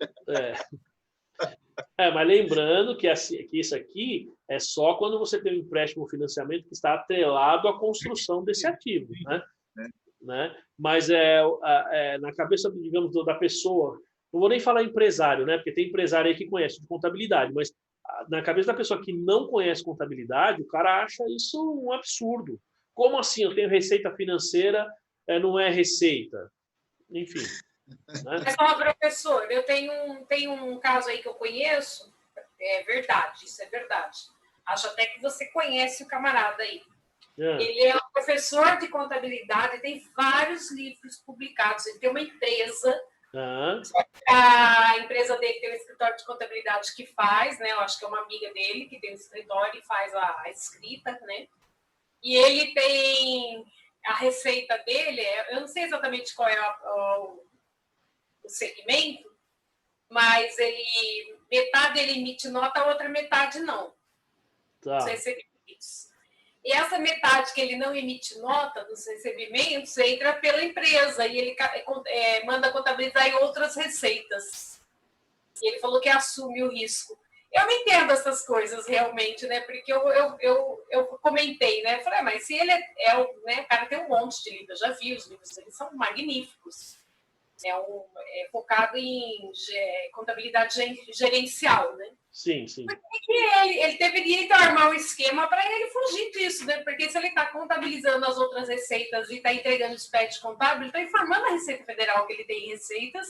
Mas lembrando que isso aqui é só quando você tem um empréstimo ou financiamento que está atrelado à construção desse ativo, né? Mas na cabeça, digamos, da pessoa, não vou nem falar empresário, né? Porque tem empresário aí que conhece de contabilidade, mas na cabeça da pessoa que não conhece contabilidade, o cara acha isso um absurdo. Como assim? Eu tenho receita financeira, não é receita? Enfim. Né? Mas, professor, eu tenho um caso aí que eu conheço, é verdade, isso é verdade. Acho até que você conhece o camarada aí. Ele é um professor de contabilidade, tem vários livros publicados, ele tem uma empresa, a empresa dele tem um escritório de contabilidade que faz, né? Eu acho que é uma amiga dele que tem um escritório e faz a escrita, né? E ele tem a receita dele, eu não sei exatamente qual é o segmento, mas metade ele emite nota, a outra metade não. Tá. Os recebimentos. E essa metade que ele não emite nota dos recebimentos entra pela empresa e ele manda contabilizar em outras receitas. E ele falou que assume o risco. Eu não entendo essas coisas realmente, né? Porque eu comentei, né? Falei, mas se ele né? O cara tem um monte de livros, eu já vi os livros, eles são magníficos. É focado em contabilidade gerencial, né? Sim, sim. Porque ele deveria armar um esquema para ele fugir disso, né? Porque se ele está contabilizando as outras receitas e está entregando o SPED contábil, ele está informando a Receita Federal que ele tem receitas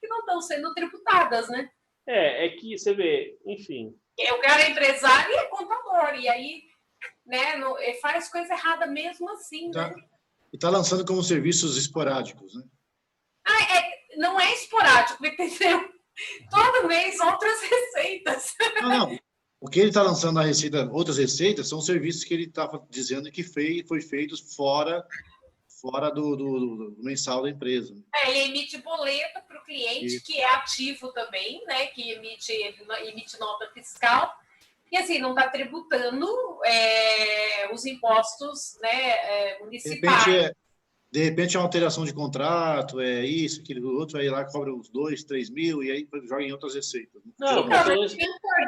que não estão sendo tributadas, né? É que você vê, enfim. O cara é empresário e é contador, e aí, né, faz coisa errada mesmo assim, né? E está lançando como serviços esporádicos, né? Não é esporádico, entendeu? Todo mês outras receitas. Não. O que ele está lançando na receita, outras receitas, são serviços que ele estava dizendo que foi feitos fora do mensal da empresa. Ele emite boleto para o cliente, que é ativo também, né? Que emite nota fiscal. E assim, não está tributando os impostos, né, municipais. De repente, é uma alteração de contrato, é isso, aquilo, outro, aí lá cobra uns 2, 3 mil, e aí joga em outras receitas. Não, mas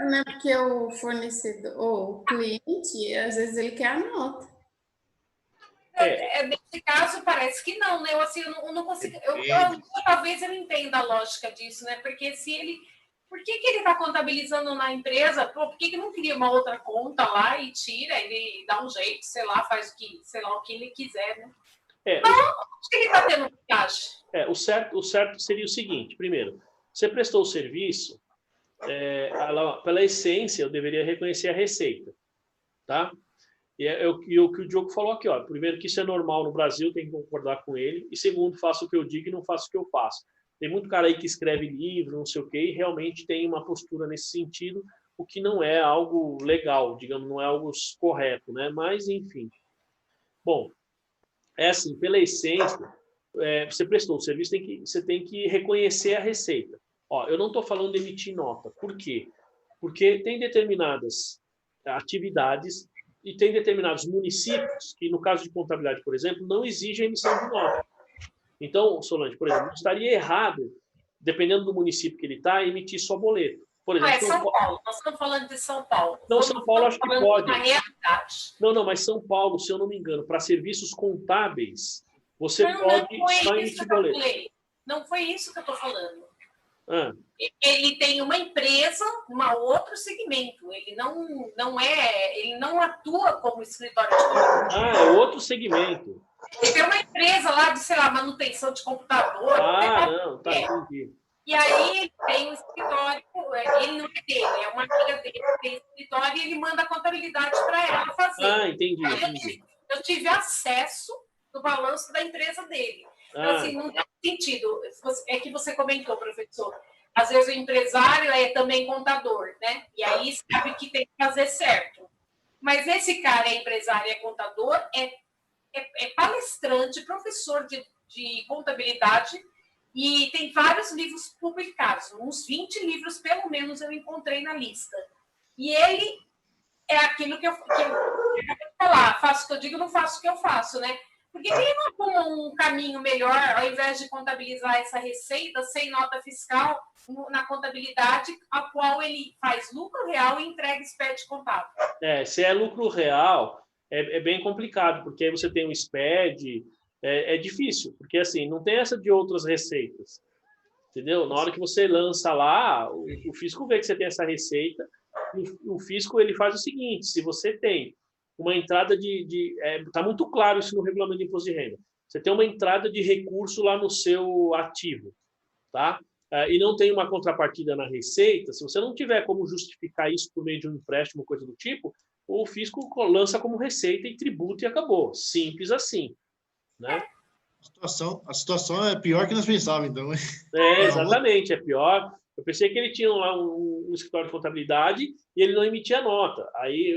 né? Porque o fornecedor, ou o cliente, às vezes ele quer a nota. Nesse caso, parece que não, né? Eu não consigo. Talvez eu entenda a lógica disso, né? Porque se ele. Por que ele está contabilizando na empresa? Por que não cria uma outra conta lá e tira, ele dá um jeito, sei lá, faz o que ele quiser, né? Acho que ele está tendo vantagem. O certo seria o seguinte: primeiro, você prestou o serviço, pela essência, eu deveria reconhecer a receita, tá? E o que o Diogo falou aqui, ó. Primeiro, que isso é normal no Brasil, tem que concordar com ele. E segundo, faço o que eu digo e não faço o que eu faço. Tem muito cara aí que escreve livro, não sei o quê, e realmente tem uma postura nesse sentido, o que não é algo legal, digamos, não é algo correto, né? Mas, enfim. Bom, assim, pela essência, você prestou o serviço, você tem que reconhecer a receita. Ó, eu não estou falando de emitir nota. Por quê? Porque tem determinadas atividades e tem determinados municípios que, no caso de contabilidade, por exemplo, não exigem emissão de nota. Então, Solange, por exemplo, estaria errado, dependendo do município que ele está, emitir só boleto. Por exemplo, São Paulo. Nós estamos falando de São Paulo. Não, São Paulo acho que pode. Realidade. Não, mas São Paulo, se eu não me engano, para serviços contábeis, você pode só emitir boleto. Não foi isso que eu estou falando. Ele tem uma empresa, um outro segmento. Ele não atua como escritório de contabilidade. É outro segmento. Ele tem uma empresa lá de, sei lá, manutenção de computador. Não, tá, entendi. E aí ele tem um escritório, ele não é dele, é uma amiga dele que tem escritório e ele manda a contabilidade para ela fazer. Entendi. Eu tive acesso no balanço da empresa dele. Então, assim, não tem sentido. É que você comentou, professor. Às vezes o empresário é também contador, né? E aí sabe que tem que fazer certo. Mas esse cara é empresário, é contador, é palestrante, professor de contabilidade e tem vários livros publicados. Uns 20 livros, pelo menos, eu encontrei na lista. E ele é aquilo que eu acabei de falar. Faço o que eu digo, não faço o que eu faço, né? Por que ele não arruma um caminho melhor, ao invés de contabilizar essa receita sem nota fiscal na contabilidade, a qual ele faz lucro real e entrega SPED contábil? Se é lucro real, é bem complicado, porque aí você tem um SPED, é difícil, porque assim, não tem essa de outras receitas. Entendeu? Na hora que você lança lá, o fisco vê que você tem essa receita, e o fisco ele faz o seguinte: se você tem uma entrada tá muito claro isso no regulamento de imposto de renda. Você tem uma entrada de recurso lá no seu ativo, tá? E não tem uma contrapartida na receita, se você não tiver como justificar isso por meio de um empréstimo, coisa do tipo, o fisco lança como receita e tributa e acabou. Simples assim, né? A situação é pior que nós pensávamos, então. Exatamente, é pior. Eu pensei que ele tinha lá um escritório de contabilidade e ele não emitia nota. Aí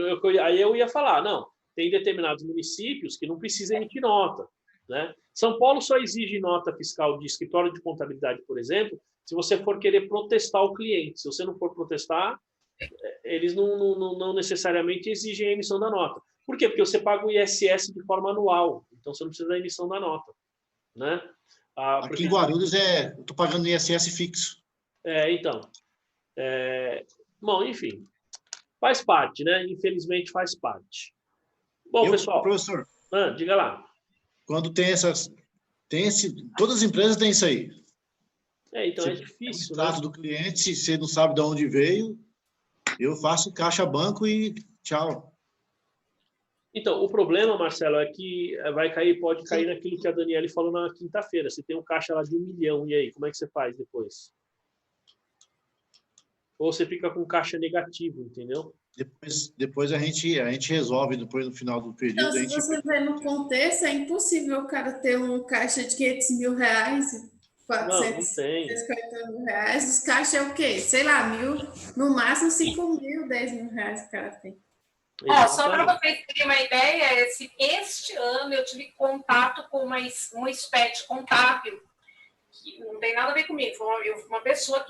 eu ia falar, não, tem determinados municípios que não precisam emitir nota, né? São Paulo só exige nota fiscal de escritório de contabilidade, por exemplo, se você for querer protestar o cliente. Se você não for protestar, eles não necessariamente exigem a emissão da nota. Por quê? Porque você paga o ISS de forma anual, então você não precisa da emissão da nota, né? Aqui em Guarulhos eu estou pagando ISS fixo. Então. Bom, enfim, faz parte, né? Infelizmente faz parte. Bom, pessoal. Professor, diga lá. Quando todas as empresas têm isso aí. Então é difícil, o trato do cliente, se você não sabe de onde veio, eu faço caixa banco e tchau. Então, o problema, Marcelo, é que pode cair naquilo que a Daniele falou na quinta-feira. Você tem um caixa lá de 1 milhão, e aí, como é que você faz depois? Ou você fica com caixa negativo, entendeu? Depois a gente resolve, depois no final do período. Então, se você vê no contexto, é impossível o cara ter um caixa de 500 mil reais, 450 mil reais. Os caixas é o quê? Sei lá, no máximo 5 mil, 10 mil reais o cara tem. Só para vocês terem uma ideia, este ano eu tive contato com uma SPED contábil, que não tem nada a ver comigo, foi uma pessoa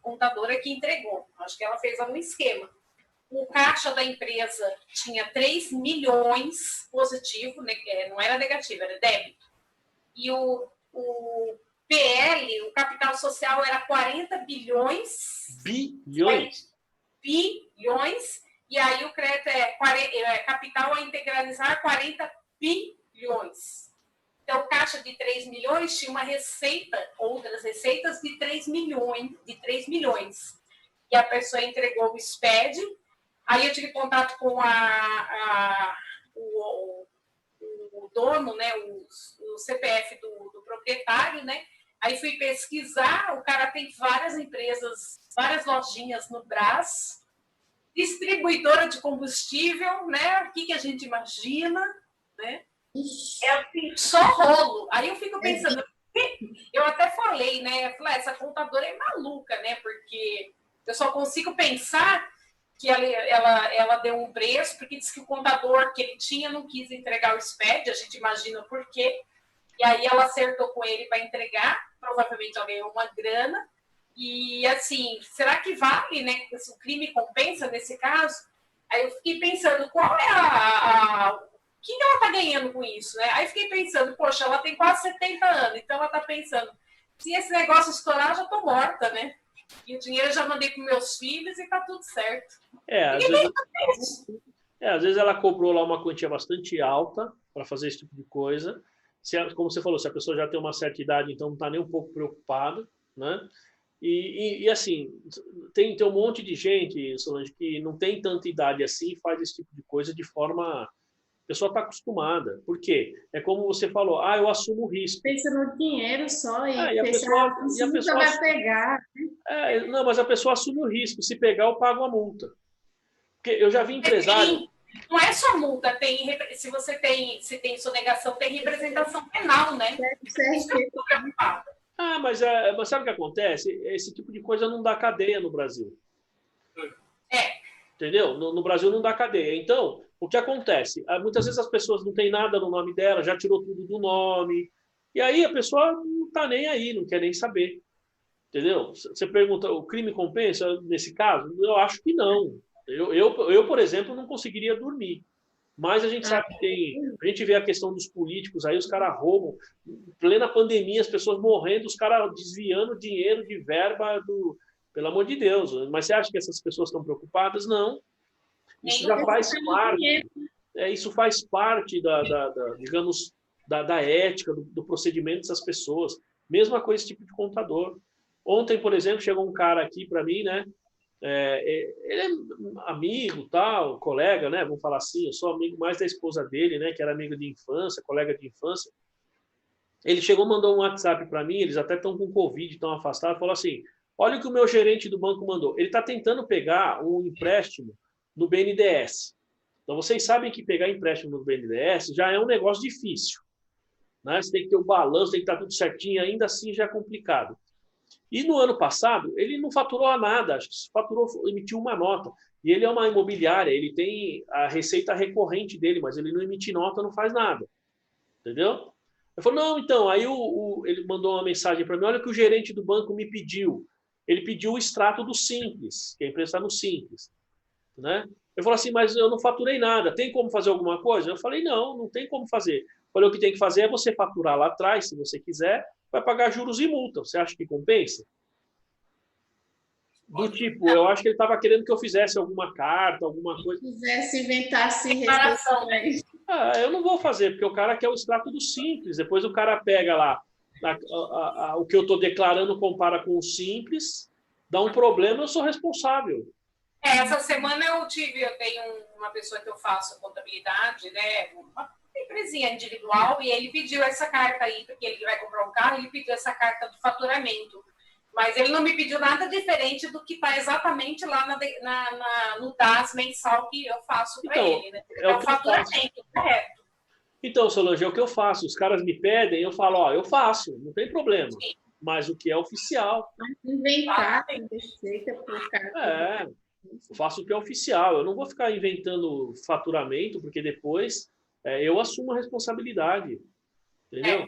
contadora que entregou. Acho que ela fez algum esquema. O caixa da empresa tinha 3 milhões positivo, né, não era negativo, era débito. E o PL, o capital social, era 40 bilhões. Bilhões? Bilhões. E aí o crédito capital a integralizar 40 bilhões. Então, o caixa de 3 milhões tinha uma receita, outras receitas de 3 milhões. E a pessoa entregou o SPED. Aí eu tive contato com o dono, né, o CPF do proprietário, né? Aí fui pesquisar, o cara tem várias empresas, várias lojinhas no Brás, distribuidora de combustível, né? O que a gente imagina, né? É só rolo. Aí eu fico pensando, eu até falei, né? Eu falei, essa contadora é maluca, né? Porque eu só consigo pensar que ela deu um preço, porque disse que o contador que ele tinha não quis entregar o SPED, a gente imagina por quê. E aí ela acertou com ele para entregar, provavelmente ela ganhou uma grana. E, assim, será que vale, né? Se o crime compensa nesse caso? Aí eu fiquei pensando, qual é o que ela está ganhando com isso, né? Aí fiquei pensando, poxa, ela tem quase 70 anos, então ela está pensando, se esse negócio estourar, já estou morta, né? E o dinheiro eu já mandei para meus filhos e está tudo certo. Às vezes ela cobrou lá uma quantia bastante alta para fazer esse tipo de coisa. Como você falou, se a pessoa já tem uma certa idade, então não está nem um pouco preocupada, né? E assim, tem um monte de gente, Solange, que não tem tanta idade assim e faz esse tipo de coisa de forma... A pessoa está acostumada. Por quê? É como você falou, eu assumo o risco. Pensa no dinheiro só e a pessoa nunca vai pegar. Não, mas a pessoa assume o risco. Se pegar, eu pago a multa. Porque eu já vi empresário... Não é só multa, se tem sonegação, tem representação penal, né? Mas sabe o que acontece? Esse tipo de coisa não dá cadeia no Brasil. Entendeu? No Brasil não dá cadeia. Então, o que acontece? Muitas vezes as pessoas não têm nada no nome dela, já tirou tudo do nome. E aí a pessoa não está nem aí, não quer nem saber. Entendeu? Você pergunta, o crime compensa nesse caso? Eu acho que não. Eu, por exemplo, não conseguiria dormir. Mas a gente sabe que a gente vê a questão dos políticos, aí os caras roubam, em plena pandemia, as pessoas morrendo, os caras desviando dinheiro de verba pelo amor de Deus. Mas você acha que essas pessoas estão preocupadas? Não. Isso já faz parte. Isso faz parte digamos, da ética, do procedimento dessas pessoas. Mesma coisa esse tipo de contador. Ontem, por exemplo, chegou um cara aqui para mim, né? Ele é amigo, tal, colega, né? Vamos falar assim, eu sou amigo mais da esposa dele, né? Que era amigo de infância, colega de infância. Ele chegou, mandou um WhatsApp para mim, eles até estão com Covid, estão afastados, falou assim, olha o que o meu gerente do banco mandou. Ele está tentando pegar um empréstimo no BNDES. Então, vocês sabem que pegar empréstimo no BNDES já é um negócio difícil. Né? Você tem que ter o balanço, tem que estar tudo certinho, ainda assim já é complicado. E no ano passado, ele não faturou a nada, acho que faturou, emitiu uma nota. E ele é uma imobiliária, ele tem a receita recorrente dele, mas ele não emite nota, não faz nada. Entendeu? Eu falei, não, então, aí ele mandou uma mensagem para mim, olha o que o gerente do banco me pediu. Ele pediu o extrato do Simples, que a empresa está no Simples. Né? Eu falei assim, mas eu não faturei nada, tem como fazer alguma coisa? Eu falei, não tem como fazer. Eu falei, o que tem que fazer é você faturar lá atrás, se você quiser, vai pagar juros e multa. Você acha que compensa? Do tipo, eu acho que ele estava querendo que eu fizesse alguma carta, alguma coisa. Se quisesse inventar-se Declaração, né? Eu não vou fazer, porque o cara quer o extrato do Simples. Depois o cara pega lá o que eu estou declarando, compara com o Simples, dá um problema, eu sou responsável. Essa semana eu tenho uma pessoa que eu faço contabilidade, né? Uma empresinha individual, e ele pediu essa carta aí, porque ele vai comprar um carro, ele pediu essa carta de faturamento. Mas ele não me pediu nada diferente do que está exatamente lá no DAS mensal que eu faço para ele, né? É o faturamento, correto. Então, Solange, é o que eu faço. Os caras me pedem, eu falo, eu faço, não tem problema. Sim. Mas o que é oficial. Inventar, receita para o cara. Eu faço o que é oficial. Eu não vou ficar inventando faturamento, porque depois eu assumo a responsabilidade. Entendeu?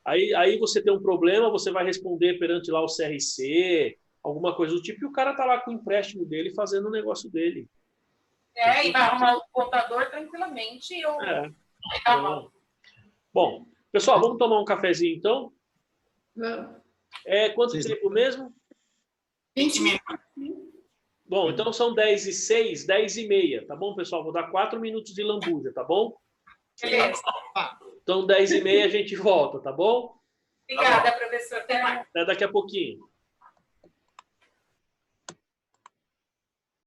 Aí você tem um problema, você vai responder perante lá o CRC, alguma coisa do tipo, e o cara tá lá com o empréstimo dele fazendo o negócio dele. E vai arrumar o contador tranquilamente. Bom, pessoal, vamos tomar um cafezinho então? Vamos. Quanto tempo mesmo? 20 minutos. Bom, então são 10h06, 10h30, tá bom, pessoal? Vou dar 4 minutos de lambuja, tá bom? Beleza. Então, 10h30 a gente volta, tá bom? Obrigada, professor. Até mais. Até daqui a pouquinho.